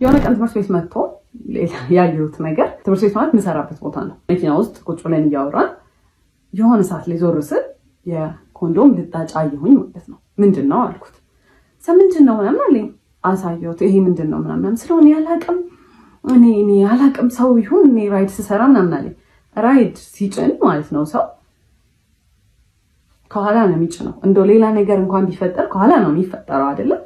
የሆነ ቀን ትምህርት ቤት መጥቶ ያየሁት ነገር ትምህርት ቤት ማለት የምሰራበት ቦታ ነው። መኪና ውስጥ ቁጭ ብለን እያወራን የሆነ ሰዓት ላይ ዞር ስል የኮንዶም ልጣጭ አየሁኝ ማለት ነው። ምንድን ነው አልኩት። ምንድን ነው ምናምን አለኝ። አሳየሁት። ይሄ ምንድን ነው ምናምን ስለሆነ ያላቅም እኔ ያላቅም ሰው ይሁን እኔ ራይድ ስሰራ ምናምን አለኝ። ራይድ ሲጭን ማለት ነው ሰው ከኋላ ነው የሚጭነው። እንደው ሌላ ነገር እንኳን ቢፈጠር ከኋላ ነው የሚፈጠረው አይደለም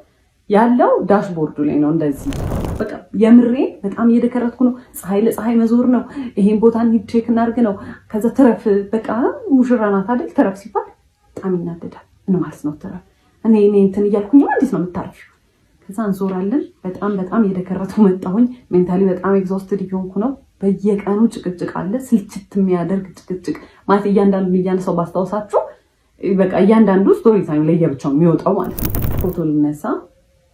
ያለው ዳሽቦርዱ ላይ ነው። እንደዚህ በቃ የምሬ በጣም እየደከረትኩ ነው። ፀሐይ ለፀሐይ መዞር ነው። ይሄን ቦታ እንሂድ ቼክ እናድርግ ነው። ከዛ ተረፍ በቃ ሙሽራ ናት አይደል? ተረፍ ሲባል በጣም ይናደዳል። ምን ማለት ነው ተረፍ? እኔ እንትን እያልኩኝ እንዴት ነው የምታርፊው? ከዛ እንዞራለን። በጣም እየደከረትኩ መጣሁኝ። ሜንታሊ በጣም ኤግዞስትድ እየሆንኩ ነው። በየቀኑ ጭቅጭቅ አለ። ስልችት የሚያደርግ ጭቅጭቅ ማለት እያንዳንዱ ሰው ባስታውሳችሁ በቃ እያንዳንዱ ስቶሪ ታይም ለየብቻው የሚወጣው ማለት ነው። ፎቶ ልነሳ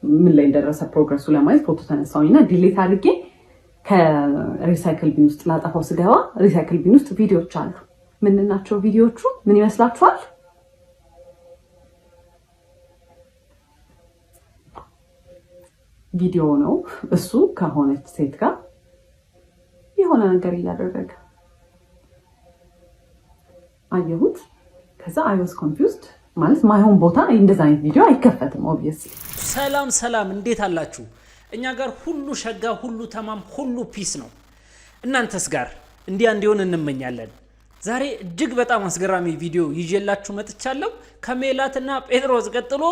ምን ላይ እንደደረሰ ፕሮግረሱ ለማየት ፎቶ ተነሳውኝና ዲሌት አድርጌ ከሪሳይክል ቢን ውስጥ ላጠፋው ስገባ ሪሳይክል ቢን ውስጥ ቪዲዮዎች አሉ። ምን ናቸው ቪዲዮዎቹ? ምን ይመስላችኋል? ቪዲዮ ነው እሱ ከሆነች ሴት ጋር የሆነ ነገር እያደረገ አየሁት። ከዛ አይ ዋዝ ኮንፊውዝድ ማለት ማይሆን ቦታ እንደዛ አይነት ቪዲዮ አይከፈትም። ኦብቪየስሊ ሰላም እንዴት አላችሁ? እኛ ጋር ሁሉ ሸጋ፣ ሁሉ ተማም፣ ሁሉ ፒስ ነው። እናንተስ ጋር እንዲሆን እንመኛለን። ዛሬ እጅግ በጣም አስገራሚ ቪዲዮ ይዤላችሁ መጥቻለሁ። ከሜላትና ጴጥሮስ ቀጥሎ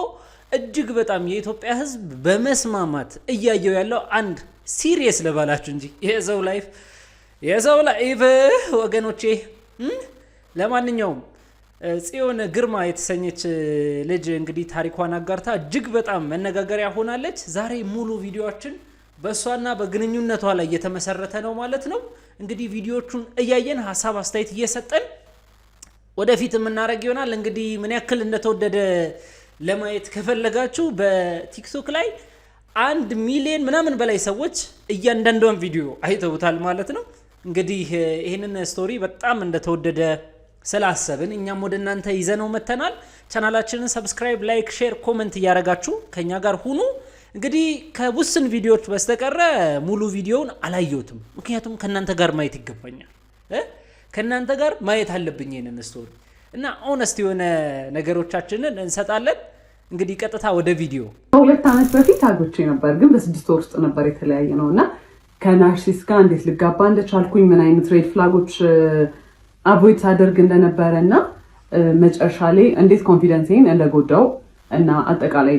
እጅግ በጣም የኢትዮጵያ ሕዝብ በመስማማት እያየው ያለው አንድ ሲሪየስ ለባላችሁ እንጂ የሰው ላይፍ ወገኖቼ። ለማንኛውም ጽዮን ግርማ የተሰኘች ልጅ እንግዲህ ታሪኳን አጋርታ እጅግ በጣም መነጋገሪያ ሆናለች። ዛሬ ሙሉ ቪዲዮአችን በእሷና በግንኙነቷ ላይ እየተመሰረተ ነው ማለት ነው። እንግዲህ ቪዲዮቹን እያየን ሀሳብ አስተያየት እየሰጠን ወደፊት የምናደርግ ይሆናል። እንግዲህ ምን ያክል እንደተወደደ ለማየት ከፈለጋችሁ በቲክቶክ ላይ 1 ሚሊዮን ምናምን በላይ ሰዎች እያንዳንዷን ቪዲዮ አይተውታል ማለት ነው። እንግዲህ ይህንን ስቶሪ በጣም እንደተወደደ ስላሰብን እኛም ወደ እናንተ ይዘነው መተናል። ቻናላችንን ሰብስክራይብ፣ ላይክ፣ ሼር፣ ኮሜንት እያደረጋችሁ ከኛ ጋር ሁኑ። እንግዲህ ከውስን ቪዲዮዎች በስተቀረ ሙሉ ቪዲዮውን አላየሁትም። ምክንያቱም ከናንተ ጋር ማየት ይገባኛል። ከናንተ ጋር ማየት አለብኝ ይሄንን ስቶሪ እና ኦነስት የሆነ ነገሮቻችንን እንሰጣለን። እንግዲህ ቀጥታ ወደ ቪዲዮ። 2 ዓመት በፊት አግብቼ ነበር፣ ግን በ6 ወር ውስጥ ነበር የተለያየ ነውና ከናርሲስ ጋር እንዴት ልጋባ እንደቻልኩኝ ምን አይነት ሬድ ፍላጎች አቮይድ ሳደርግ እንደነበረና መጨረሻ ላይ እንዴት ኮንፊደንሴን እንደጎዳው እና አጠቃላይ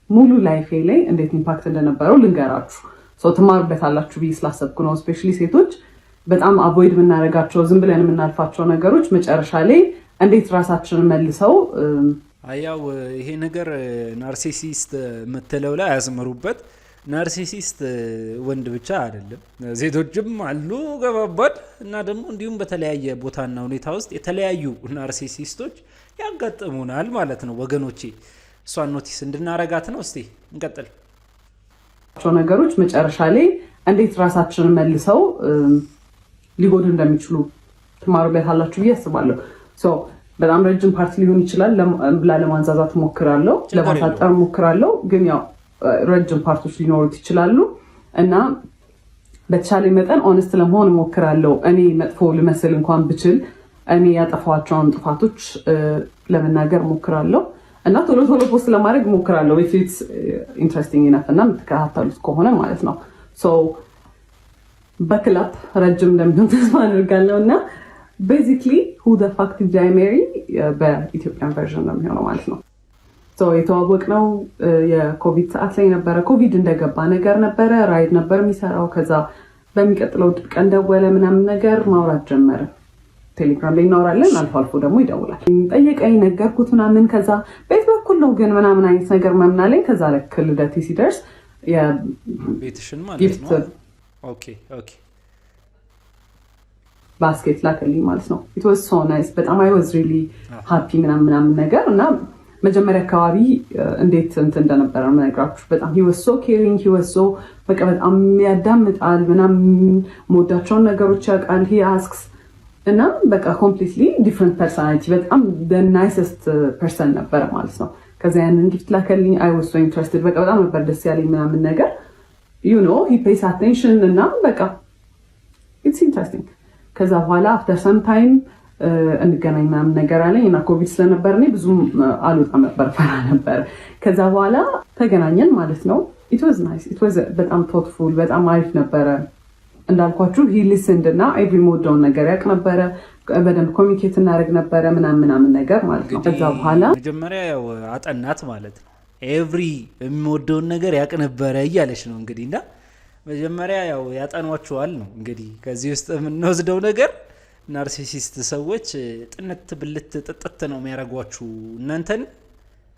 ሙሉ ላይፌ ላይ እንዴት ኢምፓክት እንደነበረው ልንገራችሁ። ትማሩበታላችሁ ብዬ ስላሰብኩ ነው። ስፔሻሊ ሴቶች በጣም አቮይድ የምናደርጋቸው ዝም ብለን የምናልፋቸው ነገሮች መጨረሻ ላይ እንዴት ራሳችንን መልሰው ያው ይሄ ነገር ናርሲሲስት የምትለው ላይ አያስመሩበት። ናርሲሲስት ወንድ ብቻ አይደለም፣ ሴቶችም አሉ ገባባድ እና ደግሞ እንዲሁም በተለያየ ቦታና ሁኔታ ውስጥ የተለያዩ ናርሲሲስቶች ያጋጥሙናል ማለት ነው ወገኖቼ። እሷን ኖቲስ እንድናረጋት ነው። እስቲ እንቀጥል። ነገሮች መጨረሻ ላይ እንዴት ራሳችንን መልሰው ሊጎዱ እንደሚችሉ ትማሩበታላችሁ ብዬ አስባለሁ። በጣም ረጅም ፓርቲ ሊሆን ይችላል። ለማንዛዛት ሞክራለሁ፣ ለማሳጠር ሞክራለሁ፣ ግን ያው ረጅም ፓርቶች ሊኖሩት ይችላሉ እና በተቻለ መጠን ኦነስት ለመሆን ሞክራለሁ። እኔ መጥፎ ልመስል እንኳን ብችል እኔ ያጠፋቸውን ጥፋቶች ለመናገር ሞክራለሁ እና ቶሎ ፖስት ለማድረግ ሞክራለሁ። ኢትስ ኢንትረስቲንግ ኢነፍ እና የምትከታተሉት ከሆነ ማለት ነው። በክላፕ ረጅም እንደሚሆን ተስፋ አድርጋለሁ እና ቤዚክሊ who the fuck did I marry በኢትዮጵያን ቨርዥን ነው የሚሆነው ማለት ነው። የተዋወቅነው የኮቪድ ሰዓት ላይ ነበረ። ኮቪድ እንደገባ ነገር ነበረ። ራይድ ነበር የሚሰራው። ከዛ በሚቀጥለው ቀን ደወለ ምናምን ነገር ማውራት ጀመረ። ቴሌግራም ላይ እናወራለን፣ አልፎ አልፎ ደግሞ ይደውላል። ጠየቀኝ፣ ነገርኩት ምናምን። ከዛ ቤት በኩል ነው ግን ምናምን አይነት ነገር ምናምን አለኝ። ከዛ ልክ ልደቴ ሲደርስ ቤትሽን ማለት ነው ኦኬ ባስኬት ላከልኝ ማለት ነው። it was so nice በጣም I was really happy ምናምን ነገር እና መጀመሪያ አካባቢ እንዴት እንደነበረ ምነግራችሁ በጣም he was so caring, he was so በቃ በጣም ያዳምጣል ምናምን ሞዳቸውን ነገሮች ያውቃል። he asks እና በቃ completely different personality በጣም the nicest person ነበር ማለት ነው። ከዛ ያንን ጊፍት ላከልኝ I was so interested በቃ በጣም ነበር ደስ ያለኝ ምናምን ነገር he pays attention እና በቃ it's interesting። ከዛ በኋላ after some time እንገናኝ ምናምን ነገር አለኝ እና ኮቪድ ስለነበር እኔ ብዙም አልወጣም ነበር፣ ፈራ ነበር። ከዛ በኋላ ተገናኘን ማለት ነው። it was nice, it was በጣም thoughtful፣ በጣም አሪፍ ነበረ። እንዳልኳችሁ he listened እና every ሞደውን ነገር ያውቅ ነበረ፣ በደንብ ኮሚኒኬት እናደርግ ነበረ ምናምን ነገር ማለት ነው። ከዛ በኋላ መጀመሪያ ያው አጠናት ማለት ነው። ኤቭሪ የሚወደውን ነገር ያውቅ ነበረ እያለች ነው እንግዲህ። እና መጀመሪያ ያው ያጠኗችኋል ነው እንግዲህ። ከዚህ ውስጥ የምንወስደው ነገር ናርሲሲስት ሰዎች ጥንት ብልት ጥጥት ነው የሚያደርጓችሁ፣ እናንተን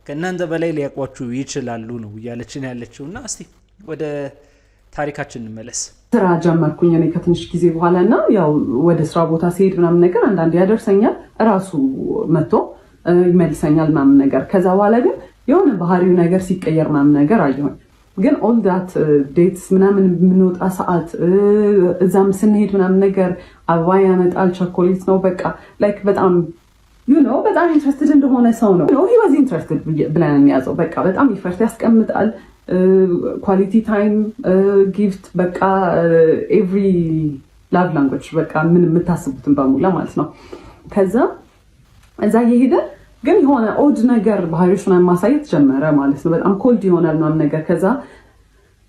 ከእናንተ በላይ ሊያውቋችሁ ይችላሉ ነው እያለችን ያለችው። እና እስቲ ወደ ታሪካችን እንመለስ። ስራ ጀመርኩኝ እኔ ከትንሽ ጊዜ በኋላ እና ያው ወደ ስራ ቦታ ሲሄድ ምናምን ነገር አንዳንዴ ያደርሰኛል፣ እራሱ መጥቶ ይመልሰኛል ምናምን ነገር። ከዛ በኋላ ግን የሆነ ባህሪው ነገር ሲቀየር ምናምን ነገር አየሁኝ። ግን ኦል ዳት ዴትስ ምናምን የምንወጣ ሰዓት እዛም ስንሄድ ምናምን ነገር አበባ ያመጣል፣ ቸኮሌት ነው በቃ ላይክ በጣም በጣም ኢንትረስትድ እንደሆነ ሰው ነው። ሂ ዋዝ ኢንትረስትድ ብለን የሚያዘው በቃ በጣም ኢፈርት ያስቀምጣል። ኳሊቲ ታይም ጊፍት በቃ ኤቭሪ ላቭ ላንጉዌጅ በቃ ምን የምታስቡትን በሙላ ማለት ነው። ከዛ እዛ እየሄደ ግን የሆነ ኦድ ነገር ባህሪዎች ምናምን ማሳየት ጀመረ ማለት ነው። በጣም ኮልድ ይሆናል ምናምን ነገር። ከዛ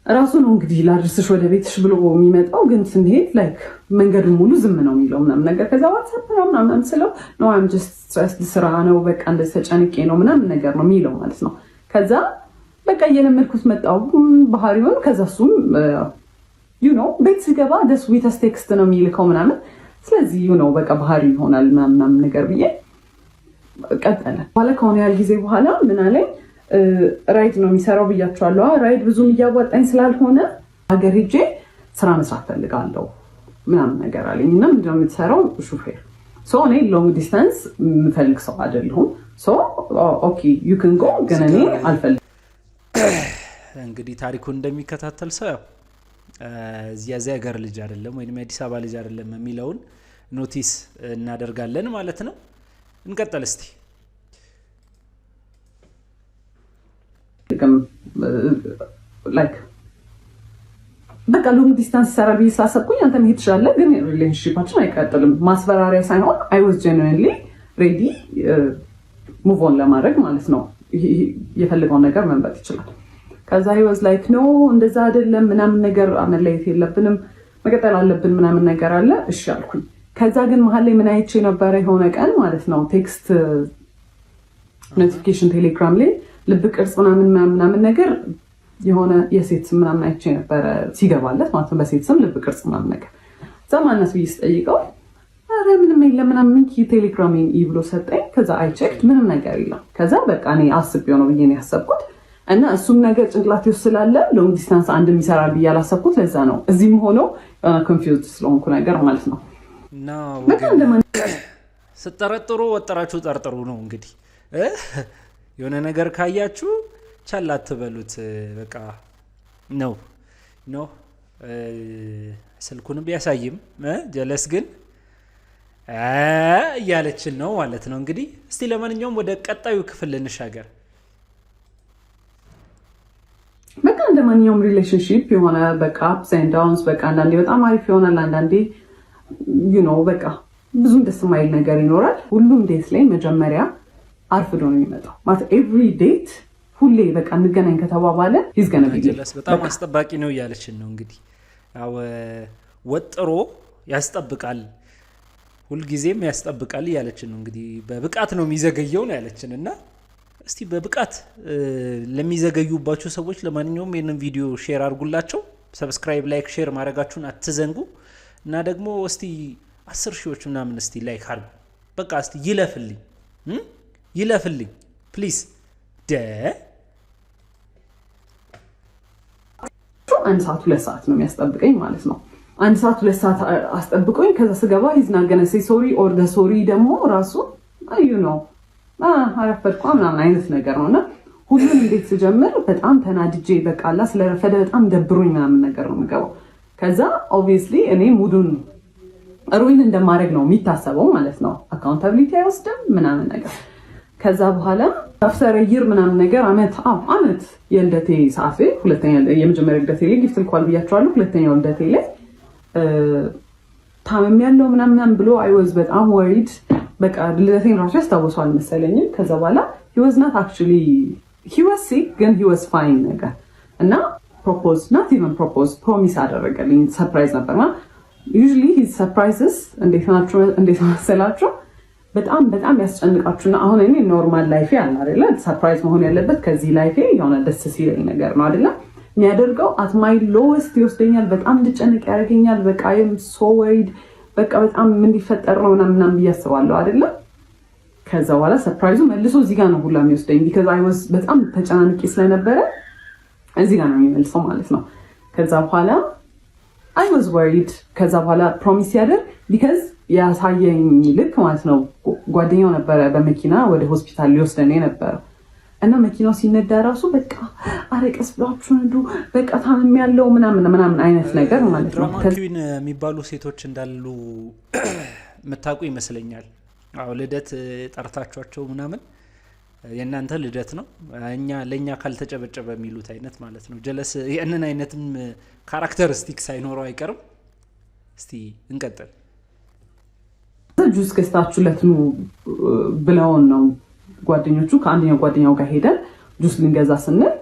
ራሱ ነው እንግዲህ ላድርስሽ ወደ ቤትሽ ብሎ የሚመጣው። ግን ስንሄድ ላይክ መንገዱን ሙሉ ዝም ነው የሚለው ምናምን ነገር። ከዛ ዋትሳፕ ምናምን ስለው ኖ አይም ጀስት ስትረስድ ስራ ነው በቃ እንደዚህ ተጨንቄ ነው ምናምን ነገር ነው የሚለው ማለት ነው። ከዛ በቃ እየለመድኩት መጣሁ ባህሪውን። ከዛ እሱም ቤት ሲገባ ደስ ዊተስ ቴክስት ነው የሚልከው ምናምን። ስለዚህ በቃ ባህሪ ይሆናል ምናምን ነገር ብዬ ቀጠለ። በኋላ ከሆነ ያህል ጊዜ በኋላ ምን አለኝ፣ ራይድ ነው የሚሰራው ብያቸዋለሁ። ራይድ ብዙም እያዋጣኝ ስላልሆነ ሀገር ሄጄ ስራ መስራት ፈልጋለሁ ምናምን ነገር አለኝ። እና ምንድነው የምትሰራው? ሹፌር። እኔ ሎንግ ዲስታንስ የምፈልግ ሰው አይደለሁም። ኦኬ ዩ ካን ጎ፣ ግን እኔ አልፈልግም። እንግዲህ ታሪኩን እንደሚከታተል ሰው ያው እዚያ ሀገር ልጅ አይደለም ወይም የአዲስ አበባ ልጅ አይደለም የሚለውን ኖቲስ እናደርጋለን ማለት ነው። እንቀጥል እስቲ። ላይክ በቃ ሎንግ ዲስታንስ ሰራ ብዬ ስላሰብኩኝ አንተ መሄድ ትችላለህ፣ ግን ሪሌሽንሺፓችን አይቀጥልም። ማስፈራሪያ ሳይሆን አይ ዋዝ ጀኑዊንሊ ሬዲ ሙቭ ኦን ለማድረግ ማለት ነው። የፈልገውን ነገር መምረጥ ይችላል። ከዛ he was like no እንደዛ አይደለም ምናምን ነገር መለየት የለብንም መቀጠል አለብን ምናምን ነገር አለ። እሺ አልኩኝ። ከዛ ግን መሀል ላይ ምን አይቼ ነበረ የሆነ ቀን ማለት ነው ቴክስት ኖቲፊኬሽን ቴሌግራም ላይ ልብ ቅርጽ ምናምን ነገር የሆነ የሴት ስም ምናምን አይቼ ነበረ ሲገባለት ማለት ነው። በሴት ስም ልብ ቅርጽ ምናምን ነገር ዘማነስ ብዬ ስጠይቀው ኧረ ምንም የለም ምናምን ቴሌግራሜን ብሎ ሰጠኝ። ከዛ አይ ቼክድ ምንም ነገር የለም። ከዛ በቃ እኔ አስቤው ነው ብዬ ነው ያሰብኩት። እና እሱም ነገር ጭንቅላቴ ውስጥ ስላለ ሎንግ ዲስታንስ አንድም ይሰራል ብዬ አላሰብኩት። ለዛ ነው እዚህም ሆኖ ኮንፊውዝድ ስለሆንኩ ነገር ማለት ነው። ስጠረጥሩ ወጠራችሁ ጠርጥሩ ነው እንግዲህ። የሆነ ነገር ካያችሁ ቻል አትበሉት። በቃ ነው ስልኩንም ቢያሳይም ጀለስ ግን እያለችን ነው ማለት ነው እንግዲህ። እስቲ ለማንኛውም ወደ ቀጣዩ ክፍል እንሻገር። በቃ እንደማንኛውም ሪሌሽንሺፕ የሆነ በቃ አፕስ ኤንድ ዳውንስ በቃ አንዳንዴ በጣም አሪፍ ይሆናል፣ አንዳንዴ በቃ ብዙም ደስ የማይል ነገር ይኖራል። ሁሉም ዴት ላይ መጀመሪያ አርፍዶ ነው የሚመጣው ማለት ኤቭሪ ዴት ሁሌ በቃ እንገናኝ ከተባባለ ይዝገነ ጀለስ በጣም አስጠባቂ ነው እያለችን ነው እንግዲህ። ያው ወጥሮ ያስጠብቃል፣ ሁልጊዜም ያስጠብቃል እያለችን ነው እንግዲህ። በብቃት ነው የሚዘገየው ነው ያለችን። እና እስቲ በብቃት ለሚዘገዩባችሁ ሰዎች ለማንኛውም ይህንን ቪዲዮ ሼር አድርጉላቸው። ሰብስክራይብ፣ ላይክ፣ ሼር ማድረጋችሁን አትዘንጉ። እና ደግሞ እስቲ 10 ሺዎች ምናምን እስቲ ላይክ አድርጉ። በቃ እስቲ ይለፍልኝ ፕሊዝ። አንድ ሰዓት 2 ሰዓት ነው የሚያስጠብቀኝ ማለት ነው። አንድ ሰዓት 2 ሰዓት አስጠብቆኝ ከዛ ስገባ ይዝናገነ ሶሪ ኦር ደ ሶሪ ደግሞ ራሱ አረፈድኳ ምናምን አይነት ነገር ነው። እና ሁሉም እንዴት ስጀምር በጣም ተናድጄ በቃ አላ ስለረፈደ በጣም ደብሮኝ ምናምን ነገር ነው የምገባው። ከዛ ኦብቪየስሊ እኔ ሙዱን ሩይን እንደማድረግ ነው የሚታሰበው ማለት ነው። አካውንታቢሊቲ አይወስድም ምናምን ነገር። ከዛ በኋላ አፍተር ይር ምናምን ነገር አመት የልደቴ ሰዓት ላይ ሁለተኛ የመጀመሪያ ልደቴ ላይ ጊፍት ልኳል ብያቸዋለሁ። ሁለተኛው ልደቴ ላይ ታመም ያለው ምናምን ብሎ አይ ዋዝ በጣም ወሪድ። በቃ ልደቴን ራሱ ያስታውሰዋል መሰለኝ። ከዛ በኋላ he was not actually he was sick ግን he was fine ነገር እና ፕሮፖዝ not even propose ፕሮሚስ አደረገልኝ። ሰርፕራይዝ ነበርና usually his surprises እንዴት መሰላችሁ በጣም ያስጨንቃችሁና አሁን እኔ ኖርማል ላይፌ አለ አይደለ ሰርፕራይዝ መሆን ያለበት ከዚህ ላይፌ የሆነ ደስ ሲለኝ ነገር ነው አይደለ የሚያደርገው at my lowest ይወስደኛል። በጣም እንድጨነቅ ያደርገኛል። በቃ I am so worried በቃ በጣም ምን ሊፈጠር ነው ምናምን ብያስባለሁ አይደለ። ከዛ በኋላ ሰርፕራይዙ መልሶ እዚህ ጋር ነው ሁላ የሚወስደኝ because I was በጣም ተጨናንቄ ስለነበረ እዚህ ጋር ነው የሚመልሰው ማለት ነው። ከዛ በኋላ I was worried ከዛ በኋላ ፕሮሚስ ያደርግ because ያሳየኝ ልክ ማለት ነው ጓደኛው ነበረ በመኪና ወደ ሆስፒታል ሊወስደኝ ነበር እና መኪናው ሲነዳ ራሱ በቃ አረቀስ ብላችሁ ነዱ በቃ ታምም ያለው ምናምን አይነት ነገር ማለት ነው። ድራማቲን የሚባሉ ሴቶች እንዳሉ መታቁ ይመስለኛል። አዎ ልደት ጠርታቿቸው ምናምን የእናንተ ልደት ነው ለኛ ካልተጨበጨበ የሚሉት አይነት ማለት ነው። ጀለስ ያንን አይነትም ካራክተሪስቲክስ አይኖረው አይቀርም። እስቲ እንቀጥል። ጁስ ገዝታችሁለት ነው ብለውን ነው ጓደኞቹ ከአንደኛው ጓደኛው ጋር ሄደን ጁስ ልንገዛ ስንል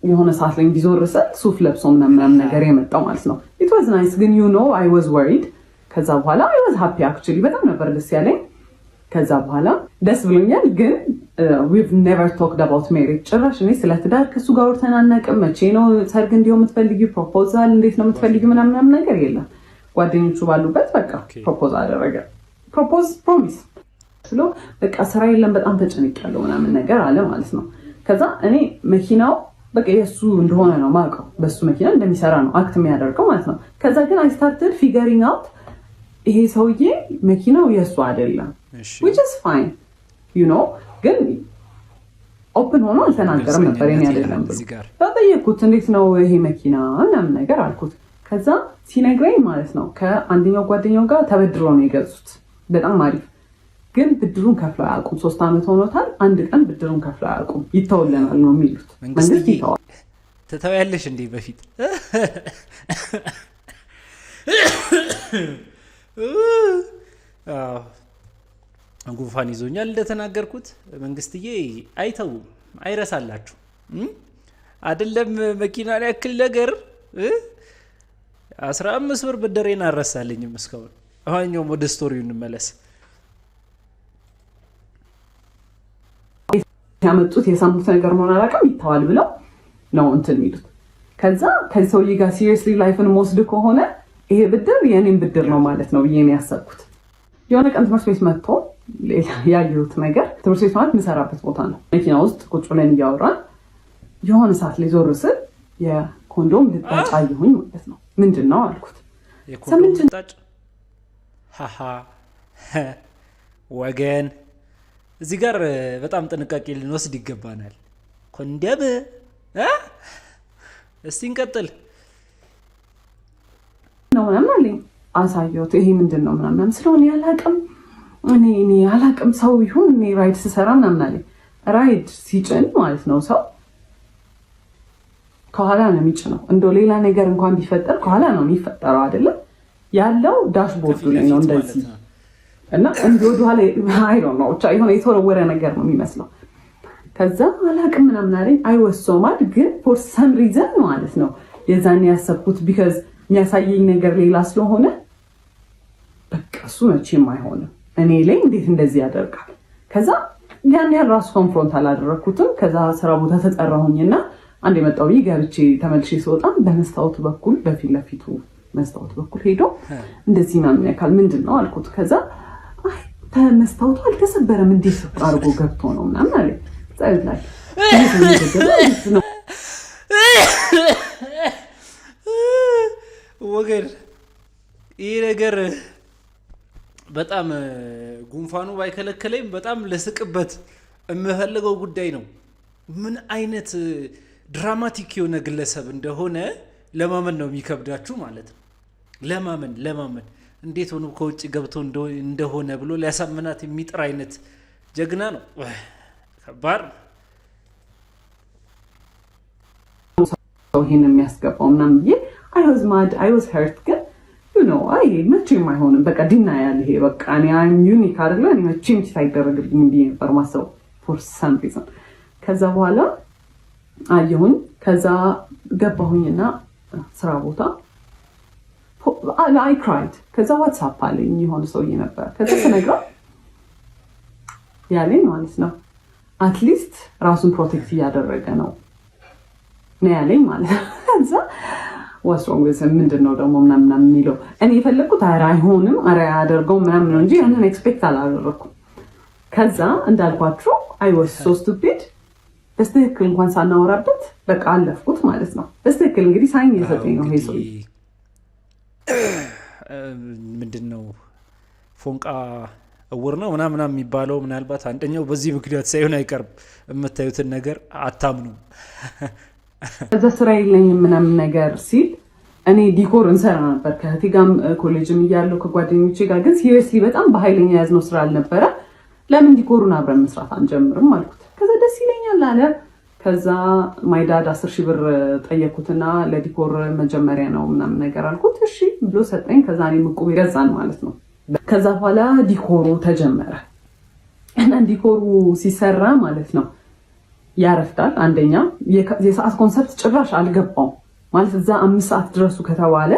የሆነ ሰዓት ላይ እንዲዞርሰል ሱፍ ለብሶ ምናምን ነገር የመጣው ማለት ነው። it was nice ግን you know I was worried። ከዛ በኋላ I was happy actually በጣም ነበር ደስ ያለኝ። ከዛ በኋላ ደስ ብሎኛል ግን we've never talked about marriage ጭራሽ እኔ ስለ ትዳር ከሱ ጋር ወርተናናቅም። መቼ ነው ሰርግ እንዲው የምትፈልጊው ፕሮፖዛል እንዴት ነው የምትፈልጊው ምናምን ነገር የለም። ጓደኞቹ ባሉበት በቃ ፕሮፖዝ አደረገ። ፕሮሚስ ብሎ በቃ ስራ የለም በጣም ተጨንቄያለሁ ምናምን ነገር አለ ማለት ነው። ከዛ እኔ መኪናው በቃ የሱ እንደሆነ ነው ማውቀው በሱ መኪና እንደሚሰራ ነው አክት የሚያደርገው ማለት ነው። ከዛ ግን I started figuring out ይሄ ሰውዬ መኪናው የሱ አይደለም which is fine you know ግን ኦፕን ሆኖ አልተናገረም ነበር የኔ አይደለም ብሎ ተጠየቅኩት እንዴት ነው ይሄ መኪና ምናምን ነገር አልኩት። ከዛ ሲነግረኝ ማለት ነው ከአንደኛው ጓደኛው ጋር ተበድሮ ነው የገዙት በጣም አሪፍ ግን ብድሩን ከፍለው አያውቁም። 3 አመት ሆኖታል። አንድ ቀን ብድሩን ከፍለው አያውቁም። ይተውልናል ነው የሚሉት። መንግስት ይተዋል። ተተወያለሽ እንዴ በፊት ጉንፋን ይዞኛል እንደተናገርኩት መንግስትዬ አይተውም አይረሳላችሁ አይደለም መኪና ላይ ያክል ነገር 15 ብር ብድሬን አረሳልኝም እስካሁን። አሁንኛው ወደ ስቶሪው እንመለስ። ያመጡት የሰሙት ነገር ነው አላውቅም ይተዋል ብለው ነው እንትን የሚሉት። ከዛ ከሰውዬ ጋር ሲሪየስሊ ላይፍን ወስድ ከሆነ ይሄ ብድር የኔን ብድር ነው ማለት ነው ብዬ የሚያሰብኩት። የሆነ ቀን ትምህርት ቤት መጥቶ ያየሁት ነገር ትምህርት ቤት ማለት የምሰራበት ቦታ ነው። መኪና ውስጥ ቁጭ ብለን እያወራን የሆነ ሰዓት ላይ ዞር ስል የኮንዶም ልጣጭ አየሁኝ ማለት ነው። ምንድን ነው አልኩት። የኮንዶም ልጣጭ ወገን እዚህ ጋር በጣም ጥንቃቄ ልንወስድ ይገባናል። ኮንደም እስቲ እንቀጥል ነው ምናምን አለኝ። አሳየሁት። ይሄ ምንድን ነው ምናምን ስለሆነ ያላቅም እኔ ያላቅም ሰው ይሁን እኔ ራይድ ስሰራ ምናምን አለኝ። ራይድ ሲጭን ማለት ነው ሰው ከኋላ ነው የሚጭነው። እንደው ሌላ ነገር እንኳን ቢፈጠር ከኋላ ነው የሚፈጠረው አይደለም ያለው ዳሽቦርዱ ላይ ነው እንደዚህ እና እንዲወዱ ኋላ አይ ዶንት ኖ ብቻ የሆነ የተወረወረ ነገር ነው የሚመስለው። ከዛ አላቅም ምናምን አለኝ። አይ ዋስ ሶ ማድ ግን ፎር ሰም ሪዝን ማለት ነው የዛኔ ያሰብኩት ቢካዝ የሚያሳየኝ ነገር ሌላ ስለሆነ በቃ እሱ መቼም አይሆንም እኔ ላይ እንዴት እንደዚህ ያደርጋል። ከዛ ያን ያህል ራሱ ኮንፍሮንት አላደረኩትም። ከዛ ስራ ቦታ ተጠራሁኝና አንድ የመጣው ገብቼ ተመልሼ ስወጣ በመስታወቱ በኩል በፊት ለፊቱ መስታወቱ በኩል ሄዶ እንደዚህ ምናምን ያካል ምንድን ነው አልኩት። ከዛ መስታወቱ አልተሰበረም እንዴት አድርጎ ገብቶ ነው ምናምን አለኝ። ጸጥ ላይ ወገን ይሄ ነገር በጣም ጉንፋኑ ባይከለከለኝ በጣም ለስቅበት የምፈልገው ጉዳይ ነው። ምን አይነት ድራማቲክ የሆነ ግለሰብ እንደሆነ ለማመን ነው የሚከብዳችሁ ማለት ነው። ለማመን እንዴት ሆኖ ከውጭ ገብቶ እንደሆነ ብሎ ሊያሳምናት የሚጥር አይነት ጀግና ነው። ከባድ ይሄን የሚያስገባው ምናምን ብዬ I was hurt ግን አይ መቼም አይሆንም በቃ ዲና ያለ ይሄ በቃ እኔ ዩኒክ አይደለ እኔ መቼም ሳይደረግልኝ ብዬ ነበር ማሰብ for some reason። ከዛ በኋላ አየሁኝ። ከዛ ገባሁኝና ስራ ቦታ I cried። ከዛ ዋትስአፕ አለኝ የሆነ ሰውዬ ነበር። ከዛ ስነግረው ያለኝ ማለት ነው አትሊስት ራሱን ፕሮቴክት እያደረገ ነው ያለኝ ማለት ነው። ከዛ ወስሮም ምንድነው ደግሞ ምናምን የሚለው እኔ የፈለኩት አይሆንም አያደርገው ምናምን ነው እንጂ ያንን ኤክስፔክት አላደረኩም። ከዛ እንዳልኳችሁ I was so stupid በስትክክል እንኳን ሳናወራበት በቃ አለፍኩት ማለት ነው። በስትክክል እንግዲህ ሳይን እየሰጠኝ ነው ሄሶ ምንድነው ፎንቃ እውር ነው ምናምን የሚባለው ምናልባት አንደኛው በዚህ ምክንያት ሳይሆን አይቀርም። የምታዩትን ነገር አታምኑ። ከዛ ስራ የለኝም ምናምን ነገር ሲል እኔ ዲኮር እንሰራ ነበር ከእህቴ ጋርም ኮሌጅም እያለሁ ከጓደኞቼ ጋር ግን ሲሪየስሊ በጣም በኃይለኛ ያዝነው ስራ አልነበረ። ለምን ዲኮሩን አብረን መስራት አንጀምርም አልኩት። ከዛ ደስ ይለኛል አለ። ከዛ ማይዳድ 10,000 ብር ጠየኩትና ለዲኮር መጀመሪያ ነው ምናምን ነገር አልኩት። እሺ ብሎ ሰጠኝ። ከዛ እኔ ምቁብ ይገዛን ማለት ነው። ከዛ በኋላ ዲኮሩ ተጀመረ እና ዲኮሩ ሲሰራ ማለት ነው ያረፍዳል። አንደኛ የሰዓት ኮንሰፕት ጭራሽ አልገባው ማለት እዛ 5 ሰዓት ድረሱ ከተባለ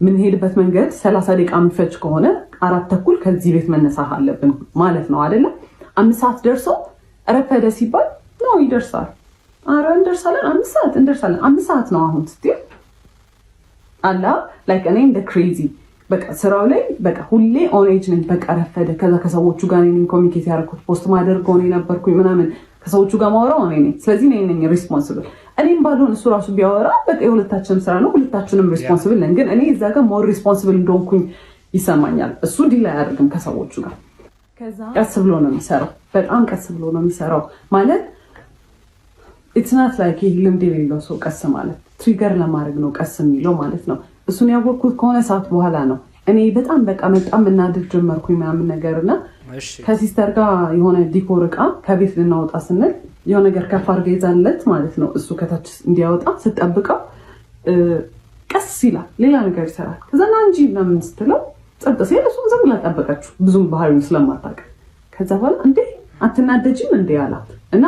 ምን ሄድበት መንገድ 30 ደቂቃ የሚፈጅ ከሆነ 4:30 ከዚህ ቤት መነሳት አለብን ማለት ነው አይደለ? 5 ሰዓት ደርሶ ረፈደ ሲባል ነው ይደርሳል። አረ እንደርሳለን 5 ሰዓት እንደርሳለን 5 ሰዓት ነው አሁን ስትይ አላ ላይክ እኔ እንደ ክሬዚ በቃ ስራው ላይ በቃ ሁሌ ኦን ኤጅ ነኝ። በቃ ረፈደ። ከዛ ከሰዎቹ ጋር እኔ ኮሚኒኬት ያደረኩት ፖስት ማደርገው እኔ ነበርኩኝ ምናምን ከሰዎቹ ጋር ማወራው እኔ ነኝ። ስለዚህ እኔ ነኝ ሪስፖንሲብል። እኔም ባልሆን እሱ ራሱ ቢያወራ በቃ የሁለታችንም ስራ ነው፣ ሁለታችንም ሪስፖንሲብል ነን። ግን እኔ እዛ ጋር ሞር ሪስፖንሲብል እንደሆንኩኝ ይሰማኛል። እሱ ዲል አያደርግም ከሰዎቹ ጋር። ከዛ ቀስ ብሎ ነው የሚሰራው፣ በጣም ቀስ ብሎ ነው የሚሰራው ማለት ኢትስ ናት ላይክ ይሄ ልምድ የሌለው ሰው ቀስ ማለት ትሪገር ለማድረግ ነው ቀስ የሚለው ማለት ነው። እሱን ያወቅኩት ከሆነ ሰዓት በኋላ ነው። እኔ በጣም በቃ በጣም እናድር ጀመርኩኝ ምናምን ነገርና ከሲስተር ጋር የሆነ ዲኮር እቃ ከቤት ልናወጣ ስንል የሆነ ነገር ከፍ አድርጋ ይዛለት ማለት ነው። እሱ ከታች እንዲያወጣ ስጠብቀው ቀስ ይላል፣ ሌላ ነገር ይሰራል። ከዛ ና እንጂ ምናምን ስትለው ጸጥ ሲል እሱ ዝም ብላ ጠበቀችው፣ ብዙም ባህሪውን ስለማታውቅ። ከዛ በኋላ እንዴ አትናደጂም እንዴ አላት እና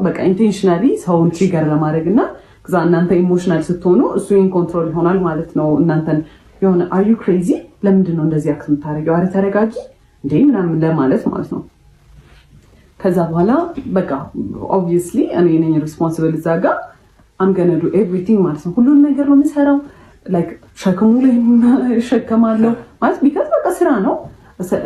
በቃ ኢንቴንሽናሊ ሰውን ትሪገር ለማድረግ እና ከዛ እናንተ ኢሞሽናል ስትሆኑ እሱ ኢንኮንትሮል ይሆናል ማለት ነው። እናንተን የሆነ አር ዩ ክሬዚ ለምንድን ነው እንደዚህ አክት የምታደርጊው? አረ ተረጋጊ እንዴ ምናምን ለማለት ማለት ነው። ከዛ በኋላ በቃ ኦብቪየስሊ እኔ ነኝ ሪስፖንሲብል እዛ ጋር አም ገና ዱ ኤቭሪቲንግ ማለት ነው። ሁሉን ነገር ነው የምሰራው። ላይክ ሸክሙ ላይ እሸከማለሁ ማለት ቢካዝ በቃ ስራ ነው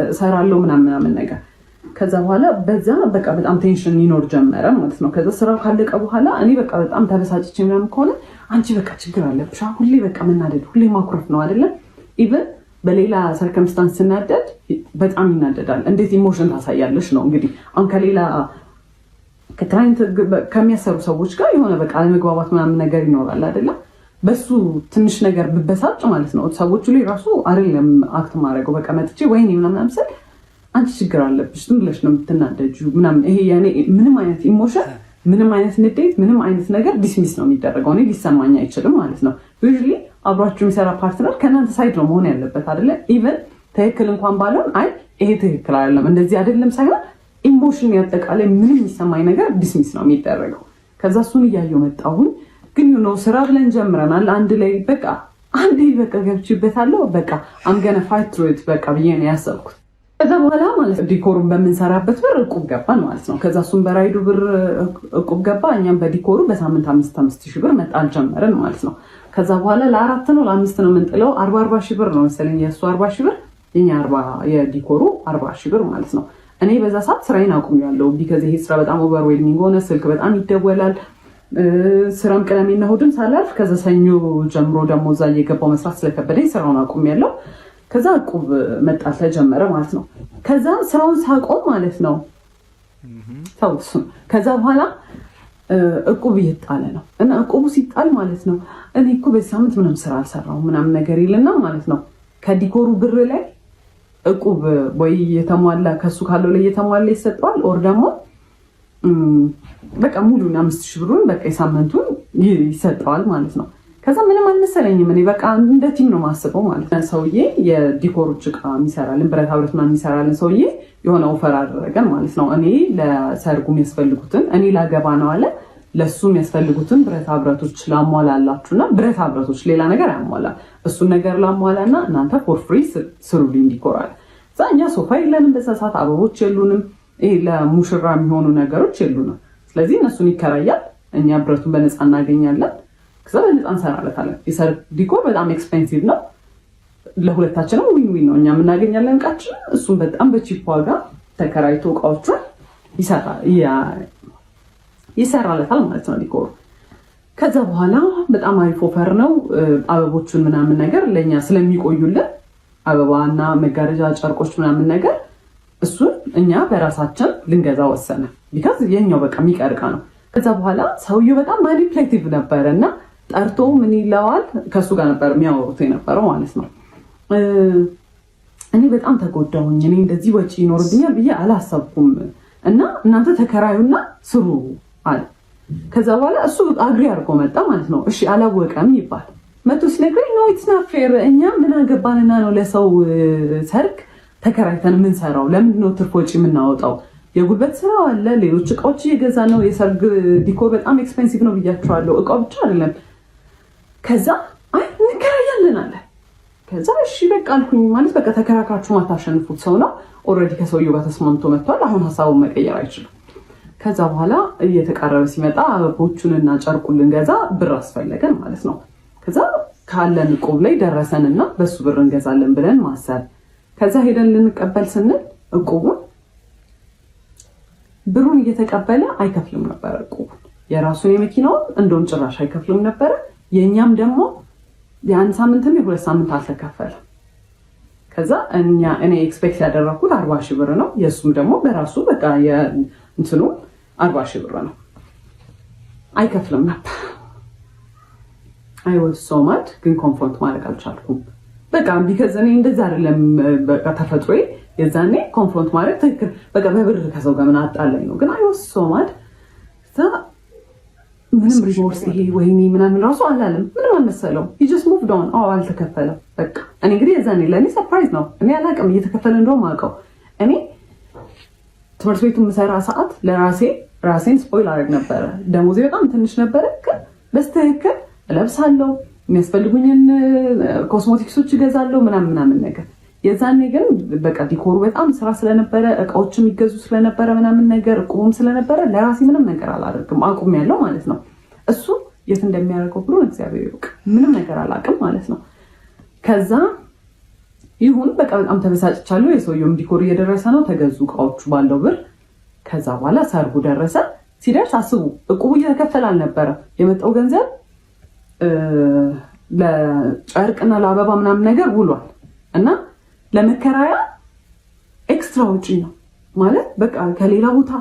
እሰራለሁ ምናምን ነገር። ከዛ በኋላ በዛ በቃ በጣም ቴንሽን ይኖር ጀመረ ማለት ነው። ከዛ ስራው ካለቀ በኋላ እኔ በቃ በጣም ተበሳጭቼ ምናምን ከሆነ አንቺ በቃ ችግር አለብሽ ሁሌ በቃ መናደድ ሁሌ ማኩረፍ ነው አይደለም። ኢቭን በሌላ ሰርከምስታንስ ስናደድ በጣም ይናደዳል። እንዴት ኢሞሽን ታሳያለሽ ነው እንግዲህ። አሁን ከሌላ ከክላይንት ከሚያሰሩ ሰዎች ጋር የሆነ በቃ አለመግባባት ምናምን ነገር ይኖራል አይደለም። በሱ ትንሽ ነገር ብበሳጭ ማለት ነው ሰዎቹ ላይ ራሱ አይደለም አክት ማድረገው በቃ መጥቼ ወይኔ ምናምን ስል አንቺ ችግር አለብሽ ዝም ብለሽ ነው የምትናደጂው ምናምን። ይሄ ያኔ ምንም አይነት ኢሞሽን ምንም አይነት ንዴት ምንም አይነት ነገር ዲስሚስ ነው የሚደረገው። እኔ ሊሰማኝ አይችልም ማለት ነው። ዩዥሊ አብራችሁ የሚሰራ ፓርትነር ከእናንተ ሳይድ ነው መሆን ያለበት አይደለ? ኢቨን ትክክል እንኳን ባለው አይ ይሄ ትክክል አይደለም እንደዚህ አይደለም ሳይሆን ኢሞሽን ያጠቃላይ ምንም የሚሰማኝ ነገር ዲስሚስ ነው የሚደረገው። ከዛ እሱን እያየሁ መጣሁኝ። ግን ስራ ብለን ጀምረናል አንድ ላይ በቃ አንዴ በቃ ገብቼበታለሁ በቃ አምገነ ፋይት ትሩ ኢት በቃ ብዬ ነው ያሰብኩት። ከዛ በኋላ ማለት ዲኮሩን በምንሰራበት ብር እቁብ ገባን ማለት ነው። ከዛ እሱን በራይዱ ብር እቁብ ገባ፣ እኛም በዲኮሩ በሳምንት 5,000 ብር መጣል ጀመርን ማለት ነው። ከዛ በኋላ ለ4 ነው ለ5 ነው የምንጥለው 40,000 ብር ነው መሰለኝ የእሱ 40,000 ብር የኛ የዲኮሩ 40,000 ብር ማለት ነው። እኔ በዛ ሰዓት ስራዬን አቁሜያለሁ። ቢካዝ ይሄ ስራ በጣም ኦቨርዌልሚንግ ሆነ። ስልክ በጣም ይደወላል። ስራም ቅዳሜና እሑድም ሳላልፍ ከዛ ሰኞ ጀምሮ ደግሞ እዛ እየገባው መስራት ስለከበደኝ ስራውን አቁሜያለሁ። ከዛ እቁብ መጣል ተጀመረ ማለት ነው። ከዛ ስራውን ሳቆም ማለት ነው ታውሱ ከዛ በኋላ እቁብ እየጣለ ነው እና እቁቡ ሲጣል ማለት ነው እኔ እኮ በዚህ ሳምንት ምንም ስራ አልሰራሁም ምናምን ነገር ይልና ማለት ነው ከዲኮሩ ብር ላይ እቁብ ወይ የተሟላ ከሱ ካለው ላይ የተሟላ ይሰጠዋል ኦር ደግሞ በቃ ሙሉና 5000 ብሩን በቃ የሳምንቱን ይሰጠዋል ማለት ነው። ከዛ ምንም አልመሰለኝም እኔ በቃ እንደ ቲም ነው ማስበው ማለት ነው። ሰውዬ የዲኮሮች ዕቃ የሚሰራልን ብረታ ብረት ምናምን የሚሰራልን ሰውዬ የሆነ ኦፈር አደረገን ማለት ነው። እኔ ለሰርጉ የሚያስፈልጉትን እኔ ላገባ ነው አለ ለሱ የሚያስፈልጉትን ብረታ ብረቶች ላሟላላችሁና ብረታ ብረቶች ሌላ ነገር ያሟላ እሱን ነገር ላሟላና እናንተ ፎር ፍሪ ስሩልኝ ዲኮር አለ። እዛ እኛ ሶፋ የለንም በዛ ሰዓት አበቦች የሉንም፣ ይሄ ለሙሽራ የሚሆኑ ነገሮች የሉንም። ስለዚህ እነሱን ይከራያል፣ እኛ ብረቱን በነፃ እናገኛለን። ከዛ በነፃ እንሰራለታለን። የሰርግ ዲኮር በጣም ኤክስፔንሲቭ ነው፣ ለሁለታችንም ዊን ዊን ነው። እኛም እናገኛለን እቃችን፣ እሱም በጣም በቺፕ ዋጋ ተከራይቶ እቃዎቹን ይሰራለታል ማለት ነው ዲኮሩ። ከዛ በኋላ በጣም አሪፍ ኦፈር ነው። አበቦቹን ምናምን ነገር ለእኛ ስለሚቆዩልን አበባና መጋረጃ ጨርቆች ምናምን ነገር እሱን እኛ በራሳችን ልንገዛ ወሰነ። ቢካዝ የኛው በቃ የሚቀርቃ ነው። ከዛ በኋላ ሰውየው በጣም ማኒፕሌቲቭ ነበረ እና ጠርቶ ምን ይለዋል ከሱ ጋር ነበር የሚያወሩት የነበረው ማለት ነው። እኔ በጣም ተጎዳሁኝ፣ እኔ እንደዚህ ወጪ ይኖርብኛል ብዬ አላሰብኩም እና እናንተ ተከራዩና ስሩ አለ። ከዛ በኋላ እሱ አግሪ አድርጎ መጣ ማለት ነው። እሺ አላወቀም ይባል መቶ ሲነግረኝ ነው ኢትስ ናት ፌር፣ እኛ ምን አገባንና ነው ለሰው ሰርግ ተከራይተን የምንሰራው? ለምንድን ነው ትርፍ ወጪ የምናወጣው? የጉልበት ስራው አለ፣ ሌሎች እቃዎች እየገዛ ነው። የሰርግ ዲኮር በጣም ኤክስፔንሲቭ ነው ብያቸዋለሁ። እቃው ብቻ አይደለም። ከዛ አይ እንከራያለን አለ። ከዛ እሺ በቃ አልኩኝ። ማለት በቃ ተከራክራችሁ ማታሸንፉት ሰው ነው። ኦልሬዲ ከሰውየው ጋር ተስማምቶ መጥቷል። አሁን ሀሳቡን መቀየር አይችልም። ከዛ በኋላ እየተቃረበ ሲመጣ አበቦቹንና ጨርቁን ልንገዛ ብር አስፈለገን ማለት ነው። ከዛ ካለን እቁብ ላይ ደረሰንና በሱ ብር እንገዛለን ብለን ማሰብ። ከዛ ሄደን ልንቀበል ስንል እቁቡን ብሩን እየተቀበለ አይከፍልም ነበር። እቁቡን የራሱን የመኪናውን እንደውም ጭራሽ አይከፍልም ነበር። የእኛም ደግሞ የአንድ ሳምንትም የሁለት ሳምንት አልተከፈለም። ከዛ እኔ ኤክስፔክት ያደረኩት 40,000 ብር ነው። የእሱም ደግሞ በራሱ በቃ እንትኑ 40,000 ብር ነው። አይከፍልም ነበር። አይ ዋዝ ሶ ማድ ግን ኮንፍሮንት ማድረግ አልቻልኩም። በቃ ቢከዝ እኔ እንደዛ አይደለም በቃ ተፈጥሮዬ። የዛኔ ኮንፍሮንት ማድረግ ትክክል በቃ በብር ከሰው ጋር ምን አጣለኝ ነው። ግን አይ ዋዝ ሶ ማድ ምንም ሪሞርስ ይሄ ወይኔ ምናምን ራሱ አላለም። ምንም አልመሰለውም። he just moved on። አልተከፈለም በቃ። እኔ እንግዲህ የዛኔ ለእኔ ሰርፕራይዝ ነው። እኔ አላውቅም እየተከፈለ እንደውም አውቀው። እኔ ትምህርት ቤቱ የምሰራ ሰዓት ራሴን ስፖይል አደረግ ነበረ። ደሞዜ በጣም ትንሽ ነበረ፣ ግን በስተክክል እለብሳለሁ፣ የሚያስፈልጉኝን ኮስሞቲክሶች እገዛለሁ ምናምን ነገር። የዛኔ ግን በቃ ዲኮሩ በጣም ስራ ስለነበረ እቃዎች የሚገዙ ስለነበረ ምናምን ነገር እቁቡም ስለነበረ ለራሴ ምንም ነገር አላደርግም። አቁሜያለሁ ማለት ነው። እሱ የት እንደሚያደርገው ብሎ እግዚአብሔር ይወቅ። ምንም ነገር አላውቅም ማለት ነው። ከዛ ይሁን በቃ በጣም ተበሳጭቻለሁ። የሰውየውም ዲኮር እየደረሰ ነው፣ ተገዙ እቃዎቹ ባለው ብር። ከዛ በኋላ ሰርጉ ደረሰ። ሲደርስ አስቡ እቁቡ እየተከፈለ አልነበረ። የመጣው ገንዘብ ለጨርቅና ለአበባ ምናምን ነገር ውሏል እና ለመከራያ ኤክስትራ ውጪ ነው ማለት በቃ ከሌላ ቦታ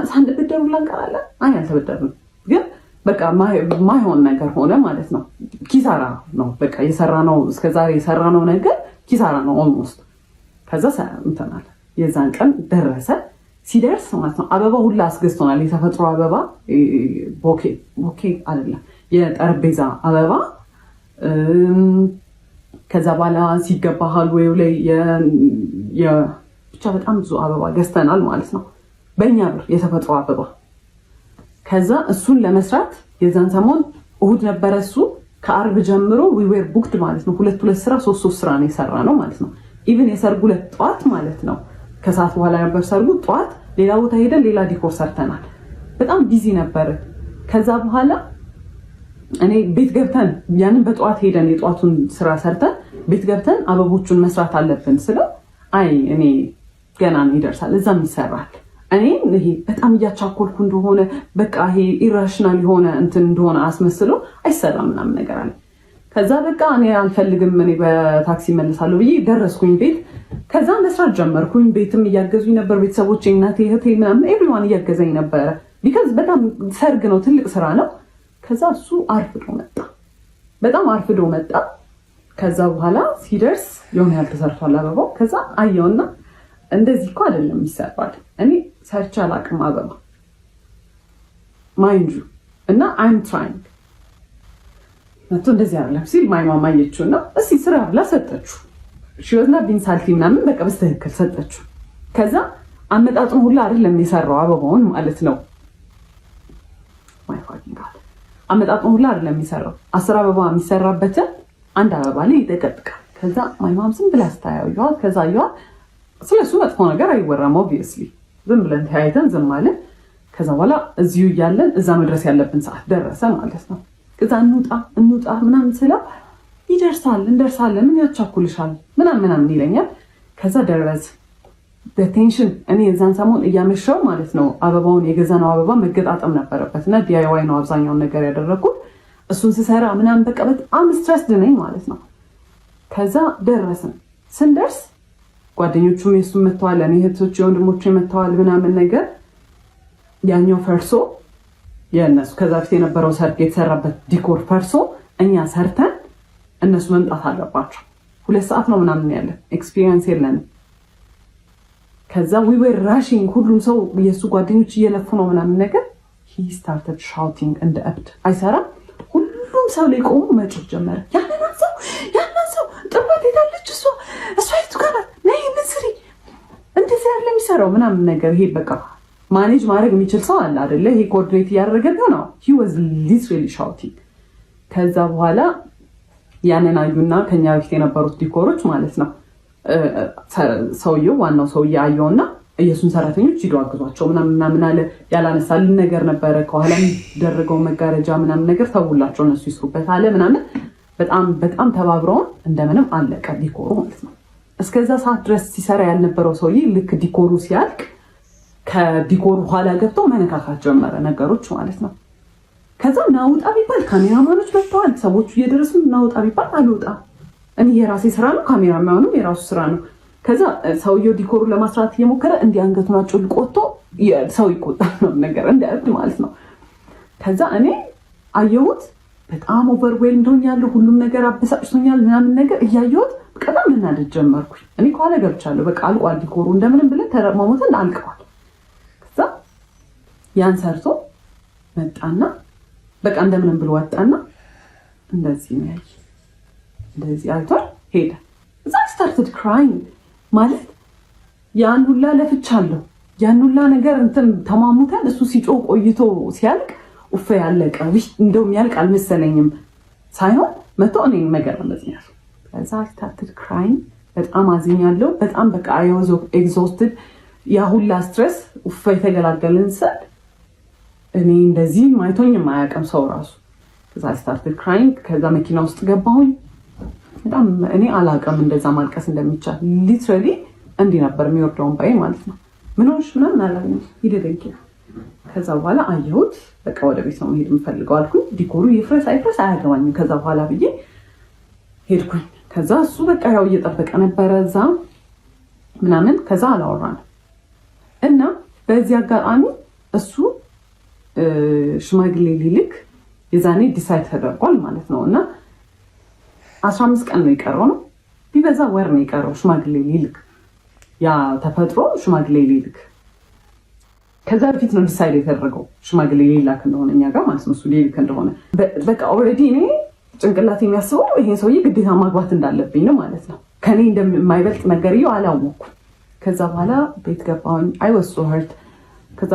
ሳንበደሩ ላንቀራለን። አይ አልተበደርንም፣ ግን በቃ ማይሆን ነገር ሆነ ማለት ነው። ኪሳራ ነው በቃ የሰራነው እስከዛሬ የሰራነው ነገር ኪሳራ ነው ኦልሞስት። ከዛ እንተናል የዛን ቀን ደረሰ። ሲደርስ ማለት ነው አበባ ሁላ አስገዝቶናል። የተፈጥሮ አበባ ቦኬ አይደለም የጠረጴዛ አበባ። ከዛ በኋላ ሲገባ ሃልዌው ላይ ብቻ በጣም ብዙ አበባ ገዝተናል ማለት ነው በእኛ ብር የተፈጥሮ አበባ። ከዛ እሱን ለመስራት የዛን ሰሞን እሁድ ነበረ። እሱ ከአርብ ጀምሮ we were booked ማለት ነው። ሁለት ስራ ሶስት ስራ ነው የሰራ ነው ማለት ነው። ኢቭን የሰርጉ ዕለት ጠዋት ማለት ነው ከሰዓት በኋላ ነበር ሰርጉ። ጠዋት ሌላ ቦታ ሄደን ሌላ ዲኮር ሰርተናል። በጣም ቢዚ ነበር። ከዛ በኋላ እኔ ቤት ገብተን ያንን በጠዋት ሄደን የጠዋቱን ስራ ሰርተን ቤት ገብተን አበቦቹን መስራት አለብን ስለው አይ እኔ ገና ነው ይደርሳል፣ እዛም ይሰራል። እኔ ይሄ በጣም እያቻኮልኩ እንደሆነ በቃ ይሄ ኢራሽናል የሆነ እንትን እንደሆነ አስመስለው አይሰራም ምናምን ነገር አለ። ከዛ በቃ እኔ አልፈልግም፣ እኔ በታክሲ መልሳለሁ ብዬ ደረስኩኝ ቤት። ከዛ መስራት ጀመርኩኝ። ቤትም እያገዙኝ ነበር ቤተሰቦቼ፣ እናቴ፣ እህቴ ምናምን ኤቭሪዋን እያገዘኝ ነበረ። ቢካዝ በጣም ሰርግ ነው፣ ትልቅ ስራ ነው። ከዛ እሱ አርፍዶ መጣ፣ በጣም አርፍዶ መጣ። ከዛ በኋላ ሲደርስ የሆነ ያልተሰርቷል አበባው። ከዛ አየውና እንደዚህ እኮ አይደለም ይሰራል። እኔ ሰርቼ አላውቅም አበባ ማይንዱ እና I'm trying መቶ እንደዚህ አይደለም ሲል ማይ ማማ አየችውና እስኪ ስራ ብላ ሰጠችው። ሽወዝና ቢንሳልቲ ምናምን በቃ በስተክክል ሰጠችው። ከዛ አመጣጡን ሁሉ አይደለም የሰራው አበባውን ማለት ነው። ማይ ፋኪንግ ጋድ አመጣጡን ሁሉ አይደለም የሰራው። 10 አበባ የሚሰራበትን አንድ አበባ ላይ ይጠቀጥቃል። ከዛ ማይ ማም ዝም ብላ ስታየው ከዛ ያው ስለሱ መጥፎ ነገር አይወራም obviously ዝም ብለን ተያይተን ዝም ማለት። ከዛ በኋላ እዚሁ እያለን እዛ መድረስ ያለብን ሰዓት ደረሰ ማለት ነው። ከዛ እንውጣ ምናምን ስለው ይደርሳል እንደርሳለን ምን ያቻኩልሻል ምናምን ይለኛል። ከዛ ደረስ በቴንሽን እኔ የዛን ሰሞን እያመሸው ማለት ነው አበባውን የገዛነው አበባ መገጣጠም ነበረበት እና DIY ነው አብዛኛውን ነገር ያደረኩት። እሱን ስሰራ ምናምን በቃ በጣም ስትረስ ነኝ ማለት ነው። ከዛ ደረስን። ስንደርስ ጓደኞቹም የሱ መተዋል፣ እኔ እህቶቼ ወንድሞቼ መተዋል ምናምን ነገር ያኛው ፈርሶ የነሱ ከዛ በፊት የነበረው ሰርግ የተሰራበት ዲኮር ፈርሶ እኛ ሰርተን እነሱ መምጣት አለባቸው። 2 ሰዓት ነው ምናምን ያለን ኤክስፒሪየንስ የለንም። ከዛ we were rushing ሁሉም ሰው የሱ ጓደኞች እየለፉ ነው ምናምን ነገር he started shouting እንደ እብድ አይሰራም። ሁሉም ሰው ላይ ቆሞ መጮህ ጀመረ። ያንን ሰው ጥባት ሄዳለች እሷ የቱ ጋር ናት ነይ እንስሪ እንደዚህ ያለ የሚሰራው ምናምን ነገር ይሄ በቃ ማኔጅ ማድረግ የሚችል ሰው አለ አይደለ? ይሄ ኮኦርዲኔት እያደረገ ነው። he was literally shouting። ከዛ በኋላ ያንን አዩና ከኛ በፊት የነበሩት ዲኮሮች ማለት ነው ሰውየው ዋናው ሰውዬ አየውና የሱን ሰራተኞች ሂዱ አግዟቸው ምናምን አለ። ያላነሳልን ነገር ነበረ ከኋላ የሚደረገው መጋረጃ ምናምን ነገር ተውላቸው እነሱ ይስሩበት አለ ምናምን። በጣም ተባብረውን እንደምንም አለቀ ዲኮሩ ማለት ነው። እስከዛ ሰዓት ድረስ ሲሰራ ያልነበረው ሰውዬ ልክ ዲኮሩ ሲያልቅ ከዲኮሩ ኋላ ገብቶ መነካካት ጀመረ ነገሮች ማለት ነው። ከዛ ናውጣ ቢባል ካሜራማኖች መጥተዋል። ሰዎቹ እየደረሱ ናውጣ ቢባል አልወጣም። እኔ የራሴ ስራ ነው፣ ካሜራማኑም የራሱ ስራ ነው። ከዛ ሰውየው ዲኮሩ ለማስራት እየሞከረ እንዲህ አንገቱን አጮልቆ ወጥቶ ሰው ይቆጣል ነው ነገር እንደ እብድ ማለት ነው። ከዛ እኔ አየሁት በጣም ኦቨርዌልምድ ሆኛለሁ። ሁሉም ነገር አበሳጭቶኛል ምናምን ነገር እያየሁት በጣም መናደድ ጀመርኩኝ። እኔ ከኋላ ገብቻለሁ። በቃ አልቋል ዲኮሩ እንደምንም ብለን ተረማሞተን አልቀዋል። ከዛ ያን ሰርቶ መጣና በቃ እንደምንም ብሎ ወጣና እንደዚህ ነው እንደዚህ አይቷል ሄደ። እዛ started crying ማለት ያን ሁላ ለፍቻለሁ ያን ሁላ ነገር እንትን ተማሙተን እሱ ሲጮህ ቆይቶ ሲያልቅ ኡፍ ያለቀ እንደው የሚያልቅ አልመሰለኝም ሳይሆን መቶ እኔን መገረምኛል። ከዛ started crying በጣም አዝኛለሁ። በጣም በቃ I was exhausted ያ ሁላ ስትረስ ኡፍ የተገላገልን ሰድ እኔ እንደዚህ ማይቶኝ ማያቀም ሰው ራሱ። ከዛ started crying ከዛ መኪና ውስጥ ገባሁኝ። በጣም እኔ አላቀም እንደዛ ማልቀስ እንደሚቻል ሊትራሊ እንዲህ ነበር የሚወርደውን ባይ ማለት ነው። ምን ሆነሽ ምናምን አላለኝ ይደደንኪ። ከዛ በኋላ አየሁት በቃ ወደ ቤት ነው መሄድ የምፈልገው አልኩኝ። ዲኮሩ ይፍረስ አይፍረስ አያገባኝም ከዛ በኋላ ብዬ ሄድኩኝ። ከዛ እሱ በቃ ያው እየጠበቀ ነበረ እዛ ምናምን። ከዛ አላወራንም እና በዚህ አጋጣሚ እሱ ሽማግሌ ሊልክ የዛኔ ዲሳይድ ተደርጓል ማለት ነው። እና 15 ቀን ነው የቀረው ነው ቢበዛ ወር ነው የቀረው ሽማግሌ ሊልክ ያ ተፈጥሮ ሽማግሌ ሊልክ። ከዛ በፊት ነው ዲሳይድ የተደረገው ሽማግሌ ሊላክ እንደሆነ እኛ ጋር ማለት ነው እሱ ሊልክ እንደሆነ። በቃ ኦልሬዲ እኔ ጭንቅላት የሚያስበው ይሄን ሰውዬ ግዴታ ማግባት እንዳለብኝ ነው ማለት ነው። ከኔ እንደማይበልጥ ነገርየው አላወኩም። ከዛ በኋላ ቤት ገባሁኝ። I was so hurt ከዛ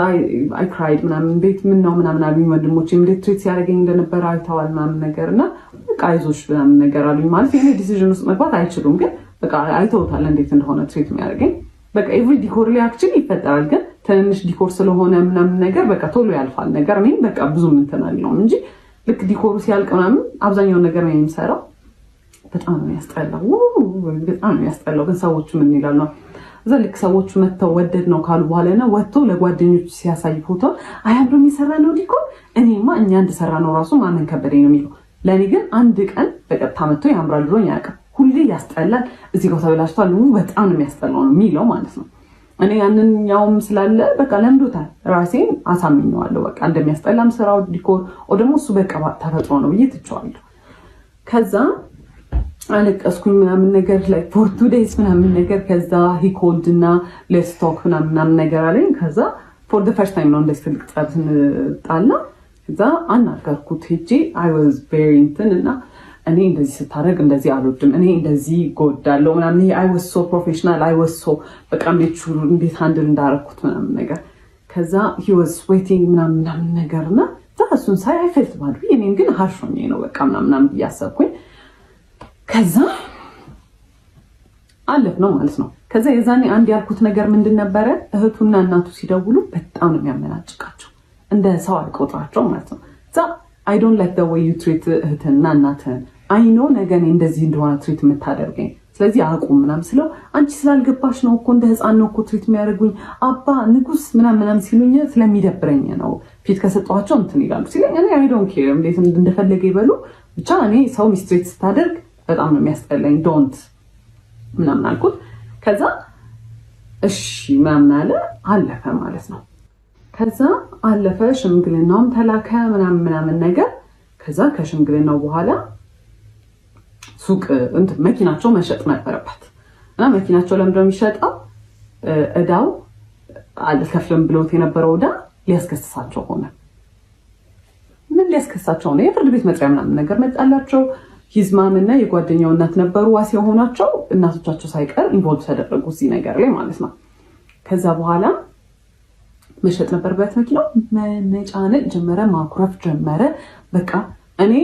I cried ምናምን ቤት ምን ነው ምናምን አሉኝ ወንድሞቼ እንዴት ትሪት ሲያደርገኝ እንደነበረ አይተዋል ምናምን ነገርና በቃ አይዞሽ ምናምን ነገር አሉኝ። ማለት የኔ ዲሲዥን ውስጥ መግባት አይችሉም ግን በቃ አይተውታል እንዴት እንደሆነ ትሪት የሚያደርገኝ። በቃ ኤቭሪ ዲኮር ላይ አክቹሊ ይፈጠራል ግን ትንሽ ዲኮር ስለሆነ ምናምን ነገር በቃ ቶሎ ያልፋል ነገር እኔም በቃ ብዙ እንትን አልለውም እንጂ ልክ ዲኮሩ ሲያልቅ ምናምን አብዛኛውን ነገር ነው የሚሰራው። በጣም ነው ያስጠላው በጣም ነው ያስጠላው። ግን ሰዎቹ ምን ይላሉ ነው እዛ ልክ ሰዎቹ መተው ወደድ ነው ካሉ በኋላ ነው ወጥቶ ለጓደኞቹ ሲያሳይ ፎቶ አያምሩ የሚሰራ ነው ዲኮር እኔማ እኛ እንደሰራ ነው ራሱ ማመን ከበደኝ ነው የሚለው። ለኔ ግን አንድ ቀን በቀጥታ መጥቶ ያምራል ብሎኝ አያውቅም። ሁሌ ያስጠላል እዚህ ጋር ተበላሽቷል በጣም ነው የሚያስጠላው ነው የሚለው ማለት ነው። እኔ ያንኛውም ስላለ በቃ ለምዶታል ራሴን አሳምኘዋለሁ በቃ እንደሚያስጠላም ስራው ዲኮር ደግሞ እሱ በቃ ተፈጥሮ ነው ብዬ ትቼዋለሁ። ከዛ አለቀስኩኝ ምናምን ነገር ላይ for 2 days ምናምን ነገር ከዛ he called እና let's talk ምናምን ነገር አለኝ ከዛ for the first time ነው እንደዚህ ትልቅ ጸብ ስንጣላ ከዛ አናገርኩት ሄጄ I was very እንትን እና እኔ እንደዚህ ስታደርግ እንደዚህ አልወድም እኔ እንደዚህ ጎዳለው ምናምን I was so professional I was so በቃ ሜቹር እንዴት ሃንድል እንዳረኩት ምናምን ነገር ከዛ he was waiting ምናምን ነገርና እሱን ሳይ I felt bad እኔም ግን harshony ነው በቃ ምናምን ያሰብኩኝ ከዛ አለፍ ነው ማለት ነው ከዛ የዛኔ አንድ ያልኩት ነገር ምንድን ነበረ እህቱና እናቱ ሲደውሉ በጣም ነው የሚያመናጭቃቸው እንደ ሰው አይቆጥራቸው ማለት ነው ዛ I don't like the way you treat እህትና እናትን I know ነገኔ እንደዚህ እንደሆነ ትሪት የምታደርገኝ ስለዚህ አቁም ምናምን ስለው አንቺ ስላልገባሽ ነው እኮ እንደ ህፃን ነው እኮ ትሪት የሚያደርጉኝ አባ ንጉስ ምናምን ሲሉኝ ስለሚደብረኝ ነው ፊት ከሰጧቸው እንትን ይላሉ ሲለኝ እኔ I don't care እንዴት እንደፈለገ ይበሉ ብቻ እኔ ሰው ሚስትሪት ስታደርግ በጣም ነው የሚያስጠላኝ ዶንት ምናምን አልኩት ከዛ እሺ ምናምን አለፈ ማለት ነው ከዛ አለፈ ሽምግልናውም ተላከ ምናምን ነገር ከዛ ከሽምግልናው በኋላ ሱቅ እንትን መኪናቸው መሸጥ ነበረበት እና መኪናቸው ለምንድነው የሚሸጠው እዳው አልከፍልም ብሎት የነበረው እዳ ሊያስከስሳቸው ሆነ ምን ሊያስከስሳቸው ነው የፍርድ ቤት መጥሪያ ምናምን ነገር መጣላቸው ሂዝማምና የጓደኛው እናት ነበሩ ዋስ የሆናቸው እናቶቻቸው ሳይቀር ኢንቮልቭ ተደረጉ እዚህ ነገር ላይ ማለት ነው ከዛ በኋላ መሸጥ ነበርበት መኪናው መነጫነጭ ጀመረ ማኩረፍ ጀመረ በቃ እኔ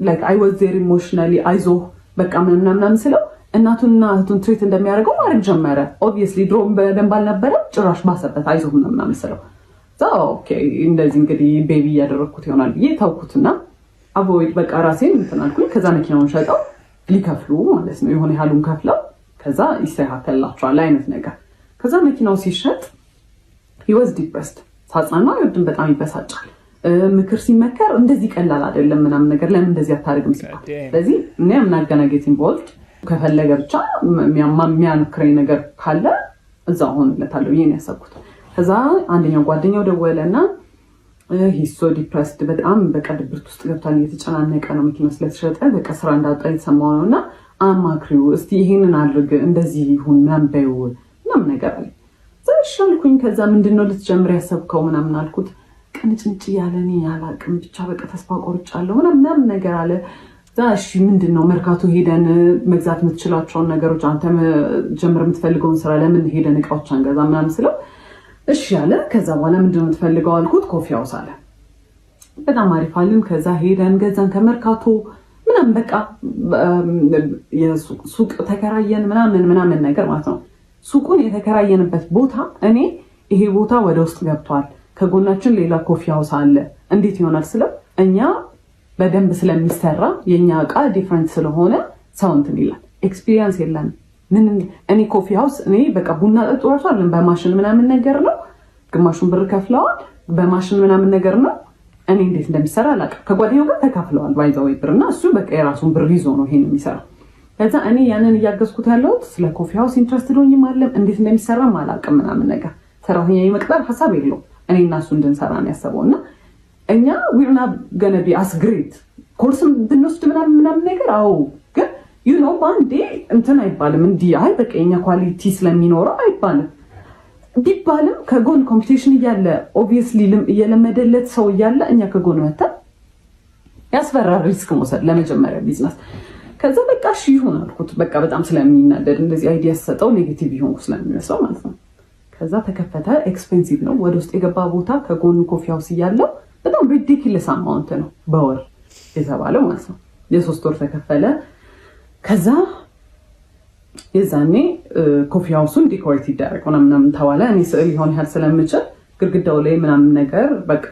like I was very emotionally አይዞህ በቃ ምናምን ስለው እናቱና እህቱን ትሪት እንደሚያደርገው ማድረግ ጀመረ obviously ድሮም በደንብ አልነበረ ጭራሽ ባሰበት አይዞህ ምናምን ስለው ኦኬ እንደዚህ እንግዲህ ቤቢ ያደረኩት ይሆናል ብዬ ታውኩትና አቮይድ በቃ ራሴን እንትን አልኩኝ ከዛ መኪናውን ሸጠው ሊከፍሉ ማለት ነው የሆነ ያሉን ከፍለው ከዛ ይስተካከልላቸዋል አይነት ነገር ከዛ መኪናው ሲሸጥ he was depressed ሳጽናና ይወድም በጣም ይበሳጫል ምክር ሲመከር እንደዚህ ቀላል አይደለም ምናምን ነገር ለምን እንደዚህ አታርግም ሲባል ስለዚህ እኔ አምናገናጌት ኢንቮልቭድ ከፈለገ ብቻ የሚያምክረኝ ነገር ካለ እዛው ሆነለታለሁ ይሄን ያሰብኩት ከዛ አንደኛው ጓደኛው ደወለና he's so depressed በጣም በቃ ድብርት ውስጥ ገብቷል እየተጨናነቀ ነው መኪናው ስለተሸጠ በቃ ስራ እንዳጣ የተሰማው ነውና አማክሪው እስቲ ይሄንን አድርግ እንደዚህ ይሁን ምናምን በይው ምናምን ነገር አለ ዘሻልኩኝ ከዛ ምንድነው ልትጀምር ያሰብከው ምናምን አልኩት ቅንጭንጭ ያለኔ ያላቅም ብቻ በቃ ተስፋ ቆርጫለሁ ምናምን ነገር አለ ዛሽ ምንድነው መርካቶ ሄደን መግዛት የምትችላቸው ነገሮች አንተ ጀምር የምትፈልገውን ስራ ለምን ሄደን እቃዎች አንገዛ ምናምን ስለው እሺ ያለ ከዛ በኋላ ምንድነው የምትፈልገው አልኩት ኮፊ ሃውስ አለ በጣም አሪፍ አለን ከዛ ሄደን ገዛን ከመርካቶ ምናምን በቃ የሱቅ ተከራየን ምናምን ነገር ማለት ነው ሱቁን የተከራየንበት ቦታ እኔ ይሄ ቦታ ወደ ውስጥ ገብቷል ከጎናችን ሌላ ኮፊ ሃውስ አለ እንዴት ይሆናል ስለው እኛ በደንብ ስለሚሰራ የኛ እቃ ዲፈረንት ስለሆነ ሰው እንትን ይላል ኤክስፒሪየንስ የለም ምን እኔ ኮፊ ሃውስ እኔ በቃ ቡና ጠጡ ራሱ አይደለም በማሽን ምናምን ነገር ነው ግማሹን ብር ከፍለዋል በማሽን ምናምን ነገር ነው እኔ እንዴት እንደሚሰራ አላውቅም ከጓደኛው ጋር ተካፍለዋል ባይዛው ብርና እሱ በቃ የራሱን ብር ይዞ ነው ይሄን የሚሰራው ከዛ እኔ ያንን እያገዝኩት ያለሁት ስለ ኮፊ ሃውስ ኢንትረስትድ ሆኜም አይደለም እንዴት እንደሚሰራ አላውቅም ምናምን ነገር ሰራተኛ የመቅጠር ሐሳብ የለውም እኔ እና እሱ እንድንሰራ ነው ያሰበውና እኛ we're not gonna be as great ኮርስም ብንወስድ ምናምን ነገር አዎ ግን you know ባንዴ እንትን አይባልም እንዲህ አይ በቃ የኛ ኳሊቲ ስለሚኖረው አይባልም ቢባልም ከጎን ኮምፒቲሽን እያለ obviously እየለመደለት ሰው እያለ እኛ ከጎን መተን ያስፈራል ሪስክ መውሰድ ለመጀመሪያ ቢዝነስ ከዛ በቃ እሺ ይሁን አልኩት በቃ በጣም ስለሚናደድ እንደዚህ አይዲያ ሰጠው ኔጌቲቭ ይሁን ስለሚመስለው ማለት ነው ከዛ ተከፈተ ኤክስፔንሲቭ ነው ወደ ውስጥ የገባ ቦታ ከጎን ኮፊ ሃውስ እያለው በጣም ሪዲኩለስ አማውንት ነው በወር የተባለው ማለት ነው የ3 ወር ተከፈለ ከዛ የዛኔ ኮፊ ሃውሱን ዲኮሬት ይደረግ ምናምን ተባለ እኔ ስዕል ይሆን ያህል ስለምችል ግድግዳው ላይ ምናምን ነገር በቃ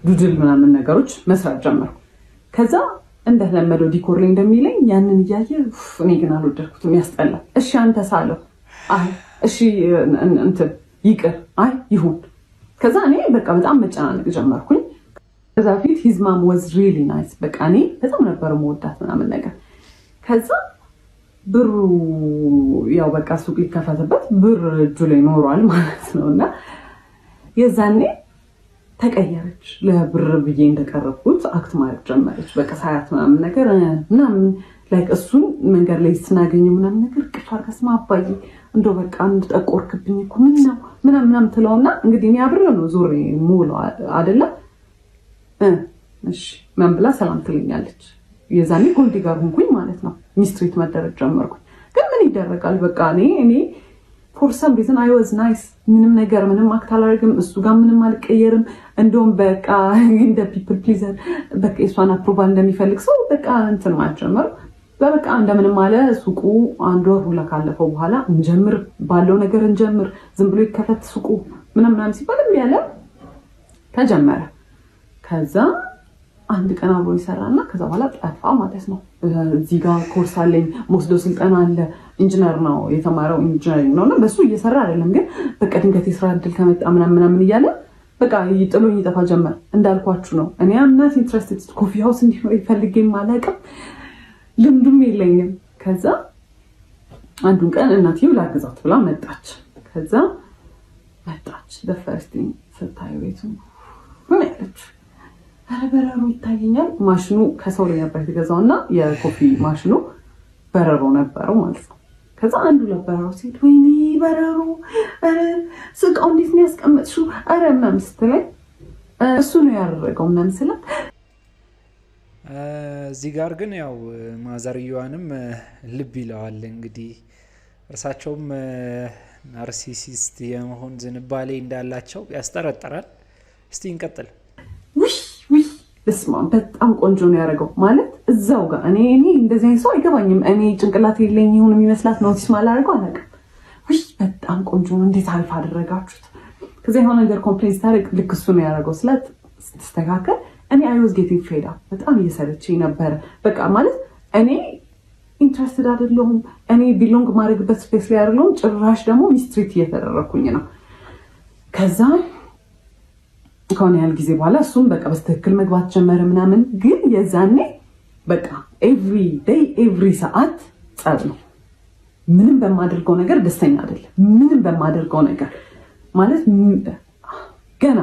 ዱድል ምናምን ነገሮች መስራት ጀመርኩ ከዛ እንደተለመደው ዲኮር ላይ እንደሚለኝ ያንን እያየ እኔ ግን አልወደድኩትም ያስጠላ እሺ አንተ ሳለው አይ እሺ እንትን ይቅር አይ ይሁን ከዛ እኔ በቃ በጣም መጨናነቅ ጀመርኩኝ ከዛ ፊት his mom was really nice በቃ እኔ በጣም ነበር የምወዳት ምናምን ነገር ከዛ ብሩ ያው በቃ ሱቅ ሊከፈትበት ብር እጁ ላይ ኖሯል ማለት ነውና የዛኔ ተቀየረች ለብር ብዬ እንደቀረብኩት አክት ማድረግ ጀመረች በቃ ሳያት ምናምን ነገር ምናምን ላይክ እሱን መንገድ ላይ ስናገኘው ምናምን ነገር ቅፋር ከስማ አባዬ እንደው በቃ እንድጠቆርክብኝ እኮ ምናምን ትለውና እንግዲህ እኔ አብሬው ነው ዞሬ ሙሉ አይደለ እሺ ምን ብላ ሰላም ትለኛለች። የዛኔ ጎልዲ ጋር ሆንኩኝ ማለት ነው። ሚስትሪት መደረግ ጀመርኩኝ። ግን ምን ይደረጋል በቃ እኔ for some reason I was nice ምንም አክት አላደርግም እሱ ጋር ምንም አልቀየርም። እንደውም በቃ እንደ people pleaser በቃ እሷን አፕሮቫል እንደሚፈልግ ሰው በቃ እንትን ማጀመር በቃ እንደምንም አለ። ሱቁ አንድ ወር ሁላ ካለፈው በኋላ እንጀምር ባለው ነገር እንጀምር ዝም ብሎ ይከፈት ሱቁ ምናምን ሲባል ያለ ተጀመረ። ከዛ አንድ ቀን አብሮ ይሰራና ከዛ በኋላ ጠፋ ማለት ነው። እዚህ ጋር ኮርስ አለኝ ሞስዶ ስልጠና አለ ኢንጂነር ነው የተማረው ኢንጂነሪንግ ነውና በሱ እየሰራ አይደለም ግን በቃ ድንገት የስራ እድል ከመጣ ምናምን እያለ በቃ ይጥሉኝ ይጠፋ ጀመር። እንዳልኳችሁ ነው እኔ አምናት ኢንትረስትድ ኮፊ ሃውስ እንዲሆን ይፈልገኝ ማለቅም ልምዱም የለኝም። ከዛ አንዱን ቀን እናቴው ላግዛት ብላ መጣች። ከዛ መጣች ለፈርስቲንግ ስታይ ቤቱ ምን ያለች በረሮ ይታየኛል። ማሽኑ ከሰው ላይ ነበር የተገዛውና የኮፊ ማሽኑ በረሮ ነበረው ማለት ነው። ከዛ አንዱ ለበረሮ ሲል ወይኔ በረሮ ስቃው እንዴት ነው ያስቀመጥሽው ምናምን ስትለኝ እሱ ነው ያደረገው ምናምን ስላት እዚህ ጋር ግን ያው ማዘርየዋንም ልብ ይለዋል እንግዲህ እርሳቸውም ናርሲሲስት የመሆን ዝንባሌ እንዳላቸው ያስጠረጥራል። እስቲ እንቀጥል። እስማ በጣም ቆንጆ ነው ያደረገው ማለት እዛው ጋር እኔ እንደዚህ ሰው አይገባኝም። እኔ ጭንቅላት የለኝ ይሁን የሚመስላት ኖቲስ ማላደርገው አላውቅም። በጣም ቆንጆ ነው እንዴት አሪፍ አደረጋችሁት። ከዛ የሆነ ነገር ኮምፕሌንስ ታደርግ ልክ እሱ ነው ያደረገው ስላት ስትስተካከል እኔ I was getting fed up በጣም እየሰለችኝ ነበረ። በቃ ማለት እኔ ኢንትረስትድ አይደለሁም እኔ ቢሎንግ ማድረግበት ስፔስ ላይ አይደለሁም። ጭራሽ ደግሞ ሚስትሪት እየተደረኩኝ ነው። ከዛ ከሆነ ያህል ጊዜ በኋላ እሱም በቃ በስትክክል መግባት ጀመረ ምናምን። ግን የዛኔ በቃ ኤቭሪ ዴይ ኤቭሪ ሰዓት ጸብ ነው። ምንም በማደርገው ነገር ደስተኛ አይደለም። ምንም በማደርገው ነገር ማለት ገና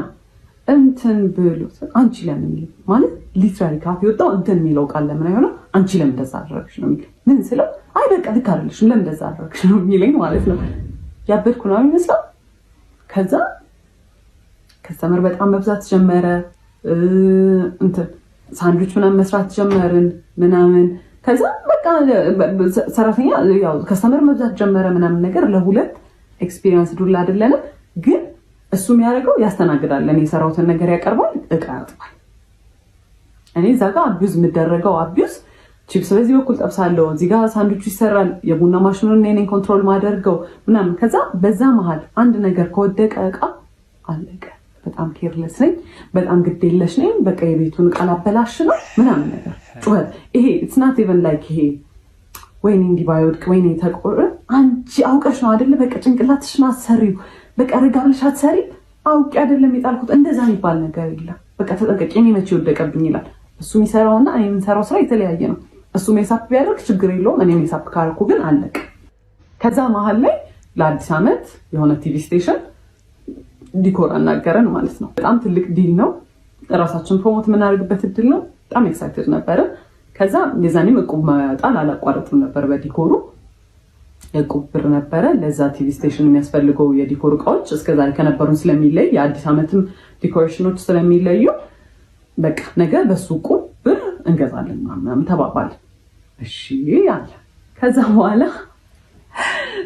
እንትን ብሎ አንቺ ለምን ማለት ሊትራሊ ካፍ ይወጣው እንትን የሚለው ቃል ለምን አይሆንም አንቺ ለምን እንደዛ አደረግሽ ነው የሚለው። ምን ስለው አይ በቃ ልክ አይደለሽም ለምን እንደዛ አደረግሽ ነው የሚለኝ ማለት ነው። ያበድኩ ነው የሚመስለው። ከዛ ከስተመር በጣም መብዛት ጀመረ። እንትን ሳንድዊች ምናምን መስራት ጀመርን ምናምን። ከዛ በቃ ሰራተኛ ያው ከስተመር መብዛት ጀመረ ምናምን ነገር ለሁለት ኤክስፒሪየንስ ዱላ አይደለንም ግን እሱ የሚያደርገው ያስተናግዳል። እኔ የሰራሁትን ነገር ያቀርባል፣ እቃ ያጥባል። እኔ እዛ ጋር አቢዩዝ የምደረገው አቢዩዝ ቺፕስ በዚህ በኩል ጠብሳለሁ፣ እዚህ ጋር ሳንድዊቹ ይሰራል፣ የቡና ማሽኑን እኔ ኮንትሮል ማደርገው ምናምን። ከዛ በዛ መሀል አንድ ነገር ከወደቀ እቃ አለቀ። በጣም ኬርለስ ነኝ፣ በጣም ግዴለሽ ነኝ። በቃ የቤቱን እቃ ላበላሽ ነው ምናምን ነገር ጩኸት። ይሄ ኢትስ ናት ኢቨን ላይክ ይሄ ወይኔ እንዲህ ባይወድቅ ወይኔ ተቆረ አንቺ አውቀሽ ነው አይደለ በቃ ጭንቅላትሽን አሰሪው በቃ ረጋ ብለሽ አትሰሪ አውቄ አይደለም የጣልኩት እንደዛ የሚባል ነገር የለም። በቃ ተጠንቀቂ እኔ መቼ ወደቀብኝ ይላል። እሱ የሚሰራውና እኔ የምሰራው ስራ የተለያየ ነው። እሱ ሜሳፕ ቢያደርግ ችግር የለውም፣ እኔ ሜሳፕ ካደረኩ ግን አለቅ። ከዛ መሀል ላይ ለአዲስ ዓመት የሆነ ቲቪ ስቴሽን ዲኮር አናገረን ማለት ነው። በጣም ትልቅ ዲል ነው። ራሳችን ፕሮሞት የምናደርግበት እድል ነው። በጣም ኤክሳይትድ ነበረ። ከዛ የዛኔም እቁብ መጣል አላቋረጥም ነበር በዲኮሩ የእቁብ ብር ነበረ። ለዛ ቲቪ ስቴሽን የሚያስፈልገው የዲኮር እቃዎች እስከዛሬ ከነበሩን ስለሚለይ የአዲስ ዓመትም ዲኮሬሽኖች ስለሚለዩ በቃ ነገ በሱ እቁብ ብር እንገዛለን ምናምን ተባባል። እሺ ያለ ከዛ በኋላ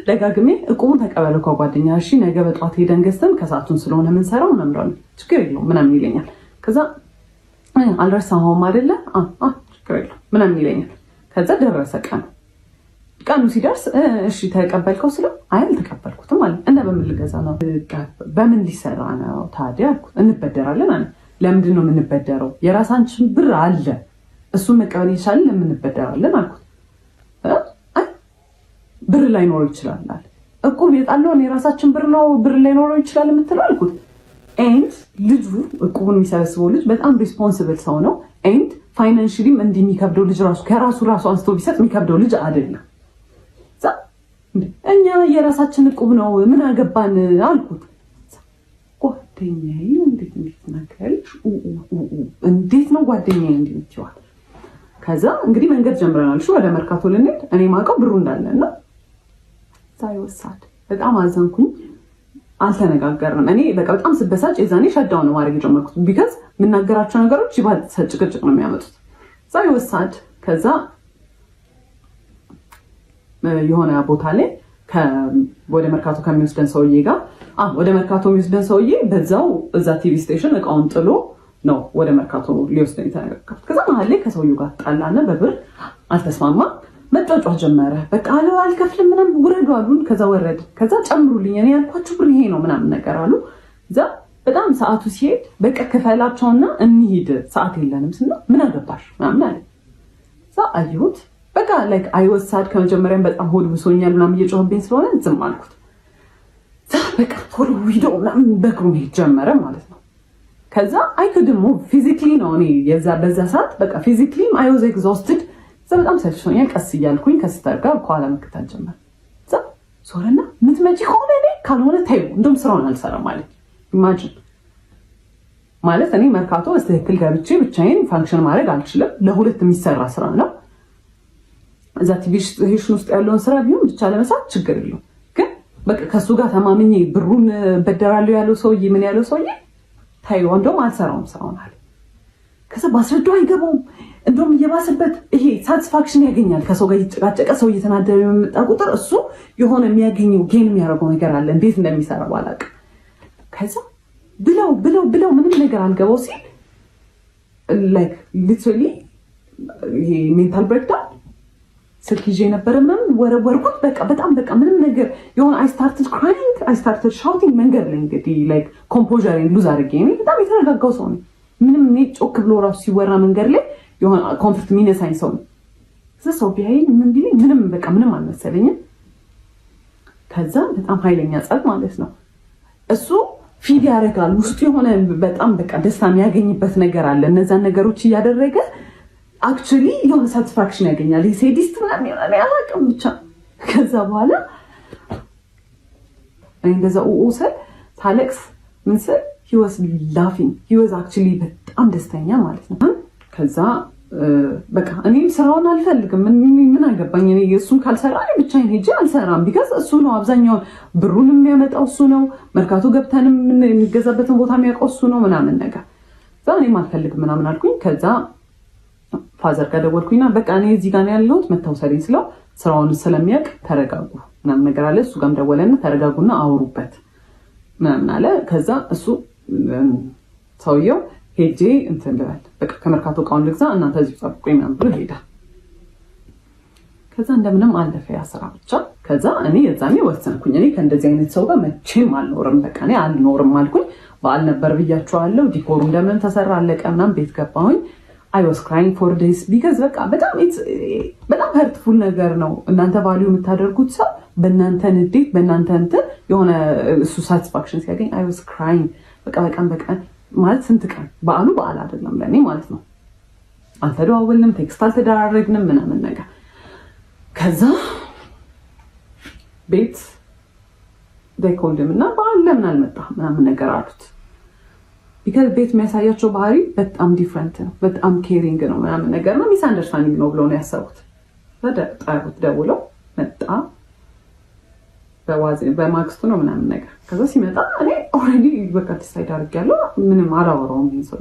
ደጋግሜ እቁቡን ተቀበለው ከጓደኛ እሺ ነገ በጧት ሄደን ገዝተን ከሰዓቱን ስለሆነ የምንሰራው ምናምን ችግር የለውም ምናምን ይለኛል። ከዛ አልረሳኸውም አይደለ ችግር የለውም ምናምን ይለኛል። ከዛ ደረሰ ቀኑ ሲደርስ እሺ ተቀበልከው ስለው አይ አልተቀበልኩትም ማለት እና በምን ልገዛ ነው በምን ሊሰራ ነው ታዲያ አልኩት። እንበደራለን አለ። ለምንድን ነው የምንበደረው? የራሳችን ብር አለ እሱን መቀበል ይቻላል ለምን እንበደራለን አልኩት። ብር ላይ ኖር ይችላል አለ። እቁብ የጣለው የራሳችን ብር ነው ብር ላይ ኖር ይችላል የምትለው አልኩት። ኤንድ ልጁ እቁቡን የሚሰበስበው ልጅ በጣም ሪስፖንሲብል ሰው ነው። ኤንድ ፋይናንሻሊም እንዲህ የሚከብደው ልጅ ከራሱ አንስቶ ቢሰጥ የሚከብደው ልጅ አይደለም። እኛ የራሳችን እቁብ ነው ምን አገባን አልኩት። ጓደኛዬ እንዴት ነገርሽ እንዴት ነው ጓደኛዬ እንዴት ይችላል ከዛ እንግዲህ መንገድ ጀምረናል። ወደ መርካቶ ልንሄድ እኔ ማውቀው ብሩ እንዳለና ሳይወሳድ በጣም አዘንኩኝ። አልተነጋገርንም። እኔ በቃ በጣም ስበሳጭ የዛኔ ሸዳው ነው ማድረግ የጀመርኩት። ቢካዝ የምናገራቸው ነገሮች ይባልጥ ጭቅጭቅ ነው የሚያመጡት። ሳይወሳድ ከዛ የሆነ ቦታ ላይ ወደ መርካቶ ከሚወስደን ሰውዬ ጋር ወደ መርካቶ የሚወስደን ሰውዬ በዛው እዛ ቲቪ ስቴሽን እቃውን ጥሎ ነው ወደ መርካቶ ሊወስደን የተነጋገርኩት። ከዛ መሀል ላይ ከሰውዬው ጋር ጣላና በብር አልተስማማም። መጫጫህ ጀመረ። በቃ አልከፍልም ምናምን ውረዱ አሉን። ከዛ ወረድን። ከዛ ጨምሩልኝ እኔ ያልኳችሁ ብር ይሄ ነው ምናምን ነገር አሉ። እዛ በጣም ሰዓቱ ሲሄድ በቃ ክፈላቸውና እንሂድ ሰዓት የለንም ስና ምን አገባሽ ምናምን አለ። እዛ አየሁት። በቃ ላይክ አይወሳድ ከመጀመሪያም በጣም ሆድ ብሶኛል ምናምን እየጮህብኝ ስለሆነ ዝም አልኩት። በቃ ቶሎ ሂዶ ምናምን በእግሩ መሄድ ጀመረ ማለት ነው። ከዛ አይክድሞ ፊዚክሊ ነው እኔ በዛ ሰዓት በቃ ፊዚክሊም አይ ዋዝ ኤግዞስትድ። በጣም ሰልችቶኛል። ቀስ እያልኩኝ ከስተር ጋር ከኋላ መከታተል ጀመር። እዛ ዞረና ምትመጪ ከሆነ እኔ ካልሆነ ተይው እንደውም ስራውን አልሰራም ማለት ኢማጂን ማለት እኔ መርካቶ በትክክል ገብቼ ብቻዬን ፋንክሽን ማድረግ አልችልም። ለሁለት የሚሰራ ስራ ነው። እዛ ቲቪ ስቴሽን ውስጥ ያለውን ስራ ቢሆን ብቻ ለመስራት ችግር የለውም። ግን በቃ ከሱ ጋር ተማምኜ ብሩን በደራለሁ ያለው ሰውዬ ምን ያለው ሰውዬ ተይው እንደውም አልሰራውም ስራውን አለ። ከዛ ባስረዳው አይገባውም። እንደውም እየባሰበት ይሄ ሳቲስፋክሽን ያገኛል። ከሰው ጋር እየተጨቃጨቀ ሰው እየተናደረ የሚመጣ ቁጥር እሱ የሆነ የሚያገኘው ጌን የሚያደርገው ነገር አለ። እንዴት እንደሚሰራ ባላቅ። ከዛ ብለው ምንም ነገር አልገባው ሲል ላይክ ሊትራሊ ይሄ ሜንታል ብሬክዳውን ስልክ ይዤ ነበረ ምናምን ወረወርኩት። በጣም ምንም ነገር የሆነ አይ ስታርትድ ክራይንግ አይ ስታርትድ ሻውቲንግ መንገድ ላይ እንግዲህ ላይክ ኮምፖዘሬን ሉዝ አድርጌ እኔ በጣም የተረጋጋው ሰው ነው። ምንም እኔ ጮክ ብሎ ራሱ ሲወራ መንገድ ላይ የሆነ ኮንፍሊክት የሚነሳኝ ሰው ነው። እዛ ሰው ቢያየኝ ምን ቢለኝ ምንም አልመሰለኝም። ከዛ በጣም ኃይለኛ ጸብ ማለት ነው። እሱ ፊድ ያደርጋል ውስጡ የሆነ በጣም በቃ ደስታ የሚያገኝበት ነገር አለ። እነዛን ነገሮች እያደረገ አክቹሊ የሆነ ሳቲስፋክሽን ያገኛል። ሴዲስት ምናምን ይሆናል አላውቅም ብቻ። ከዛ በኋላ እንደዛ ስል ታለቅስ ምን ስል he was laughing he was actually በጣም ደስተኛ ማለት ነው። ከዛ በቃ እኔም ስራውን አልፈልግም ምን አገባኝ እኔ እሱን ካልሰራ እኔ ብቻዬን ሄጄ አልሰራም። ቢካዝ እሱ ነው አብዛኛውን ብሩን የሚያመጣው እሱ ነው። መርካቶ ገብተንም የሚገዛበትን ቦታ የሚያውቀው እሱ ነው ምናምን ነገር። እዛ እኔም አልፈልግም ምናምን አልኩኝ። ከዛ ፋዘር ጋር ደወልኩኝና በቃ እኔ እዚህ ጋር ነው ያለሁት መታወሰሪኝ ስለው ስራውን ስለሚያውቅ ተረጋጉ ምናምን ነገር አለ። እሱ ጋርም ደወለና ተረጋጉና አውሩበት ምናምን አለ። ከዛ እሱ ሰውየው ሄጄ እንትን ልበል በቃ ከመርካቶ እቃውን ልግዛ እናንተ እዚህ ጠብቁኝ ምናምን ብሎ ሄደ። ከዛ እንደምንም አለፈ ያ ስራ ብቻ። ከዛ እኔ የዛኔ ወሰንኩኝ እኔ ከእንደዚህ አይነት ሰው ጋር መቼም አልኖርም። በቃ እኔ አልኖርም አልኩኝ። በዓል ነበር ብያቸዋለሁ። ዲኮሩ እንደምንም ተሰራ አለቀ ምናምን ቤት ገባሁኝ። I was crying for days because በቃ በጣም hurtful ነገር ነው። እናንተ ቫልዩ የምታደርጉት ሰው በእናንተ ንዴት በእናንተ እንትን የሆነ እሱ ሳቲስፋክሽን ሲያገኝ I was crying በቀን ማለት ስንት ቀን በዓል አይደለም ለእኔ ማለት ነው። አልተደዋወልንም፣ ቴክስት አልተደራረግንም ምናምን ነገር። ከዛ ቤት እና በዓል ለምን አልመጣህም ምናምን ነገር አሉት። ቢካዝ ቤት የሚያሳያቸው ባህሪ በጣም ዲፍረንት ነው። በጣም ኬሪንግ ነው ምናምን ነገር ነው። ሚስ አንደርስታንዲንግ ነው ብለው ነው ያሰቡት። ጠሩት፣ ደውለው መጣ። በማግስቱ ነው ምናምን ነገር። ከዛ ሲመጣ እኔ ኦልሬዲ በቃ ዲሳይድ አድርጌያለሁ። ምንም አላወራውም። ይሄን ሰው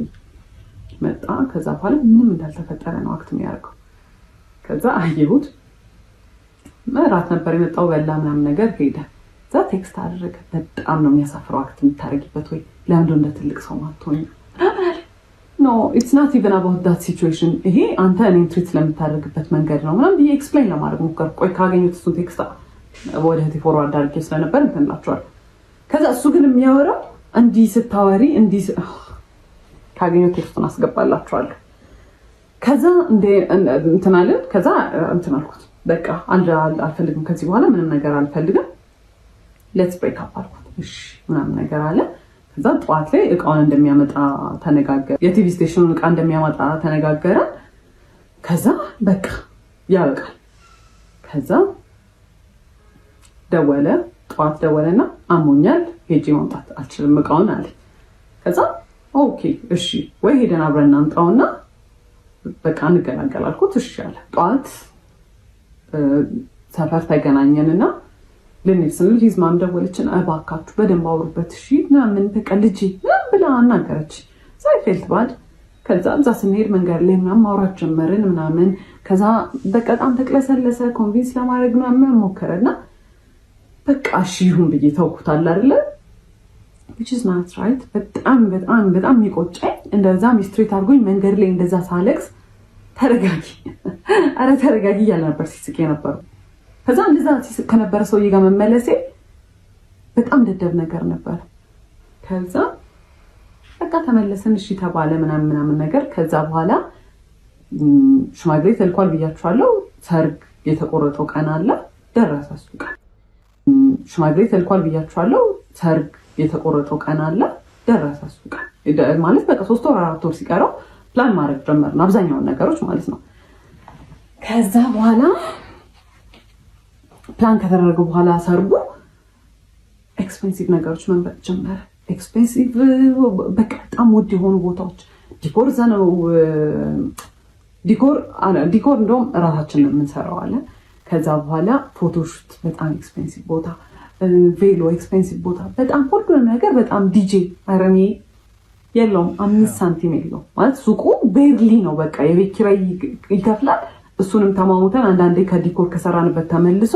መጣ። ከዛ በኋላ ምንም እንዳልተፈጠረ ነው አክት የሚያደርገው። ከዛ አየሁት። እራት ነበር የመጣው፣ በላ ምናምን ነገር ሄደ። እዛ ቴክስት አደረገ። በጣም ነው የሚያሳፍረው አክት የምታደርጊበት ወይ ለምንድን እንደ ትልቅ ሰው ማትሆኝ? ኖ ኢትስ ናት ኢቨን አባውት ዳት ሲቹዌሽን። ይሄ አንተ እኔን ትሪት ስለምታደርግበት መንገድ ነው ምናምን ብዬ ኤክስፕሌን ለማድረግ ሞከርኩ። ቆይ ካገኘሁት እሱን ቴክስት ወደ እህቴ ፎርዋርድ አድርጌ ስለነበር እንትን እላቸዋለሁ። ከዛ እሱ ግን የሚያወራው እንዲህ ስታወሪ እንዲህ ካገኘሁት ቴክስቱን አስገባላቸዋለሁ። ከዛ እንትን አለን። ከዛ እንትን አልኩት በቃ አልፈልግም ከዚህ በኋላ ምንም ነገር አልፈልግም፣ ሌትስ ብሬክ አፕ አልኩት። እሺ ምናምን ነገር አለ። ከዛ ጠዋት ላይ እቃውን እንደሚያመጣ ተነጋገረ። የቲቪ ስቴሽኑን እቃ እንደሚያመጣ ተነጋገረ። ከዛ በቃ ያበቃል። ከዛ ጠዋት ደወለና አሞኛል ሄጄ ማምጣት አልችልም እቃውን አለ። ከዛ ኦኬ እሺ ወይ ሄደን አብረን እናምጣውና በቃ እንገናገል አልኩት። እሺ አለ። ጠዋት ሰፈር ተገናኘንና ልንሄድ ስንል ሂዝማም ደወለችን። እባካችሁ በደንብ አውሩበት እሺ ምናምን በቃ ልጄ ብላ አናገረች። ሳይፌልት ባድ ከዛ እዛ ስንሄድ መንገድ ላይ ምናምን ማውራት ጀመርን ምናምን። ከዛ በጣም ተቅለሰለሰ። ኮንቪንስ ለማድረግ ምናምን ሞከረና በቃ እሺ ይሁን ብዬ ተውኩታል አይደለ which is not right። በጣም የሚቆጨኝ እንደዛ ሚስትሬት አድርጎኝ መንገድ ላይ እንደዛ ሳለቅስ ተረጋጊ አረ ተረጋጊ እያለ ነበር ሲስቅ የነበረው። ከዛ እንደዛ ሲስቅ ከነበረ ሰውዬ ጋር መመለሴ በጣም ደደብ ነገር ነበር። ከዛ በቃ ተመለስን እሺ ተባለ ምናምን ነገር። ከዛ በኋላ ሽማግሌ ተልኳል ብያችኋለሁ። ሰርግ የተቆረጠው ቀን አለ ደረሰ እሱ ቀን። ሽማግሌ ተልኳል ብያችኋለሁ። ሰርግ የተቆረጠው ቀን አለ ደረሰ እሱ ቀን። ማለት በቃ 3 ወር 4 ወር ሲቀረው ፕላን ማድረግ ጀመርን አብዛኛውን ነገሮች ማለት ነው። ከዛ በኋላ ፕላን ከተደረገ በኋላ ሰርጉ ኤክስፔንሲቭ ነገሮች መምረጥ ጀመረ። ኤክስፔንሲቭ በቃ በጣም ውድ የሆኑ ቦታዎች ዲኮር እዛ ነው። ዲኮር እንደውም እራሳችን ነው የምንሰራው አለ። ከዛ በኋላ ፎቶሹት በጣም ኤክስፔንሲቭ ቦታ፣ ቬሎ ኤክስፔንሲቭ ቦታ፣ በጣም ሁሉንም ነገር በጣም ዲጄ አረሜ የለውም 5 ሳንቲም የለውም ማለት ሱቁ ቤርሊ ነው። በቃ የቤት ኪራይ ይከፍላል። እሱንም ተማሙተን አንዳንዴ ከዲኮር ከሰራንበት ተመልሶ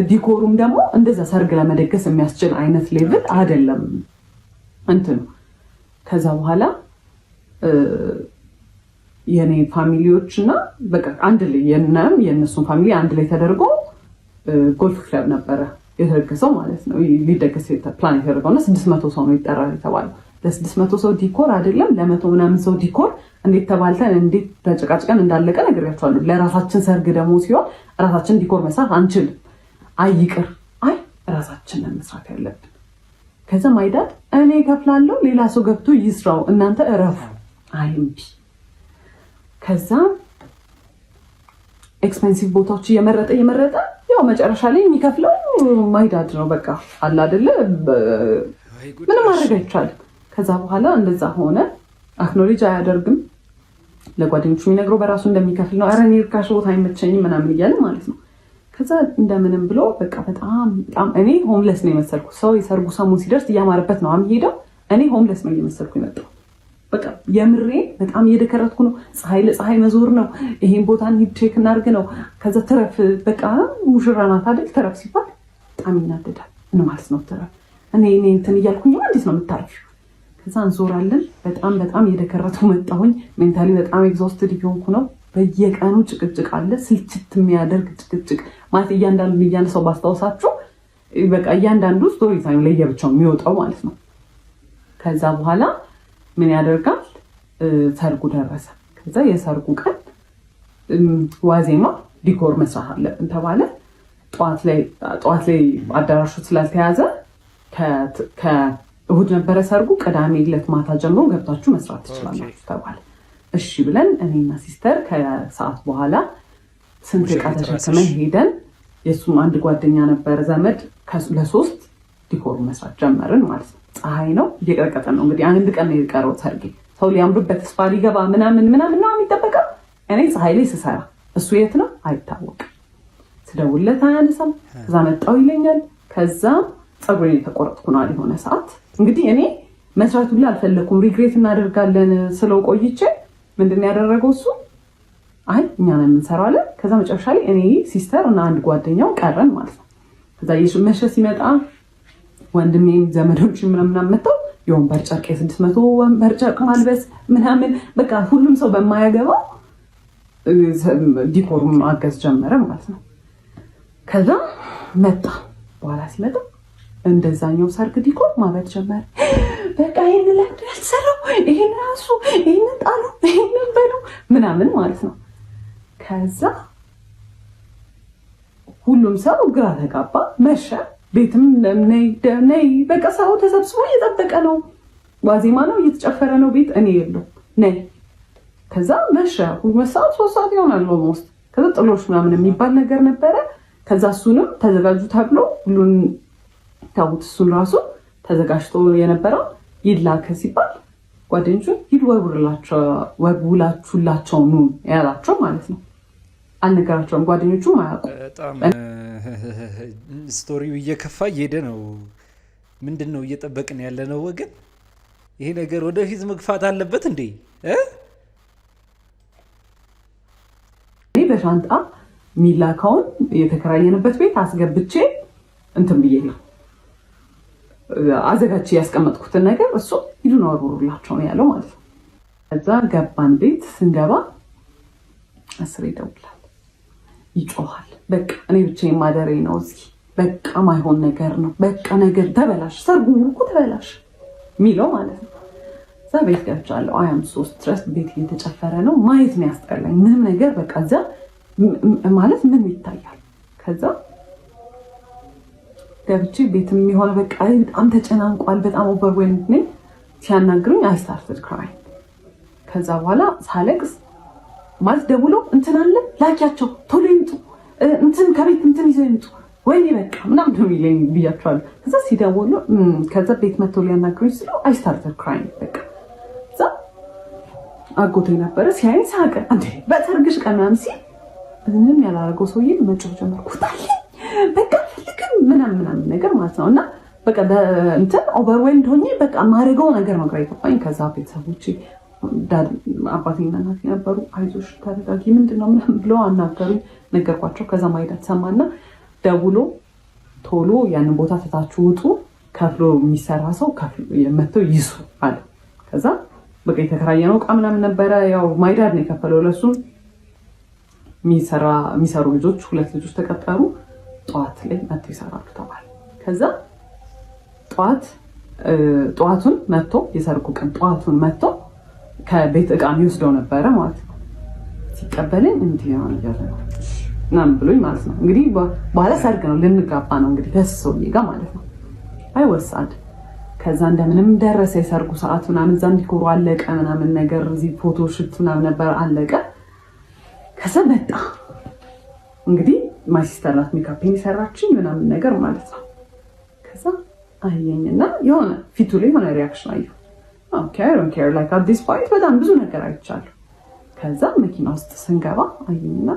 ዲኮሩም ደግሞ እንደዛ ሰርግ ለመደገስ የሚያስችል አይነት ሌቭል አይደለም እንትኑ። ከዛ በኋላ የኔ ፋሚሊዎች እና በቃ አንድ ላይ የእነሱን ፋሚሊ አንድ ላይ ተደርጎ ጎልፍ ክለብ ነበረ የተደገሰው ማለት ነው። ሊደገስ ፕላን የተደረገውና 600 ሰው ነው ይጠራል የተባለው። ለ600 ሰው ዲኮር አይደለም ለ100 ምናምን ሰው ዲኮር እንዴት ተባልተን እንዴት ተጨቃጭቀን እንዳለቀ ነግሬያቸዋለሁ። ለራሳችን ሰርግ ደግሞ ሲሆን ራሳችን ዲኮር መስራት አንችልም። አይቅር ራሳችንን መስራት ያለብን። ከዛ ማይዳድ እኔ ከፍላለሁ ሌላ ሰው ገብቶ ይስራው እናንተ እረፉ አይምቢ። ከዛ ኤክስፔንሲቭ ቦታዎች እየመረጠ ያው መጨረሻ ላይ የሚከፍለው ማይዳድ ነው። በቃ አለ አይደለ ምንም ማድረግ አይቻልም። ከዛ በኋላ እንደዛ ሆነ። አክኖሌጅ አያደርግም። ለጓደኞቹ የሚነግረው በራሱ እንደሚከፍል ነው። ኧረ እኔ ርካሽ ቦታ አይመቸኝም ምናምን እያለ ማለት ነው። ከዛ እንደምንም ብሎ በቃ በጣም እኔ ሆምለስ ነው የመሰልኩት። ሰው የሰርጉ ሰሞን ሲደርስ እያማረበት ነው የሚሄደው። እኔ ሆምለስ ነው እየመሰልኩ የመጣው። በቃ የምሬ በጣም እየደከረትኩ ነው። ፀሐይ ለፀሐይ መዞር ነው። ይሄን ቦታ እንሂድ ቼክ እናድርግ ነው። ከዛ ትረፍ በቃ ሙሽራ ናት አይደል? ትረፍ ሲባል በጣም ይናደዳል። ምን ማለት ነው ትረፍ? እኔ እንትን እያልኩኝ እንዴት ነው የምታርፊው? ከዛ እንዞራለን። በጣም እየደከረትኩ መጣሁኝ። ሜንታሊ በጣም ኤግዞስትድ እየሆንኩ ነው። በየቀኑ ጭቅጭቅ አለ። ስልችት የሚያደርግ ጭቅጭቅ ማለት እያንዳንዱ ሰው ባስታውሳችሁ በቃ እያንዳንዱ ስቶሪ ታይም ለየብቻው የሚወጣው ማለት ነው። ከዛ በኋላ ምን ያደርጋል? ሰርጉ ደረሰ። ከዛ የሰርጉ ቀን ዋዜማ ዲኮር መስራት አለብን ተባለ። ጠዋት ላይ አዳራሹ ስላልተያዘ ከእሁድ ነበረ ሰርጉ። ቅዳሜ ዕለት ማታ ጀምሮ ገብታችሁ መስራት ትችላላችሁ ተባለ። እሺ ብለን እኔና ሲስተር ከሰዓት በኋላ ስንት ዕቃ ተሸክመን ሄደን የእሱም አንድ ጓደኛ ነበረ ዘመድ ለ3 ዲኮር መስራት ጀመርን ማለት ነው። ፀሐይ ነው እየቀረቀጠ ነው እንግዲህ አንድ ቀን ነው የቀረው ሰርጌ። ሰው ሊያምሩበት ተስፋ ሊገባ ምናምን ነው የሚጠበቀው። እኔ ፀሐይ ላይ ስሰራ እሱ የት ነው አይታወቅም። ስደውልለት አያነሳም። ከዛ መጣው ይለኛል። ከዛ ፀጉሬን የተቆረጥኩ ነው የሆነ ሰዓት እንግዲህ እኔ መስራት ሁሉ አልፈለኩም። ሪግሬት እናደርጋለን ስለው ቆይቼ ምንድን ያደረገው እሱ አይ እኛ ነን የምንሰራው አለ። ከዛ መጨረሻ ላይ እኔ ሲስተር እና አንድ ጓደኛው ቀረን ማለት ነው። ከዛ መሸ ሲመጣ ወንድሜም ዘመዶች ምናምን መጥተው የወንበር ጨርቅ 600 ወንበር ጨርቅ ማልበስ ምናምን በቃ ሁሉም ሰው በማያገባው ዲኮሩም አገዝ ጀመረ ማለት ነው። ከዛ መጣ በኋላ ሲመጣ እንደዛኛው ሰርግ ዲኮር ማበድ ጀመረ። በቃ ይሄን ለተሰራው ይሄን ራሱ ይሄን ጣሉ ይሄን በሉ ምናምን ማለት ነው። ከዛ ሁሉም ሰው ግራ ተጋባ። መሸ። ቤትም ነይ በቃ ሰው ተሰብስቦ እየጠበቀ ነው። ዋዜማ ነው እየተጨፈረ ነው ቤት እኔ የለው ነይ። ከዛ መሸ። 2 ሰዓት 3 ሰዓት ይሆናል ኦልሞስት። ከዛ ጥሎሽ ምናምን የሚባል ነገር ነበረ። ከዛ እሱንም ተዘጋጁ ተብሎ ሁሉን ታውት እሱን ራሱ ተዘጋጅቶ የነበረው ይላከ ሲባል ጓደኞቹ ሂድ ወርውላችሁላቸው ኑ ያላቸው ማለት ነው። አልነገራቸውም። ጓደኞቹ ማያውቁ። በጣም ስቶሪው እየከፋ እየሄደ ነው። ምንድን ነው እየጠበቅን ያለ ነው ወገን? ይሄ ነገር ወደፊት መግፋት አለበት እንዴ? እኔ በሻንጣ ሚላካውን የተከራየንበት ቤት አስገብቼ እንትን ብዬ ነው አዘጋጅቼ ያስቀመጥኩትን ነገር እሱ ሂዱን ወርውሩላቸው ነው ያለው ማለት ነው። ከዛ ገባን። ቤት ስንገባ 10 ይደውላል፣ ይጮሃል። በቃ እኔ ብቻዬን ማደሬ ነው እዚህ። በቃ ማይሆን ነገር ነው። በቃ ነገር ተበላሽ፣ ሰርጉ እኮ ተበላሽ ሚለው ማለት ነው። እዛ ቤት ገብቻለሁ። አያም 3 ድረስ ቤት እየተጨፈረ ነው። ማየት ነው ያስጠላኝ። ምንም ነገር በቃ እዛ ማለት ምን ይታያል። ከዛ ገብቼ ቤትም የሆነ በቃ በጣም ተጨናንቋል። በጣም ኦቨርዌልምድ ነኝ። ሲያናግሩኝ አይ ስታርትድ ክራይንግ። ከዛ በኋላ ሳለቅስ ማለት ደውሎ እንትን አለ ላኪያቸው ቶሎ ይምጡ፣ እንትን ከቤት እንትን ይዘው ይምጡ፣ ወይኔ በቃ ምናምን ነው የሚለኝ ብያቸዋለሁ። ከዛ ሲደውሉ ከዛ ቤት መጥቶ ሊያናግሩኝ ስለው አይ ስታርትድ ክራይንግ። በቃ እዛ አጎቴ ነበረ ሲያይኝ ሳቀ። እንዴ በሰርግሽ ቀን ምናምን ሲል ምንም ያላረገው ሰውዬ መጮህ ጀመርኩት። በቃ ምናምን ነገር ማለት ነው። እና በቃ እንትን ኦቨርዌልምድ ሆኜ በቃ ማድረገው ነገር ነው ግራ የገባኝ። ከዛ ቤተሰቦቼ አባቴና እናቴ ነበሩ። አይዞሽ ተረጋጊ፣ ምንድነው ምናምን ብለው አናገሩኝ። ነገርኳቸው። ከዛ ማይዳት ሰማና ደውሎ ቶሎ ያንን ቦታ ትታችሁ ውጡ፣ ከፍሎ የሚሰራ ሰው መጥተው ይሱ አለ። ከዛ በቃ የተከራየነው ዕቃ ምናምን ነበረ። ያው ማይዳድ ነው የከፈለው ለሱም። የሚሰሩ ልጆች 2 ልጆች ተቀጠሩ። ጠዋት ላይ መጥተው ይሰራሉ ተባለ። ከዛ ጠዋቱን መጥቶ የሰርጉ ቀን ጠዋቱን መጥቶ ከቤት ዕቃ የሚወስደው ነበረ ማለት ነው። ሲቀበለኝ እንዲህ ነው ነገር ነው ምናምን ብሎኝ ማለት ነው። እንግዲህ በኋላ ሰርግ ነው ልንጋባ ነው እንግዲህ ከሰውዬ ጋር ማለት ነው። አይወሳድ ከዛ እንደምንም ደረሰ የሰርጉ ሰዓት ምናምን። እዛ ዲኮሩ አለቀ ምናምን ነገር እዚህ ፎቶ ሹት ምናምን ነበር አለቀ። ከዛ መጣ እንግዲህ ማይ ሲስተር ናት ሜካፔን የሰራችኝ ምናምን ነገር ማለት ነው። ከዛ አየኝና የሆነ ፊቱ ላይ የሆነ ሪያክሽን አየሁ። ኦኬ አይ ዶንት ኬር ላይክ አት ዲስ ፖይንት በጣም ብዙ ነገር አይቻለሁ። ከዛ መኪና ውስጥ ስንገባ አየኝና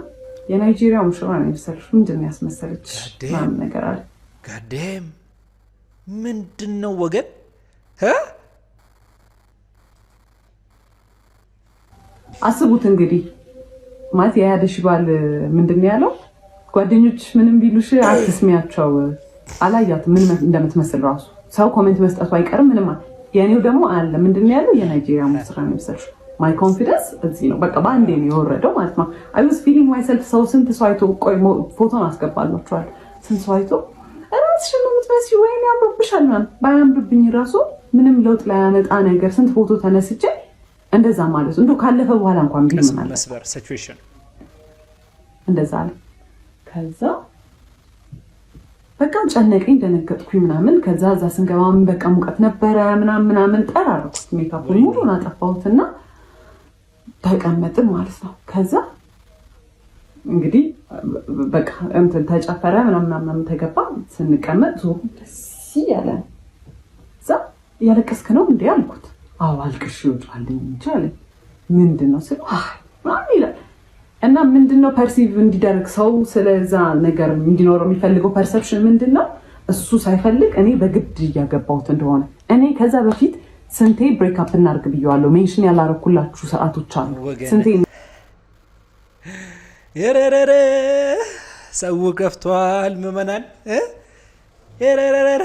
የናይጄሪያ ሙሽራ ነው የመሰለሽ፣ ምንድን ነው ያስመሰለች ምናምን ነገር አለ። ጋዴም ምንድን ነው ወገን? አስቡት እንግዲህ ማለት የያደሽ ባል ምንድን ነው ያለው? ጓደኞች ምንም ቢሉሽ አትስሚያቸው። አላያትም ምን እንደምትመስል ራሱ ሰው ኮሜንት መስጠቱ አይቀርም። ምንም የኔው ደግሞ አለ ምንድን ነው ያለው? የናይጄሪያ ሙሽራ ነው የመሰለሽ። ማይ ኮንፊደንስ እዚህ ነው። በቃ በአንዴ ነው የወረደው ማለት ነው። አይ ዋዝ ፊሊንግ ማይሰልፍ። ሰው ስንት ሰው አይቶ ቆይ ፎቶን አስገባላችኋል። ስንት ሰው አይቶ ራስሽን ነው የምትመስዪው ወይኔ ያምርብሻል ምናምን። ባያምርብኝ ራሱ ምንም ለውጥ ላያመጣ ነገር ስንት ፎቶ ተነስቼ እንደዛ ማለት እንደው ካለፈ በኋላ እንኳን ቢል ማለት መስበር ሲቹዌሽን እንደዛ አለ። ከዛ በቃ ጨነቀኝ፣ ደነገጥኩኝ ምናምን። ከዛ እዛ ስንገባም በቃ ሙቀት ነበረ ምናምን ጠራርኩት። ሜካፑን ሙሉን አጠፋሁትና ተቀመጥን ማለት ነው። ከዛ እንግዲህ በቃ እንትን ተጨፈረ ምናምን ተገባ። ስንቀመጥ ዞሩ ደስ ያለ። እዛ እያለቀስክ ነው እንዴ አልኩት። አዎ አልቅሽ ይወጣልኝ እንጂ አለኝ። ምንድነው ስለ ምናምን ይላል። እና ምንድነው ፐርሲቭ እንዲደረግ ሰው ስለዛ ነገር እንዲኖረው የሚፈልገው ፐርሰፕሽን ምንድነው? እሱ ሳይፈልግ እኔ በግድ እያገባሁት እንደሆነ። እኔ ከዛ በፊት ስንቴ ብሬክ አፕ እናድርግ ብየዋለሁ። ሜንሽን ያላረኩላችሁ ሰዓቶች አሉ። ስንቴ የረረረ ሰው ከፍቷል። ምዕመናን የረረረ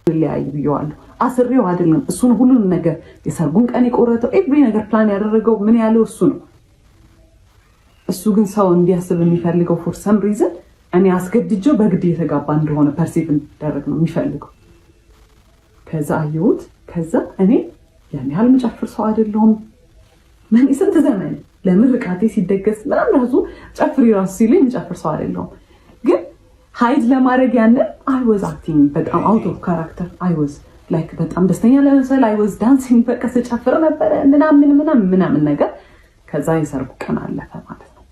ሊያይ ብየዋለሁ። አስሬው አይደለም እሱን ሁሉንም ነገር የሰርጉን ቀን የቆረጠው ኤቭሪ ነገር ፕላን ያደረገው ምን ያለው እሱ ነው። እሱ ግን ሰው እንዲያስብ የሚፈልገው ፎር ሰም ሪዝን እኔ አስገድጀው በግድ የተጋባ እንደሆነ ፐርሲቭ እንዲደረግ ነው የሚፈልገው። ከዛ አየሁት። ከዛ እኔ ያን ያህል የምጨፍር ሰው አይደለሁም። ምን ስንት ዘመን ለምርቃቴ ሲደገስ ምናምን ራሱ ጨፍሪ ራሱ ሲለኝ የምጨፍር ሰው አይደለሁም። ግን ሃይድ ለማድረግ ያንን አይ ዋዝ አክቲንግ በጣም አውት ኦፍ ካራክተር። አይ ዋዝ ላይክ በጣም ደስተኛ ለመሰል አይ ዋዝ ዳንሲንግ በቃ ስጨፍር ነበረ ምናምን ነገር። ከዛ የሰርጉ ቀን አለፈ ማለት ነው።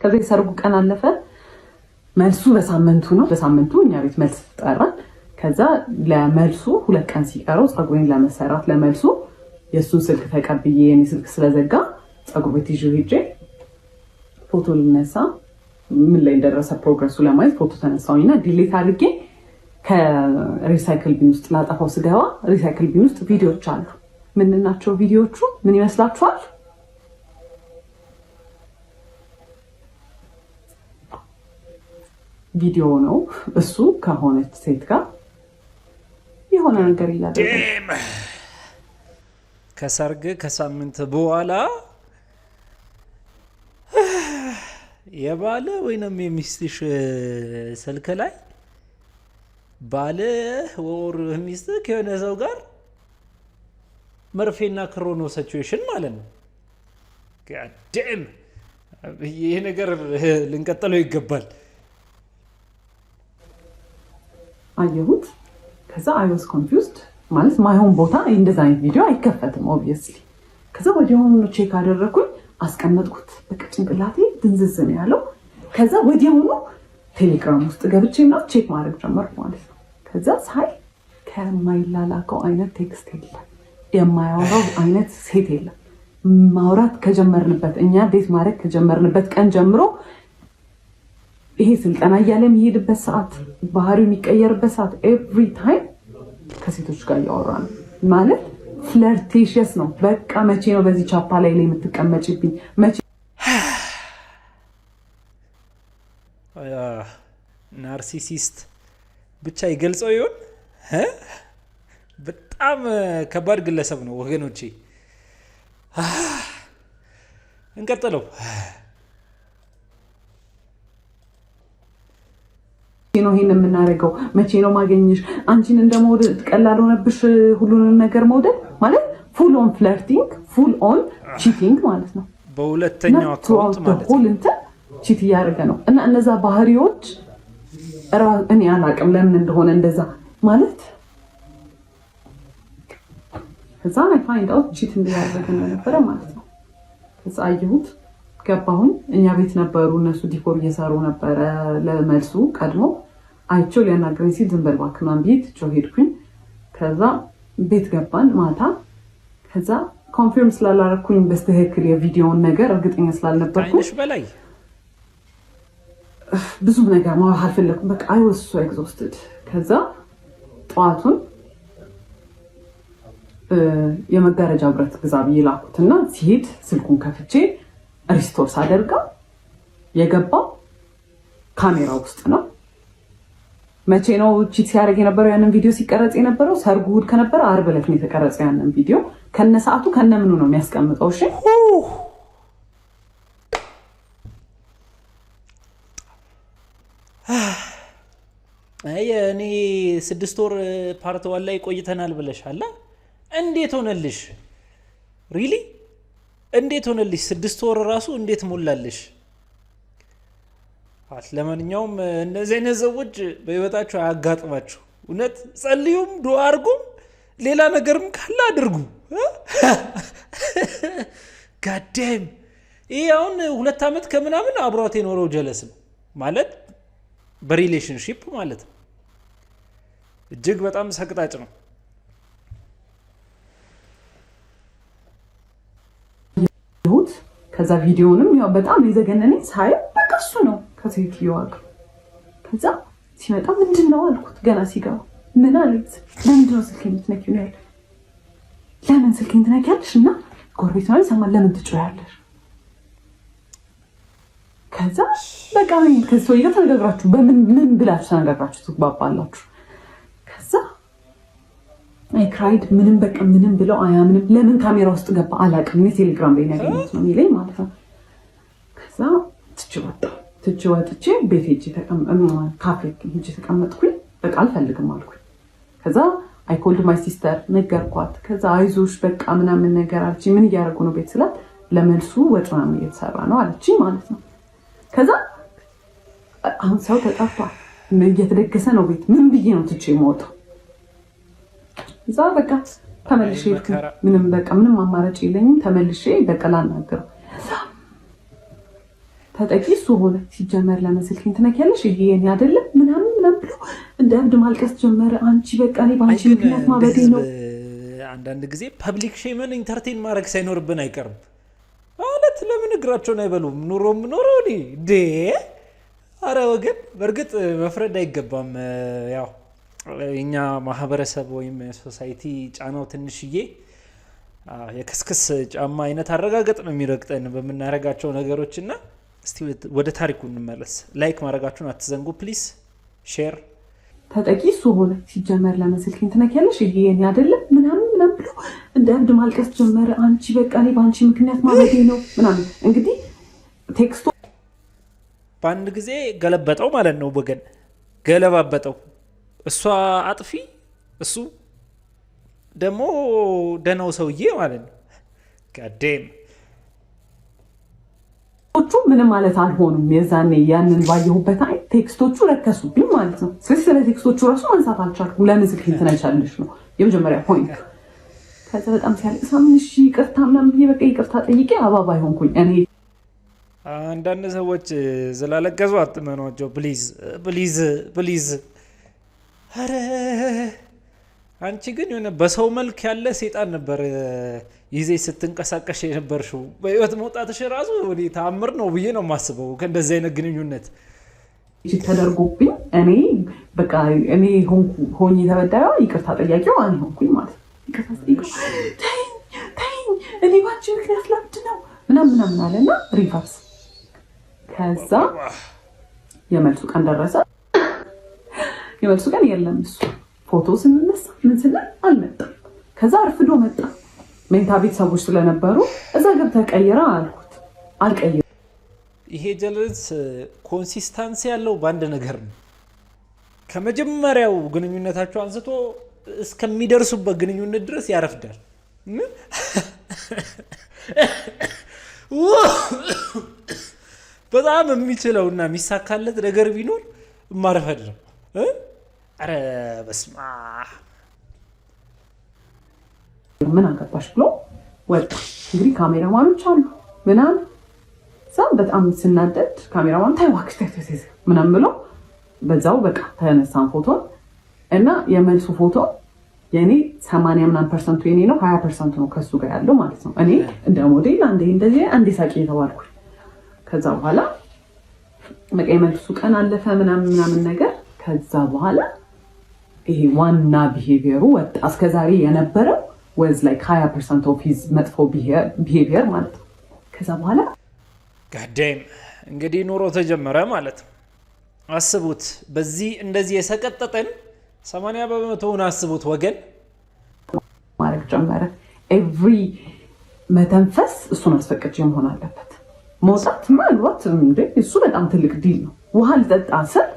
ከዛ የሰርጉ ቀን አለፈ። መልሱ በሳምንቱ ነው። በሳምንቱ እኛ ቤት መልስ ጠራን። ከዛ ለመልሱ 2 ቀን ሲቀረው ፀጉሬን ለመሰራት ለመልሱ የሱን ስልክ ተቀብዬ የኔ ስልክ ስለዘጋ ፀጉር ቤት ይዤ ሄጄ ፎቶ ልነሳ ምን ላይ እንደደረሰ ፕሮግረሱ ለማየት ፎቶ ተነሳውኝና ዲሊት አድርጌ ከሪሳይክል ቢን ውስጥ ላጠፋው ስገባ ሪሳይክል ቢን ውስጥ ቪዲዮዎች አሉ። ምን ናቸው ቪዲዮዎቹ? ምን ይመስላችኋል? ቪዲዮ ነው እሱ ከሆነች ሴት ጋር የሆነ ነገር እያደረገ ከሰርግ ከሳምንት በኋላ የባለ ወይንም የሚስትሽ ስልክ ላይ ባለ ወር ሚስት ከሆነ ሰው ጋር መርፌና ክሮኖ ሲቹዌሽን ማለት ነው። ጋደም ይሄ ነገር ልንቀጥለው ይገባል። አየሁት። ከዛ I was confused ማለት ማይሆን ቦታ እንደዛ አይነት ቪዲዮ አይከፈትም obviously። ከዛ ወዲያውኑ ቼክ አደረኩኝ አስቀመጥኩት። በቃ ጭንቅላቴ ድንዝዝ ነው ያለው። ከዛ ወዲያውኑ ቴሌግራም ውስጥ ገብቼና ቼክ ማድረግ ጀመርኩ ማለት ነው። ከዛ ሳይ ከማይላላከው አይነት ቴክስት የለም፣ የማያወራው አይነት ሴት የለም። ማውራት ከጀመርንበት እኛ ዴት ማድረግ ከጀመርንበት ቀን ጀምሮ ይሄ ስልጠና እያለ የሚሄድበት ሰዓት ባህሪው የሚቀየርበት ሰዓት ኤቭሪ ታይም ከሴቶች ጋር እያወራ ነው ማለት ፍለርቴሽስ ነው። በቃ መቼ ነው በዚህ ቻፓ ላይ የምትቀመጭብኝ? መቼ ናርሲሲስት ብቻ ይገልጸው ይሆን? በጣም ከባድ ግለሰብ ነው ወገኖቼ። እንቀጥለው። ነው ይሄን የምናደርገው? መቼ ነው ማገኘሽ? አንቺን እንደመውደድ ቀላል ሆነብሽ ሁሉንም ነገር መውደድ ማለት ፉል ኦን ፍለርቲንግ ፉል ኦን ቺቲንግ ማለት ነው። በሁለተኛው አካውንት ማለት ነው እንትን ቺት እያደረገ ነው። እና እነዛ ባህሪዎች እኔ አላውቅም ለምን እንደሆነ እንደዛ ማለት ከዛ I find out ቺት እንዲያደርግ ነበር ማለት ነው። ከዛ አየሁት ገባሁን። እኛ ቤት ነበሩ እነሱ ዲኮር እየሰሩ ነበረ። ለመልሱ ቀድሞ አይቼው ሊያናገረኝ ሲል ዝም በል እባክህ ምናምን ብዬ ትቼው ሄድኩኝ። ከዛ ቤት ገባን ማታ። ከዛ ኮንፊርም ስላላረኩኝ በስተክክል የቪዲዮውን ነገር እርግጠኛ ስላልነበርኩኝ አይንሽ በላይ ብዙ ነገር ማውራት አልፈለኩም። በቃ I was so exhausted። ከዛ ጠዋቱን የመጋረጃ ብረት ግዛ ብዬ ላኩትና ሲሄድ ስልኩን ከፍቼ ሪስቶር ሳደርጋ የገባው ካሜራ ውስጥ ነው። መቼ ነው ቺት ሲያደርግ የነበረው? ያንን ቪዲዮ ሲቀረጽ የነበረው ሰርጉ እሑድ ከነበረ ዓርብ ዕለት ነው የተቀረጸ። ያንን ቪዲዮ ከነ ሰዓቱ ከነ ምኑ ነው የሚያስቀምጠው። እሺ አይ እኔ 6 ወር ፓርት 1 ላይ ቆይተናል ብለሻል። እንዴት ሆነልሽ? ሪሊ እንዴት ሆነልሽ? 6 ወር ራሱ እንዴት ሞላልሽ? ለማንኛውም እነዚህ አይነት ሰዎች በህይወታችሁ አያጋጥማችሁ። እውነት ጸልዩም ዱዓ አድርጉም ሌላ ነገርም ካለ አድርጉ። ጋዴም ይሄ አሁን 2 ዓመት ከምናምን አብሯት የኖረው ጀለስ ነው ማለት በሪሌሽንሺፕ ማለት ነው። እጅግ በጣም ሰቅጣጭ ነው። ከዛ ቪዲዮንም ያው በጣም የዘገነነኝ ሳይ በቃ እሱ ነው ከሴትዮዋ ጋር። ከዛ ሲመጣ ምንድነው አልኩት። ገና ሲገባ ምን አለኝ? ለምንድነው ስልኬን የምትነኪው ነው ያለ። ለምን ስልኬን ትነኪያለሽ? እና ጎረቤት ነው ሰማን ለምን ትጮያለሽ? ከዛ በቃ ከዚህ ሰውዬ ጋር ተነጋግራችሁ ምን ብላችሁ ተነጋግራችሁ ትግባባላችሁ? ከዛ አይ ክራይድ ምንም በቃ ምንም ብለው አያምንም። ለምን ካሜራ ውስጥ ገባ አላውቅም። ቴሌግራም ላይ ያገኘሁት ነው የሚለኝ ማለት ነው። ከዛ ትቼ ወጥቼ ቤት ሄጄ ካፌ ሄጄ ተቀመጥኩኝ። በቃ አልፈልግም አልኩኝ። ከዛ አይ ኮልድ ማይ ሲስተር ነገርኳት። ከዛ አይዞሽ በቃ ምናምን ነገር አለችኝ። ምን እያደረጉ ነው ቤት ስላት ለመልሱ ወጥ ምናምን እየተሰራ ነው አለችኝ ማለት ነው። ከዛ አሁን ሰው ተጠርቷል፣ እየተደገሰ ነው ቤት። ምን ብዬ ነው ትቼ የምወጣው? እዛ በቃ ተመልሼ ምንም አማራጭ የለኝም። ተመልሼ በቃ ላናገረው። ተጠቂ እሱ ሆነ። ሲጀመር ለምን ስልኬን ትነኪያለሽ? ይሄ የኔ አይደለም ምናምን ብሎ እንደ እብድ ማልቀስ ጀመረ። አንቺ በቃ እኔ ባንቺ ምክንያት ማበዴ ነው። አንዳንድ ጊዜ ፐብሊክ ሼምን ኢንተርቴን ማድረግ ሳይኖርብን አይቀርም ማለት ለምን እግራቸውን አይበሉም? ኑሮም ኑሮ ዴ አረ ወገን በእርግጥ መፍረድ አይገባም። ያው የኛ ማህበረሰብ ወይም ሶሳይቲ ጫናው ትንሽዬ የክስክስ ጫማ አይነት አረጋገጥ ነው የሚረግጠን በመናረጋቸው ነገሮችና እስቲ ወደ ታሪኩ እንመለስ። ላይክ ማድረጋችሁን አትዘንጉ ፕሊዝ። ሼር ተጠቂ እሱ ሆነ ሲጀመር ለመስልኪን ትነኪያለሽ ይሄ የኔ አይደለም ምናምን ብሎ እንደ እብድ ማልቀስ ጀመረ። አንቺ በቃ እኔ ባንቺ ምክንያት ማበዴ ነው ምናምን። እንግዲህ ቴክስቱ በአንድ ጊዜ ገለበጠው ማለት ነው ወገን፣ ገለባበጠው። እሷ አጥፊ እሱ ደግሞ ደህናው ሰውዬ ማለት ነው። ጋዴም ምንም ማለት አልሆኑም። የዛኔ ያንን ባየሁበት አይ ቴክስቶቹ ረከሱብኝ ማለት ነው። ስለዚህ ስለ ቴክስቶቹ ራሱ ማንሳት አልቻልኩም። ለምን ስልኬን ትነቻለሽ ነው የመጀመሪያ ፖይንት። ከዛ በጣም ሲያለቅስ እሺ ይቅርታ ምናምን ብዬ በቃ ይቅርታ ጠይቄ አባባይ ሆንኩኝ እኔ። አንዳንድ ሰዎች ስላለቀሱ አትመኗቸው ፕሊዝ ፕሊዝ ፕሊዝ። ኧረ አንቺ ግን የሆነ በሰው መልክ ያለ ሴጣን ነበር ይዘሽ ስትንቀሳቀሽ የነበርሽው። በህይወት መውጣትሽ ራሱ ተአምር ነው ብዬ ነው የማስበው። ከእንደዚህ አይነት ግንኙነት ተደርጎብኝ እኔ በቃ እኔ ሆኜ ተበዳዩ ይቅርታ ጠያቂው እኔ ሆንኩኝ ማለት ነው። ይቅርታ ጠይቀው ተይኝ እኔ ባንቺ ምክንያት ለምድ ነው ምናምን አለና ሪቨርስ። ከዛ የመልሱ ቀን ደረሰ። የመልሱ ቀን የለም እሱ ፎቶ ስንነሳ ምን ስንል አልመጣም። ከዛ አርፍዶ መጣ። ሜንታ ቤት ሰዎች ስለነበሩ እዛ ገብተህ ቀይራ አልኩት። አልቀይርም። ይሄ ጀለስ ኮንሲስታንሲ ያለው በአንድ ነገር ነው። ከመጀመሪያው ግንኙነታቸው አንስቶ እስከሚደርሱበት ግንኙነት ድረስ ያረፍዳል። በጣም የሚችለውና የሚሳካለት ነገር ቢኖር ማረፈድ ነው። አረ በስማ ምን አገባሽ ብሎ ወጣ። እንግዲህ ካሜራማኖች አሉ ምናምን ሰው በጣም ስናደድ ካሜራማን ታይዋክስ ምናምን ብሎ በዛው በቃ ተነሳን ፎቶ እና የመልሱ ፎቶ የኔ 80% የኔ ነው፣ 20% ነው ከሱ ጋር ያለው ማለት ነው። እኔ እንደ ሞዴል አንዴ ሳቂ የተባልኩ። ከዛ በኋላ በቃ የመልሱ ቀን አለፈ ምናምን ነገር። ከዛ በኋላ ይሄ ዋና ቢሄቪየሩ ወጣ። እስከዛሬ የነበረው was like 20% of his መጥፎ behavior ማለት ነው። ከዛ በኋላ ጋዴም እንግዲህ ኑሮ ተጀመረ ማለት ነው። አስቡት በዚህ እንደዚህ የሰቀጠጠን 80% አስቡት ወገን ማድረግ ጀመረ። ኤቭሪ መተንፈስ እሱን አስፈቅጄ መሆን አለበት። መውጣት ማለት እንዴ እሱ በጣም ትልቅ ዲል ነው። ውሃ ልጠጣ ስል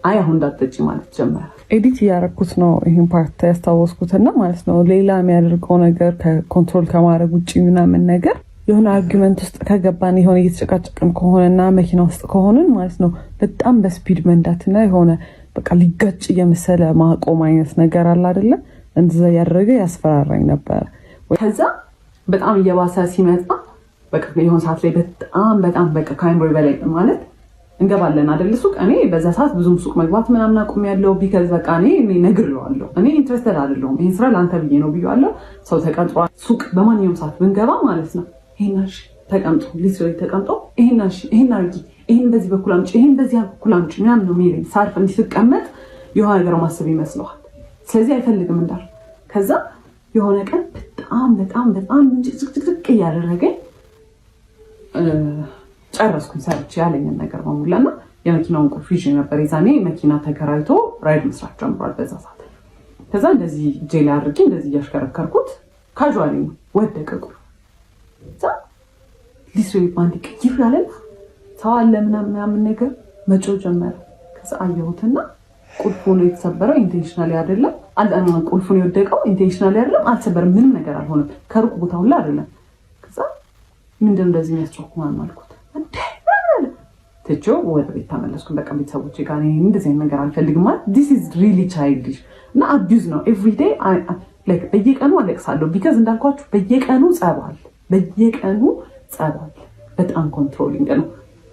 አይ አሁን እንዳትጠጪ ማለት ጀመረ። ኤዲት እያደረኩት ነው ይሄን ፓርት ያስታወስኩትና ማለት ነው። ሌላ የሚያደርገው ነገር ከኮንትሮል ከማድረግ ውጪ ምናምን ነገር የሆነ አርጊመንት ውስጥ ከገባን የሆነ እየተጨቃጨቅን ከሆነና መኪና ውስጥ ከሆነን ማለት ነው በጣም በስፒድ መንዳትና የሆነ በቃ ሊጋጭ የመሰለ ማቆም አይነት ነገር አለ አይደለ? እንደዛ ያደረገ ያስፈራራኝ ነበር። ከዛ በጣም እየባሰ ሲመጣ በቃ የሆነ ሰዓት ላይ በጣም በቃ ካይምሮ በላይ ማለት እንገባለን አይደል ሱቅ። እኔ በዛ ሰዓት ብዙም ሱቅ መግባት ምናምን አቁም ያለው ቢከዝ በቃ እኔ ነግሬዋለሁ። እኔ ኢንትረስትድ አይደለሁም ይሄን ስራ ላንተ ብዬ ነው ብዬዋለሁ። ሰው ተቀምጧል ሱቅ በማንኛውም ሰዓት ብንገባ ማለት ነው ይሄናሽ ተቀምጦ ሊትራሊ ተቀምጦ ይሄናሽ ይሄን አርጊ ይሄን በዚህ በኩል አምጪ ይሄን በዚህ በኩል አምጪ ምናምን ነው የሚለኝ። ሳርፍ እንዲስቀመጥ የሆነ ነገር ማሰብ ይመስለዋል። ስለዚህ አይፈልግም እንዳል። ከዛ የሆነ ቀን በጣም ዝቅዝቅ እያደረገኝ ጨረስኩኝ ሰርቼ ያለኝን ነገር በሙላና የመኪናውን ቁልፍ ይዤ ነበር። የዛኔ መኪና ተከራይቶ ራይድ መስራት ጀምሯል በዛ ሰዓት። ከዛ እንደዚህ ጄላ አድርጌ እንደዚህ እያሽከረከርኩት ካዥዋሊ ወደቀ ቁልፍ። ከዛ ሊስሪ ባንዲ ቅይር ያለና ሰው አለ ምናምን ነገር መጮህ ጀመረ። ከዛ አየሁትና ቁልፉን የተሰበረው ኢንቴንሽናሊ አይደለም። አልጣና ቁልፉን የወደቀው ኢንቴንሽናሊ አይደለም። አልተሰበረም፣ ምንም ነገር አልሆነም። ከሩቅ ቦታ ሁላ አይደለም። ከዛ ምንድነው እንደዚህ የሚያስጨኩማን አልኩት። ትቼው ወደ ቤት ተመለስኩ። በቃ ቤተሰቦቼ ጋር እንደዚህ አይነት ነገር አልፈልግም ማለት this is really childish እና አቢዩዝ ነው። every day like በየቀኑ አለቅሳለሁ ቢካዝ እንዳልኳችሁ በየቀኑ ጸባል በጣም ኮንትሮሊንግ ነው።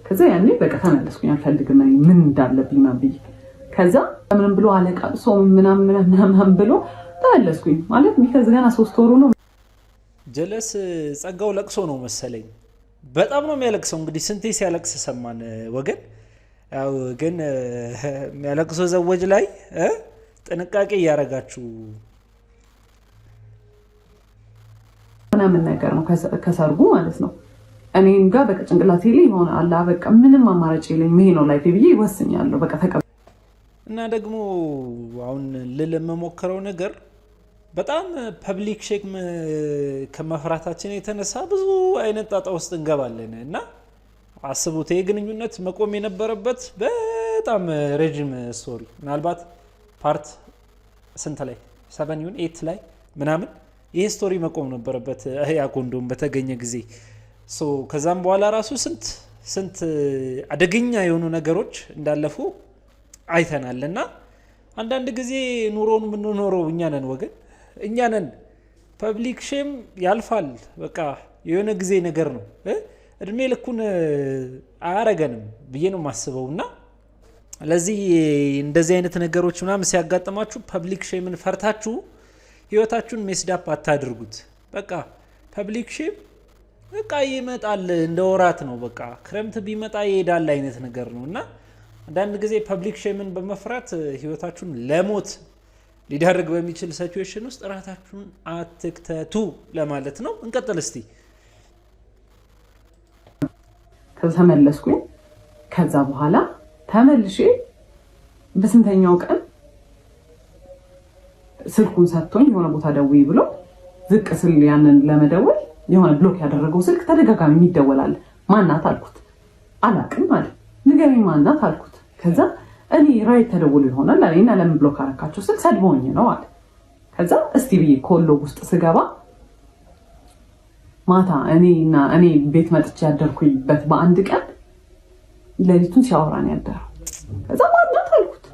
ከዛ ያኔ በቃ ተመለስኩኝ። አልፈልግም ምን እንዳለብኝ ማን ብዬ ከዛ ምንም ብሎ አለቃቅሶ ምናምን ብሎ ተመለስኩኝ ማለት ሚከዝ ገና 3 ወሩ ነው። ጀለስ ጸጋው ለቅሶ ነው መሰለኝ በጣም ነው የሚያለቅሰው። እንግዲህ ስንቴ ሲያለቅስ ሰማን ወገን። ያው ግን የሚያለቅሶ ዘወጅ ላይ ጥንቃቄ ያረጋችሁ ምናምን ነገር ነው ከሰርጉ ማለት ነው። እኔም ጋር በቃ ጭንቅላቴ ላይ ሆነ አላ በቃ ምንም አማራጭ የለኝም ይሄ ነው ላይፍ ብዬ ወስኛለሁ። በቃ እና ደግሞ አሁን ለመሞከረው ነገር በጣም ፐብሊክ ሼም ከመፍራታችን የተነሳ ብዙ አይነት ጣጣ ውስጥ እንገባለን። እና አስቡት የግንኙነት መቆም የነበረበት በጣም ረጅም ስቶሪ ምናልባት ፓርት ስንት ላይ 7 ይሁን 8 ላይ ምናምን ይሄ ስቶሪ መቆም ነበረበት ያ ኮንዶም በተገኘ ጊዜ። ከዛም በኋላ ራሱ ስንት አደገኛ የሆኑ ነገሮች እንዳለፉ አይተናል። እና አንዳንድ ጊዜ ኑሮውን የምንኖረው እኛ ነን ወገን፣ እኛ ነን። ፐብሊክ ሼም ያልፋል በቃ የሆነ ጊዜ ነገር ነው። እድሜ ልኩን አያረገንም ብዬ ነው የማስበው። እና ለዚህ እንደዚህ አይነት ነገሮች ምናምን ሲያጋጥማችሁ ፐብሊክ ሼምን ፈርታችሁ ህይወታችሁን ሜስዳፕ አታድርጉት። በቃ ፐብሊክ ሼም በቃ ይመጣል እንደ ወራት ነው። በቃ ክረምት ቢመጣ ይሄዳል አይነት ነገር ነው። እና አንዳንድ ጊዜ ፐብሊክ ሼምን በመፍራት ህይወታችሁን ለሞት ሊዳርግ በሚችል ሲቹዌሽን ውስጥ ራሳችሁን አትክተቱ ለማለት ነው። እንቀጥል እስቲ። ተመለስኩኝ። ከዛ በኋላ ተመልሼ በስንተኛው ቀን ስልኩን ሰጥቶኝ የሆነ ቦታ ደውይ ብሎ ዝቅ ስል ያንን ለመደወል የሆነ ብሎክ ያደረገው ስልክ ተደጋጋሚ ይደወላል። ማናት አልኩት። አላቅም ማለት ንገረኝ ማናት አልኩት። ከዛ እኔ ራይት ተደውሎ ይሆናል አለኝና ለምን ብሎክ አረካቸው ስል ሰድቦኝ ነው አለ። ከዛ እስቲ ብዬ ኮሎ ውስጥ ስገባ ማታ እኔ ቤት መጥቼ ያደርኩበት በአንድ ቀን ሌሊቱን ሲያወራን ያደረው። ከዛ ማናት አልኩት።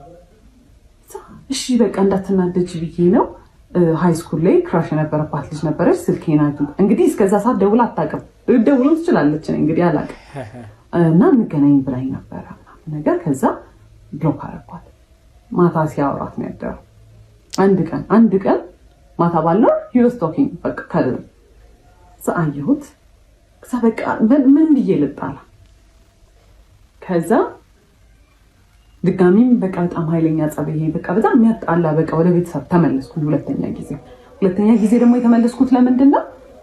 እሺ በቃ እንዳትናደጅ ብዬ ነው ሃይ ስኩል ላይ ክራሽ የነበረባት ልጅ ነበረች። ስልኬን አይቱ እንግዲህ እስከዛ ሰዓት ደውላ አታውቅም። ደውሎም ትችላለች እንግዲህ አላውቅም። እና እንገናኝ ብላኝ ነበረ ነገር። ከዛ ብሎክ አረኳት። ማታ ሲያወራት ነው ያደረው። አንድ ቀን ማታ ባለው he was talking በቃ ካለ አየሁት። ከዛ በቃ ምን ብዬ ልጣላ። ከዛ ድጋሚም በቃ በጣም ኃይለኛ ጸበይ በቃ በጣም የሚያጣላ በቃ ወደ ቤተሰብ ተመለስኩ። ሁለተኛ ጊዜ ደግሞ የተመለስኩት ለምንድን ነው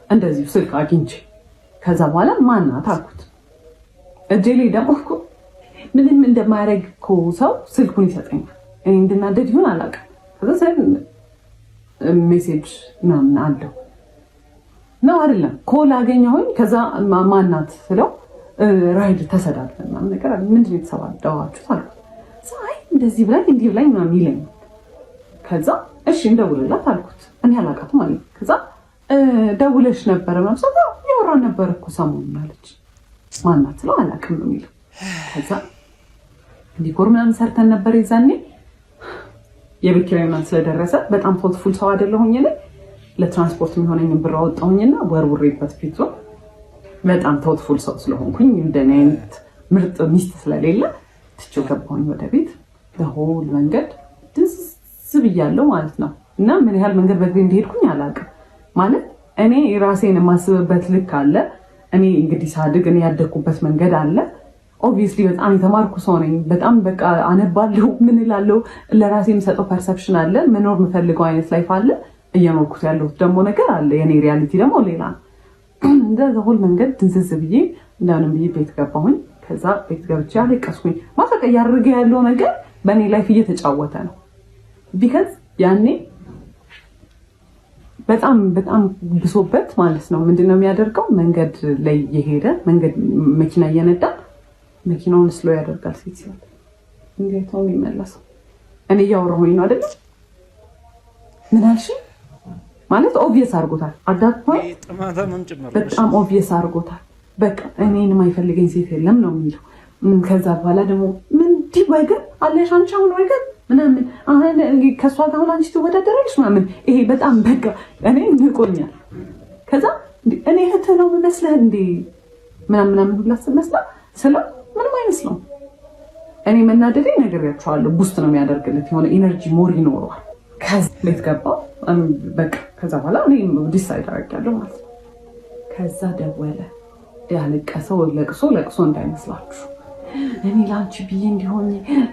እንደዚሁ ስልክ አግኝቼ። ከዛ በኋላ ማናት አልኩት። እጄ ላይ ደግሞ እኮ ምንም እንደማያደርግ እኮ ሰው ስልኩን ይሰጠኛል። እኔ እንድናደድ ይሆን አላውቅም። ከዛ ሜሴጅ ምናምን አለው ነው አይደለም ኮል አገኘሁኝ። ከዛ ማናት ስለው ራይድ ተሰዳድተን ምናምን ነገር አለ። ምንድን ነው የተሰዳደባችሁት አልኩት። አይ እንደዚህ ብላኝ እንዲህ ብላኝ ምናምን ይለኛል። ከዛ እሺ እንደውልላት አልኩት። እኔ አላውቃትም አለኝ። ከዛ ደውለሽ ነበረ ምናምን ሰው ያወራን ነበር እኮ ሰሞኑን አለች። ማናት ስለው አላውቅም ነው የሚለው። ከዛ ዲኮር ምናምን ሰርተን ነበር የዛኔ የቤት ኪራይ ምናምን ስለደረሰ በጣም ቶትፉል ሰው አይደለሁኝ እኔ። ለትራንስፖርት የሚሆነኝን ብር አወጣሁኝና ወርውሬበት ፊቱ በጣም ቶትፉል ሰው ስለሆንኩኝ እንደኔ አይነት ምርጥ ሚስት ስለሌለ ትቼው ገባሁኝ ወደ ቤት። ለሆል መንገድ ድንስ ብያለሁ ማለት ነው። እና ምን ያህል መንገድ በእግሬ እንደሄድኩኝ አላውቅም። ማለት እኔ ራሴን የማስብበት ልክ አለ። እኔ እንግዲህ ሳድግ እኔ ያደግኩበት መንገድ አለ። ኦብቪየስሊ በጣም የተማርኩ ሰው ነኝ። በጣም በቃ አነባለሁ፣ ምን እላለሁ፣ ለራሴ የምሰጠው ፐርሰፕሽን አለ። መኖር የምፈልገው አይነት ላይፍ አለ። እየኖርኩት ያለሁት ደግሞ ነገር አለ። የኔ ሪያሊቲ ደግሞ ሌላ ነው። እንደዛ ሁሉ መንገድ ድንዝዝ ብዬ እንደምንም ብዬ ቤት ገባሁኝ። ከዛ ቤት ገብቼ አለቀስኩኝ። ማፈቀ ያደረገ ያለው ነገር በእኔ ላይፍ እየተጫወተ ነው። ቢካዝ ያኔ በጣም ብሶበት ማለት ነው። ምንድነው የሚያደርገው? መንገድ ላይ የሄደ መንገድ መኪና እየነዳ መኪናውን ስሎ ያደርጋል። ሴት ሲሆን እንዴት ነው የሚመለሰው? እኔ እያወራሁኝ ነው አይደል? ምን አልሽ? ማለት ኦብቪየስ አድርጎታል። አዳጥቷል። በጣም ኦብቪየስ አድርጎታል። በቃ እኔን የማይፈልገኝ ሴት የለም ነው የሚለው። ከዛ በኋላ ደግሞ ምን ዲባይገር አለሽ አንቺ አሁን ወይገር ምናምን አሁን ከሷ ጋር አሁን አንቺ ትወዳደራለሽ ምናምን። ይሄ በጣም በቃ እኔ ንቆኛል። ከዛ እኔ እህት ነው መስለህ እንዴ ምናምን ሁላ ስለመስላ ስለ ምንም አይመስለው። እኔ መናደዴ ነግሬያቸዋለሁ ቡስት ነው የሚያደርግለት የሆነ ኢነርጂ ሞር ይኖረዋል። ከዛ ቤት ገባ በቃ ከዛ በኋላ እኔ ዲሳይድ አደረጋለሁ ማለት ነው። ከዛ ደወለ ያለቀሰው ለቅሶ እንዳይመስላችሁ እኔ ላንቺ ብዬ እንዲሆን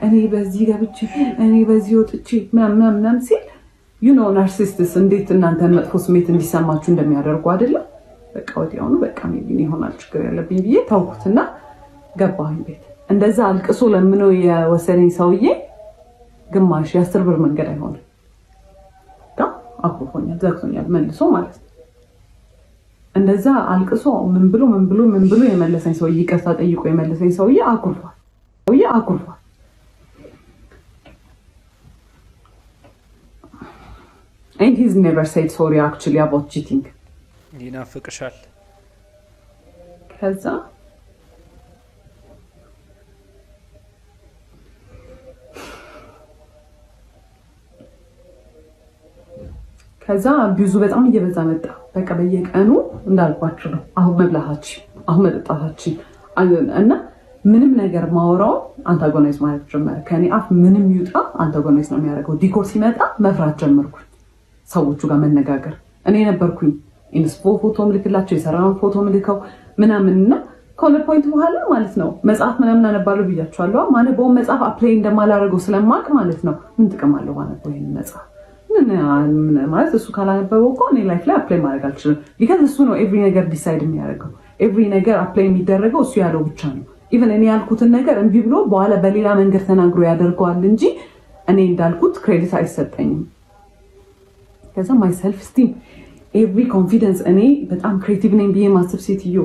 እኔ በዚህ ገብቼ እኔ በዚህ ወጥቼ ምናምን ሲል ናርሲስትስ እንዴት እናንተን መጥፎ ስሜት እንዲሰማችሁ እንደሚያደርጉ አይደለም። በቃ ወዲያውኑ በቃ ሜቢ ይሆናል ችግር ያለብኝ ብዬ ታውኩትና ገባሁኝ ቤት። እንደዛ አልቅሶ ለምነው የወሰደኝ ሰውዬ ግማሽ የ10 ብር መንገድ አይሆንም አኩርፎኛል፣ ዘግቶኛል መልሶ ማለት ነው። እንደዛ አልቅሶ ምን ብሎ የመለሰኝ ሰውዬ ይቅርታ ጠይቆ የመለሰኝ ሰውዬ አኩርፏል። And he's never said sorry actually about cheating. ይናፍቅሻል። ከዛ ብዙ በጣም እየበዛ መጣ። በቃ በየቀኑ እንዳልኳችሁ ነው። አሁን መብላታችን፣ አሁን መጠጣታችን እና ምንም ነገር ማውራው አንታጎናይዝ ማለት ጀመረ። ከኔ አፍ ምንም ይውጣ አንታጎናይዝ ነው የሚያደርገው። ዲኮር ሲመጣ መፍራት ጀመርኩኝ። ሰዎቹ ጋር መነጋገር እኔ ነበርኩኝ ኢንስፖ ፎቶ ምልክላቸው የሰራውን ፎቶ ምልከው ምናምንና ከሆነ ፖይንት በኋላ ማለት ነው መጽሐፍ ምናምን አነባለሁ ብያቸዋለሁ። ማነበው መጽሐፍ አፕላይ እንደማላደርገው ስለማቅ ማለት ነው ምን ጥቅም አለው ማነበው ይሄን መጽሐፍ ማለት እሱ ካላነበበው እኮ እኔ ላይፍ ላይ አፕላይ ማድረግ አልችልም። ቢካዝ እሱ ነው ኤቭሪ ነገር ዲሳይድ የሚያደርገው። ኤቭሪ ነገር አፕላይ የሚደረገው እሱ ያለው ብቻ ነው። ኢቨን እኔ ያልኩትን ነገር እምቢ ብሎ በኋላ በሌላ መንገድ ተናግሮ ያደርገዋል እንጂ እኔ እንዳልኩት ክሬዲት አይሰጠኝም። ከዛ ማይ ሰልፍ ስቲም ኤቭሪ ኮንፊደንስ እኔ በጣም ክሬቲቭ ነኝ ብዬ ማሰብ ሴትዮ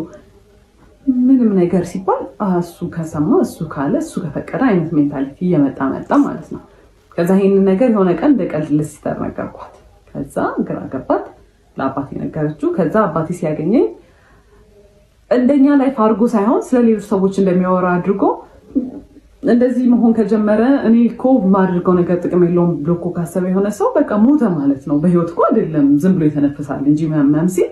ምንም ነገር ሲባል እሱ ከሰማ እሱ ካለ እሱ ከፈቀደ አይነት ሜንታሊቲ እየመጣ መጣ ማለት ነው። ከዛ ይሄንን ነገር የሆነ ቀን እንደቀልድ ልስተር ነገርኳት። ከዛ ግራ ገባት። ለአባቴ ነገረችው። ከዛ አባቴ ሲያገኘኝ እንደኛ ላይፍ አድርጎ ሳይሆን ስለሌሎች ሰዎች እንደሚያወራ አድርጎ እንደዚህ መሆን ከጀመረ እኔ እኮ ማድርገው ነገር ጥቅም የለውም ብሎ እኮ ካሰበ የሆነ ሰው በቃ ሞተ ማለት ነው። በህይወት እኮ አይደለም ዝም ብሎ የተነፈሳል እንጂ ምናምን ሲል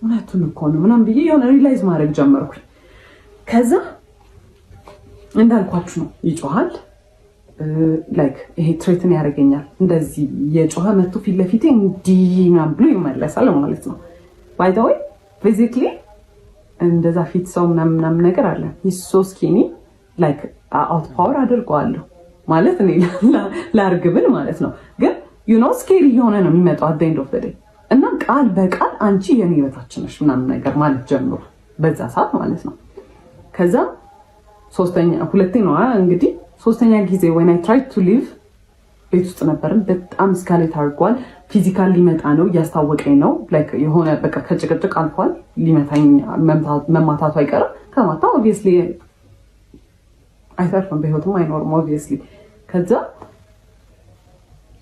እውነቱን እኮ ነው ምናምን ብዬ የሆነ ሪላይዝ ማድረግ ጀመርኩኝ። ከዛ እንዳልኳችሁ ነው ይጮሃል፣ ላይክ ይሄ ትሬትን ያደርገኛል። እንደዚህ የጮኸ መጥቶ ፊት ለፊቴ እንዲህ ምናምን ብሎ ይመለሳል ማለት ነው። ባይ ዘ ወይ ፊዚክሊ እንደዛ ፊት ሰው ምናምን ነገር አለ ሶ ስኪኒ ላይክ አውት ፓወር አድርገዋለሁ ማለት እኔ ላርግብል ማለት ነው። ግን ስኬሪ የሆነ ነው የሚመጣው at the end of the day እና ቃል በቃል አንቺ የኔ በታች ነሽ ምናምን ነገር ማለት ጀምሮ በዛ ሰዓት ማለት ነው። ከዛ ሶስተኛ ጊዜ when I tried to leave ቤት ውስጥ ነበርን። በጣም ስካሌት አድርጓል። ፊዚካል ሊመጣ ነው እያስታወቀኝ ነው። ላይክ የሆነ በቃ ከጭቅጭቅ አልፏል። ሊመታኝ መማታቱ አይቀርም። ከማታ ኦብቪየስሊ አይተርፍም፣ በህይወትም አይኖርም ኦብቪየስሊ። ከዛ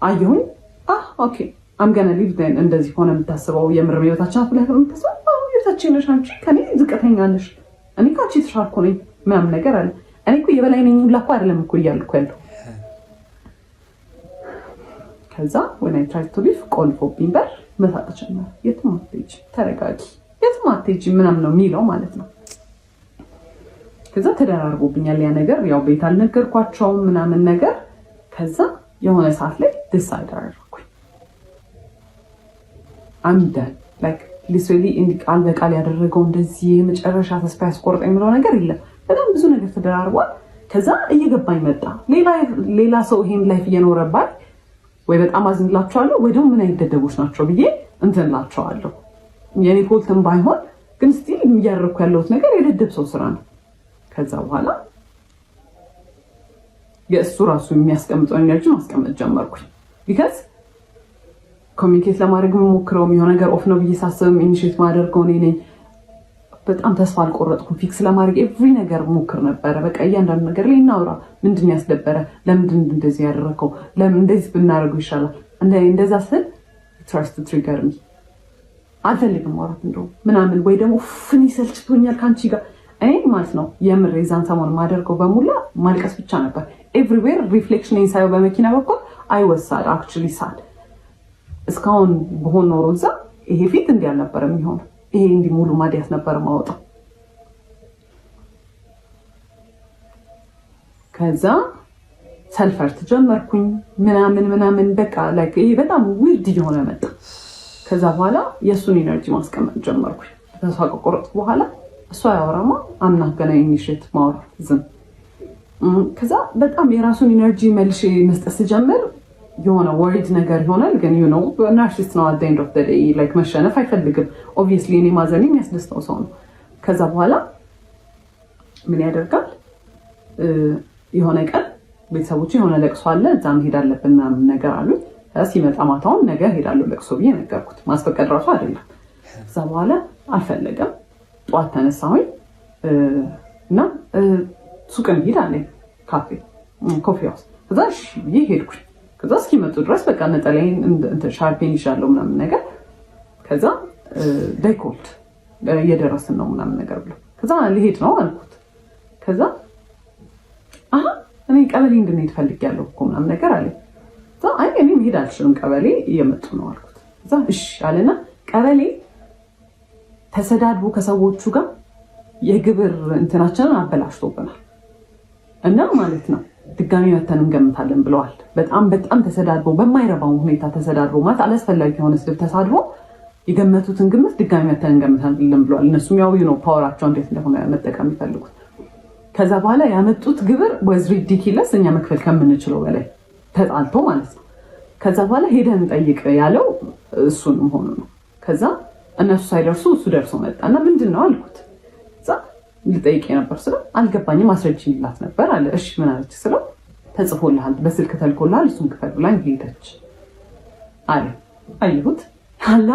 አየሁኝ ኦኬ አም ገና ሊቭ ዴን እንደዚህ ሆነ የምታስበው የምር ህይወታችን አፍለህ የምታስበው ህይወታችን ነሽ አንቺ ከኔ ዝቅተኛ ነሽ፣ እኔ ካንቺ ተሻልኩ ነኝ ምናምን ነገር አለ። እኔ እኮ የበላይ ነኝ ሁላ እኮ አይደለም እኮ እያልኩ ያለው። ከዛ when I tried to leave ቆልፎብኝ በር መሳቅ ጀመረ። የትም አትሄጂ፣ ተረጋጊ፣ የትም አትሄጂ ምናምን ነው የሚለው ማለት ነው። ከዛ ተደራርቦብኛል ያ ነገር። ያው ቤት አልነገርኳቸውም ምናምን ነገር። ከዛ የሆነ ሰዓት ላይ ዲሳይድ አደረኩኝ አምዳን ላይክ ሊትራሊ እንዲ ቃል በቃል ያደረገው እንደዚህ የመጨረሻ ተስፋ ያስቆርጠኝ የሚለው ነገር የለም። በጣም ብዙ ነገር ተደራርቧል። ከዛ እየገባኝ መጣ ሌላ ሰው ይሄን ላይፍ እየኖረባል ወይ በጣም አዝንላቸዋለሁ ወይ ደግሞ ምን አይደደቦች ናቸው ብዬ እንትንላቸዋለሁ። የኔ ፎልትም ባይሆን ግን ስቲል እያደረኩ ያለሁት ነገር የደደብ ሰው ስራ ነው። ከዛ በኋላ የእሱ ራሱ የሚያስቀምጠው ኤነርጂ ማስቀመጥ ጀመርኩኝ። ቢካዝ ኮሚኒኬት ለማድረግ የምሞክረው የሆነ ነገር ኦፍ ነው ብዬ ሳስብም ኢኒሼት ማደርገው እኔ ነኝ። በጣም ተስፋ አልቆረጥኩም። ፊክስ ለማድረግ ኤቭሪ ነገር ሞክር ነበረ። በቃ እያንዳንዱ ነገር ላይ እናውራ። ምንድን ያስደበረ? ለምንድን እንደዚህ ያደረከው? ለምን እንደዚህ ብናደርገው ይሻላል? እንደዛ ስል ትራስት ትሪገር ሚ አልፈልግም ማውራት እንደው ምናምን ወይ ደግሞ ፍኒ ሰልችቶኛል ካንቺ ጋር እኔ ማለት ነው። የምር የዛን ሰሞን ማደርገው በሙላ ማልቀስ ብቻ ነበር። ኤቭሪዌር ሪፍሌክሽን ኢንሳይው በመኪና በኩል አይወሳድ አክቹሊ ሳድ እስካሁን በሆነ ኖሮ እዛ ይሄ ፊት እንዲህ አልነበረም የሚሆነው። ይሄ እንዲህ ሙሉ ማዲያት ነበር ማውጣው። ከዛ ሰልፈር ተጀመርኩኝ ምናምን በቃ ላይክ ይሄ በጣም ዊርድ እየሆነ መጣ። ከዛ በኋላ የእሱን ኢነርጂ ማስቀመጥ ጀመርኩኝ። ተስፋ ከቆረጥኩ በኋላ እሷ ያወራማ አናገናኝ ሽት ማውራት ዝም። ከዛ በጣም የራሱን ኢነርጂ መልሼ መስጠት ስጀምር የሆነ ወሪድ ነገር ይሆናል። ግን ናርሲስት ነው። አት ኤንድ ኦፍ ዘ ዴይ ላይክ መሸነፍ አይፈልግም። ኦብቪየስሊ እኔ ማዘን የሚያስደስተው ሰው ነው። ከዛ በኋላ ምን ያደርጋል? የሆነ ቀን ቤተሰቦች የሆነ ለቅሶ አለ እዛ መሄድ አለብን ምናምን ነገር አሉ። ሲመጣ ማታውን ነገ ሄዳለሁ ለቅሶ ብዬ ነገርኩት። ማስፈቀድ ራሱ አይደለም። ከዛ በኋላ አልፈለገም። ጠዋት ተነሳሁኝ እና ሱቅ እንሂድ አለኝ፣ ኮፊ ሃውስ። ከዛ እሺ ብዬ ሄድኩኝ። ከዛ እስኪመጡ ድረስ በቃ ነጠላዬን ሻርፔን ይሻለው ምናምን ነገር። ከዛ ዳይኮልድ እየደረስን ነው ምናምን ነገር ብሎ ከዛ ልሄድ ነው አልኩት። ከዛ እኔ ቀበሌ እንድንሄድ ፈልጌያለሁ እኮ ምናምን ነገር አለኝ። አይ እኔ መሄድ አልችልም ቀበሌ እየመጡ ነው አልኩት። ከዛ እሺ አለና ቀበሌ ተሰዳድቦ ከሰዎቹ ጋር የግብር እንትናችንን አበላሽቶብናል እና ማለት ነው ድጋሚ መተን እንገምታለን ብለዋል። በጣም ተሰዳድቦ በማይረባው ሁኔታ ተሰዳድቦ ማለት አላስፈላጊ የሆነ ስድብ ተሳድቦ የገመቱትን ግምት ድጋሚ መተን እንገምታለን ብለዋል። እነሱም ያው ፓወራቸው እንዴት እንደሆነ መጠቀም ይፈልጉት። ከዛ በኋላ ያመጡት ግብር ወዝ ሪዲኪለስ እኛ መክፈል ከምንችለው በላይ ተጣልቶ ማለት ነው። ከዛ በኋላ ሄደን እንጠይቅ ያለው እሱንም ሆኖ ነው። ከዛ እነሱ ሳይደርሱ እሱ ደርሶ መጣና ምንድን ነው አልኩት። እዛ ልጠይቅ ነበር ስለው አልገባኝም ማስረጃ ይላት ነበር አለ። እሺ ምን አለች ስለው ተጽፎልሃል፣ በስልክ ተልኮልሃል፣ እሱን ክፈል ብላኝ ሄደች አለ። አየሁት አላ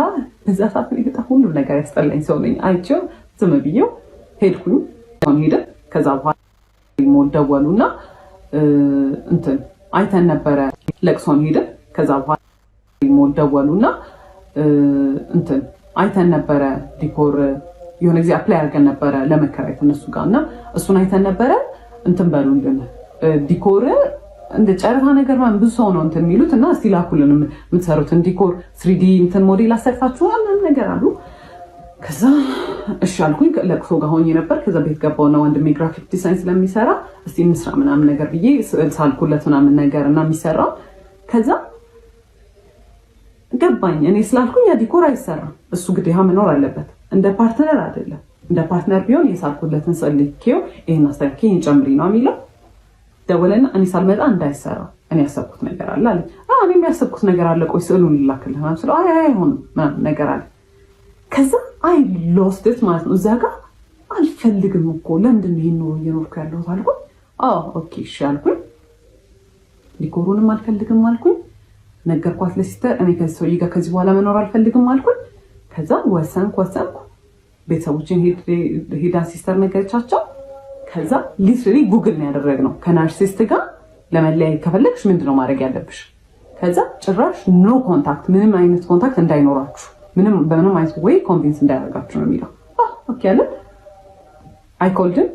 እዛ ሰዓት ላይ በጣም ሁሉም ነገር ያስጠላኝ ሰው ነኝ። አይቼው ዝም ብዬው ሄድኩኝ። ሄደ። ከዛ በኋላ ደወሉና እንትን አይተን ነበረ ለቅሶን ሄደ። ከዛ በኋላ ደወሉና እንትን አይተን ነበረ ዲኮር የሆነ ጊዜ አፕላይ አድርገን ነበረ ለመከራየት እነሱ ጋር እና እሱን አይተን ነበረ እንትን በሉልን ዲኮር እንደ ጨረታ ነገር ማለት ብዙ ሰው ነው እንትን የሚሉት እና እስቲ ላኩልን የምትሰሩትን ዲኮር 3D እንትን ሞዴል አሰርታችኋል ነገር አሉ። ከዛ እሺ አልኩኝ። ለቅሶ ጋር ሆኜ ነበር። ከዛ ቤት ገባውና ወንድሜ ግራፊክ ዲዛይን ስለሚሰራ እስቲ እንስራ ምናምን ነገር ብዬ ሳልኩለት ምናምን ነገር እና የሚሰራው ከዛ ገባኝ። እኔ ስላልኩኝ ያ ዲኮር አይሰራም፣ እሱ ግዴታ መኖር አለበት። እንደ ፓርትነር አይደለም። እንደ ፓርትነር ቢሆን የሳልኩለትን ሰልኬው ይሄን አስተካክዬ ይሄን ጨምሪ ነው የሚለው። ደወለና እኔ ሳልመጣ እንዳይሰራ እኔ ያሰብኩት ነገር አለ አለ። እኔ የሚያሰብኩት ነገር አለ፣ ቆይ ስዕሉን ልላክልህ ማለት ስለው አይ አይሆንም ምናምን ነገር አለ። ከዛ አይ ሎስት ኢት ማለት ነው። እዛ ጋር አልፈልግም እኮ ለምንድን ነው ይሄን ነው እየኖርኩ ያለሁት አልኩኝ። ኦኬ እሺ አልኩኝ። ዲኮሩንም አልፈልግም አልኩኝ። ነገርኳት ለሲስተር እኔ ከዚህ ሰውዬ ጋር ከዚህ በኋላ መኖር አልፈልግም አልኩኝ። ከዛ ወሰንኩ። ቤተሰቦችን ሄዳ ሲስተር ነገረቻቸው። ከዛ ሊትራሊ ጉግል ነው ያደረግነው ከናርሲስት ጋር ለመለያየት ከፈለግሽ ምንድነው ማድረግ ያለብሽ? ከዛ ጭራሽ ኖ ኮንታክት፣ ምንም አይነት ኮንታክት እንዳይኖራችሁ፣ በምንም አይነት ወይ ኮንቪንስ እንዳያደርጋችሁ ነው የሚለው። ኦኬ አለ። አይ ኮልድን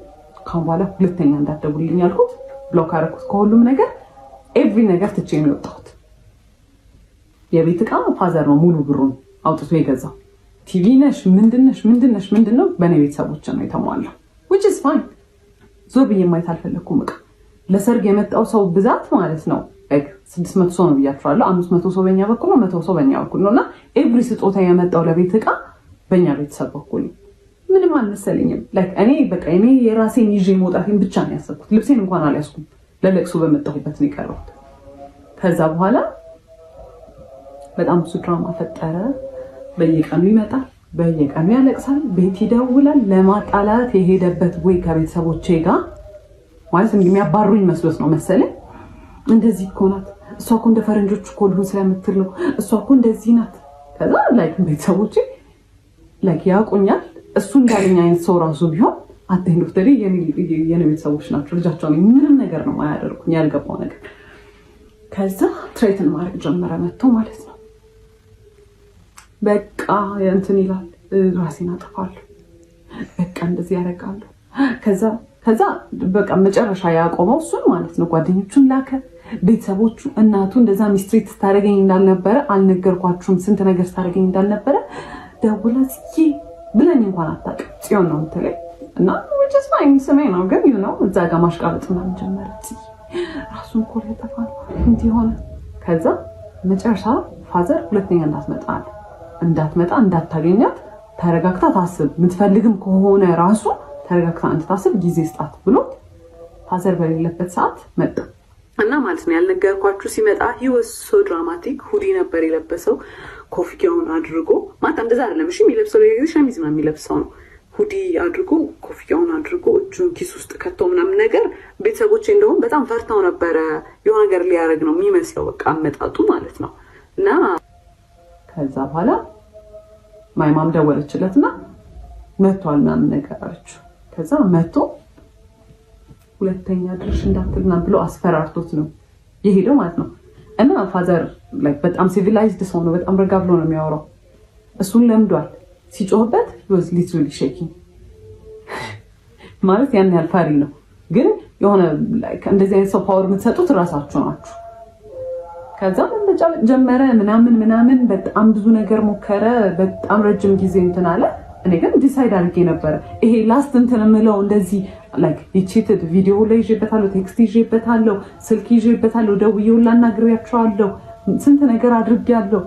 ካሁን በኋላ ሁለተኛ እንዳትደውልልኝ ያልኩት፣ ብሎክ አደረኩት ከሁሉም ነገር። ኤቭሪ ነገር ትቼ ነው የወጣሁት። የቤት ዕቃ ፋዘር ነው ሙሉ ብሩን አውጥቶ የገዛው። ቲቪ ነሽ ምንድነው በእኔ ቤተሰቦች ነው የተሟላው። which is fine። ዞር ብዬ ማየት አልፈለኩም። ዕቃ ለሰርግ የመጣው ሰው ብዛት ማለት ነው 600 ሰው ነው ብያችኋለሁ። 500 ሰው በእኛ በኩል ነው፣ 100 ሰው በእኛ በኩል ነው እና ኤቭሪ ስጦታ የመጣው ለቤት ዕቃ በእኛ ቤተሰብ በኩል ነው። ምንም አልመሰለኝም። እኔ የራሴን ይዤ መውጣቴን ብቻ ነው ያሰብኩት። ልብሴን እንኳን አልያዝኩም። ለለቅሶ በመጣሁበት ነው የቀረሁት። ከዛ በኋላ በጣም ብዙ ድራማ ፈጠረ። በየቀኑ ይመጣል፣ በየቀኑ ያለቅሳል፣ ቤት ይደውላል። ለማጣላት የሄደበት ወይ ከቤተሰቦቼ ጋር ማለት የሚያባሩኝ መስሎት ነው መሰለኝ። እንደዚህ እኮ ናት እሷ እኮ እንደ ፈረንጆች እኮ ልሁን ስለምትል ነው እሷ እኮ እንደዚህ ናት። ከዛ ቤተሰቦቼ ያውቁኛል። እሱ እንዳለኝ አይነት ሰው ራሱ ቢሆን አትሄዱ ፍተሪ የኔ ቤተሰቦች ናቸው። ልጃቸውን ምንም ነገር ነው ማያደርጉኝ፣ ያልገባው ነገር። ከዛ ትሬትን ማድረግ ጀመረ መጥቶ ማለት ነው። በቃ እንትን ይላል፣ ራሴን አጠፋለሁ፣ በቃ እንደዚህ ያደርጋለሁ። ከዛ በቃ መጨረሻ ያቆመው እሱን ማለት ነው። ጓደኞቹን ላከ፣ ቤተሰቦቹ፣ እናቱ እንደዛ ሚስትሪት ስታደርገኝ እንዳልነበረ አልነገርኳችሁም፣ ስንት ነገር ስታደርገኝ እንዳልነበረ ደውላ ብለኝ እንኳን አታውቅም። ጽዮን ነው የምትለኝ እና which is fine ስሜ ነው ግን እዛ ጋር ማሽቃበጥ ምናምን ጀመረች። ራሱን እኮ ሊያጠፋ ነው እንዲህ ሆነ። ከዛ መጨረሻ ፋዘር ሁለተኛ እንዳትመጣ እንዳታገኛት ተረጋግታ ታስብ፣ የምትፈልግም ከሆነ ራሱ ተረጋግታ እንድታስብ ጊዜ ስጣት ብሎ ፋዘር በሌለበት ሰዓት መጣ እና ማለት ነው ያልነገርኳችሁ ሲመጣ he was so dramatic። ሁዲ ነበር የለበሰው ኮፍያውን አድርጎ ማታ እንደዛ አይደለም እሺ የሚለብሰው ሸሚዝ ነው የሚለብሰው ነው ሁዲ አድርጎ ኮፍያውን አድርጎ እጁን ኪስ ውስጥ ከቶ ምናምን ነገር ቤተሰቦቼ እንደውም በጣም ፈርተው ነበረ። የሆነ ነገር ሊያደርግ ነው የሚመስለው በቃ አመጣጡ ማለት ነው። እና ከዛ በኋላ ማይማም ደወለችለትና መጥቷል ምናምን ነገር አለችው። ከዛ መጥቶ ሁለተኛ ድርሽ እንዳትልና ብሎ አስፈራርቶት ነው የሄደው ማለት ነው። እና ፋዘር በጣም ሲቪላይዝድ ሰው ነው። በጣም ረጋ ብሎ ነው የሚያወራው። እሱን ለምዷል። ሲጮህበት was literally shaking ማለት ያን ያህል ፈሪ ነው። ግን የሆነ እንደዚህ አይነት ሰው ፓወር የምትሰጡት እራሳችሁ ናችሁ። ከዛ መጫወት ጀመረ ምናምን በጣም ብዙ ነገር ሞከረ። በጣም ረጅም ጊዜ እንትን አለ። እኔ ግን ዲሳይድ አድርጌ ነበረ ይሄ ላስት እንትን የምለው እንደዚህ ዲቺትድ ቪዲዮ ላይ ይዤበታለሁ፣ ቴክስት ይዤበታለሁ፣ ስልክ ይዤበታለሁ፣ ደውዬውላ አናግሬያቸዋለሁ፣ ስንት ነገር አድርጌያለሁ።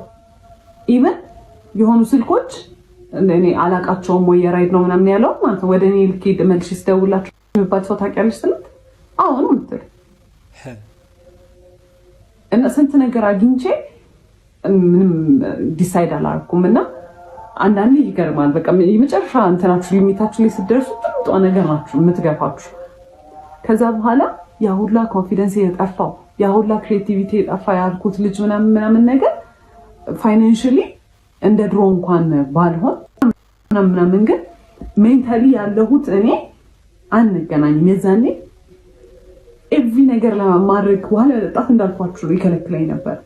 ኢቨን የሆኑ ስልኮች እኔ አላቃቸውም ወይ የራይድ ነው ምናምን ያለው ማለት ነው። ወደ እኔ ልኬድ መልሽ ስደውላችሁ የሚባል ሰው ታውቂያለሽ ስላት አዎ ነው የምትል እና ስንት ነገር አግኝቼ ምንም ዲሳይድ አላደረኩም። እና አንዳንዴ ይገርማል። በቃ የመጨረሻ እንትናችሁ ሊሚታችሁ ላይ ስትደርሱ ጥሩ ነገር ናችሁ የምትገፋችሁ። ከዛ በኋላ ያ ሁላ ኮንፊደንስ የጠፋው ያ ሁላ ክሬቲቪቲ የጠፋ ያልኩት ልጅ ምናምን ነገር ፋይናንሻሊ እንደ ድሮ እንኳን ባልሆን ምናምን ግን ሜንታሊ ያለሁት እኔ አንገናኝም። የዛኔ ኤቭሪ ነገር ለማድረግ በኋላ ለጣት እንዳልኳችሁ ይከለክለኝ ነበር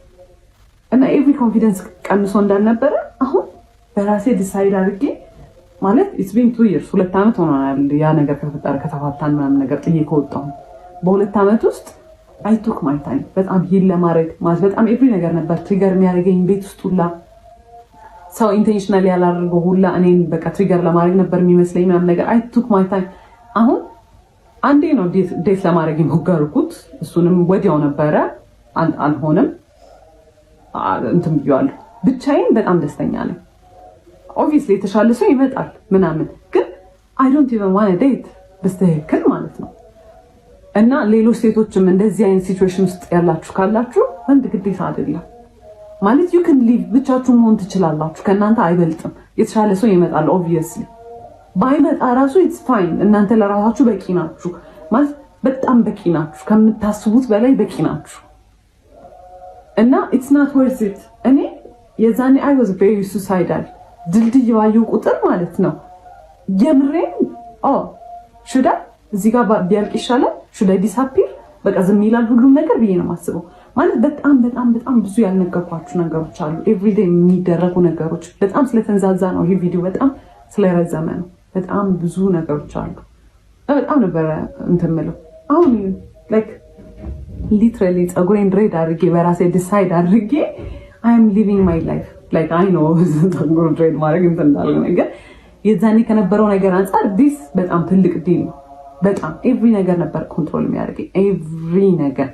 እና ኤቭሪ ኮንፊደንስ ቀንሶ እንዳልነበረ አሁን በራሴ ዲሳይድ አድርጌ ማለት it's been 2 years 2 ዓመት ሆኗል ያ ነገር ከተፈጠረ ከተፋታን ምናምን ነገር ጥዬ ከወጣሁ በ2 ዓመት ውስጥ I took my time በጣም ሂል ለማድረግ ማለት በጣም ኤቭሪ ነገር ነበር ትሪገር የሚያደርገኝ ቤት ውስጥ ሁላ ሰው ኢንቴንሽናሊ ያላደረገው ሁላ እኔን በቃ ትሪገር ለማድረግ ነበር የሚመስለኝ ምናምን ነገር I took my time። አሁን አንዴ ነው ዴት ለማድረግ የሞከርኩት እሱንም ወዲያው ነበረ አልሆነም እንትን ብያለሁ። ብቻዬን በጣም ደስተኛ ነኝ። ኦብቪየስሊ የተሻለ ሰው ይመጣል ምናምን ግን I don't even want to date በስተክል ማለት ነው። እና ሌሎች ሴቶችም እንደዚህ አይነት ሲቹዌሽን ውስጥ ያላችሁ ካላችሁ ወንድ ግዴታ አይደለም ማለት you can live ብቻችሁ መሆን ትችላላችሁ። ከእናንተ አይበልጥም። የተሻለ ሰው ይመጣል ኦብቪየስሊ ባይመጣ ራሱ it's fine። እናንተ ለራሳችሁ በቂ ናችሁ ማለት በጣም በቂ ናችሁ። ከምታስቡት በላይ በቂ ናችሁ። እና it's not worth it። እኔ የዛኔ I was very suicidal ድልድይ ባየሁ ቁጥር ማለት ነው የምሬን should I እዚህ ጋር ቢያልቅ ይሻላል should I disappear በቃ ዝም ይላል ሁሉም ነገር ብዬ ነው የማስበው። ማለት በጣም ብዙ ያልነገርኳችሁ ነገሮች አሉ። ኤቭሪዴይ የሚደረጉ ነገሮች በጣም ስለተንዛዛ ነው ይሄ ቪዲዮ በጣም ስለረዘመ ነው። በጣም ብዙ ነገሮች አሉ። በጣም ነበር እንትምለው አሁን like literally ጸጉሬን ድሬድ አድርጌ በራሴ ዲሳይድ አድርጌ I am living my life like I know ጸጉሬን ድሬድ ማድረግ እንዳለ ነገር የዛኔ ከነበረው ነገር አንፃር this በጣም ትልቅ ዲል ነው። በጣም ኤቭሪ ነገር ነበር ኮንትሮል የሚያደርገኝ ኤቭሪ ነገር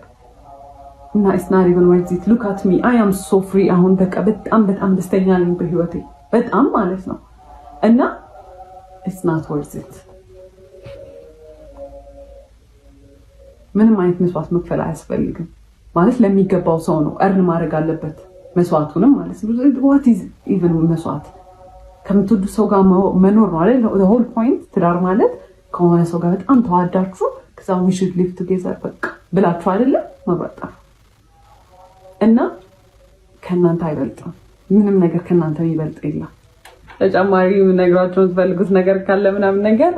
እና it's not even worth it. Look at me I am so free አሁን በቃ በጣም ደስተኛ ነኝ በህይወቴ በጣም ማለት ነው። እና it's not worth it። ምንም አይነት መስዋዕት መክፈል አያስፈልግም ማለት ለሚገባው ሰው ነው እርን ማድረግ አለበት መስዋዕቱንም ማለት ነው። what is even መስዋዕት ከምትወዱ ሰው ጋር መኖር ነው አይደል? the whole point ትዳር ማለት ከሆነ ሰው ጋር በጣም ተዋዳችሁ ከዛ we should live together በቃ ብላችሁ አይደለ መብራጣ እና ከእናንተ አይበልጥም ምንም ነገር ከእናንተ የሚበልጥ የለም። ተጨማሪ ነግራችሁ የምትፈልጉት ነገር ካለ ምናምን ነገር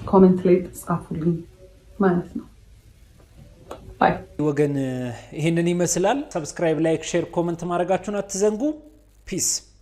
ኮሜንት ላይ ጻፉልኝ ማለት ነው። ባይ ወገን ይሄንን ይመስላል። ሰብስክራይብ፣ ላይክ፣ ሼር፣ ኮሜንት ማድረጋችሁን አትዘንጉ። ፒስ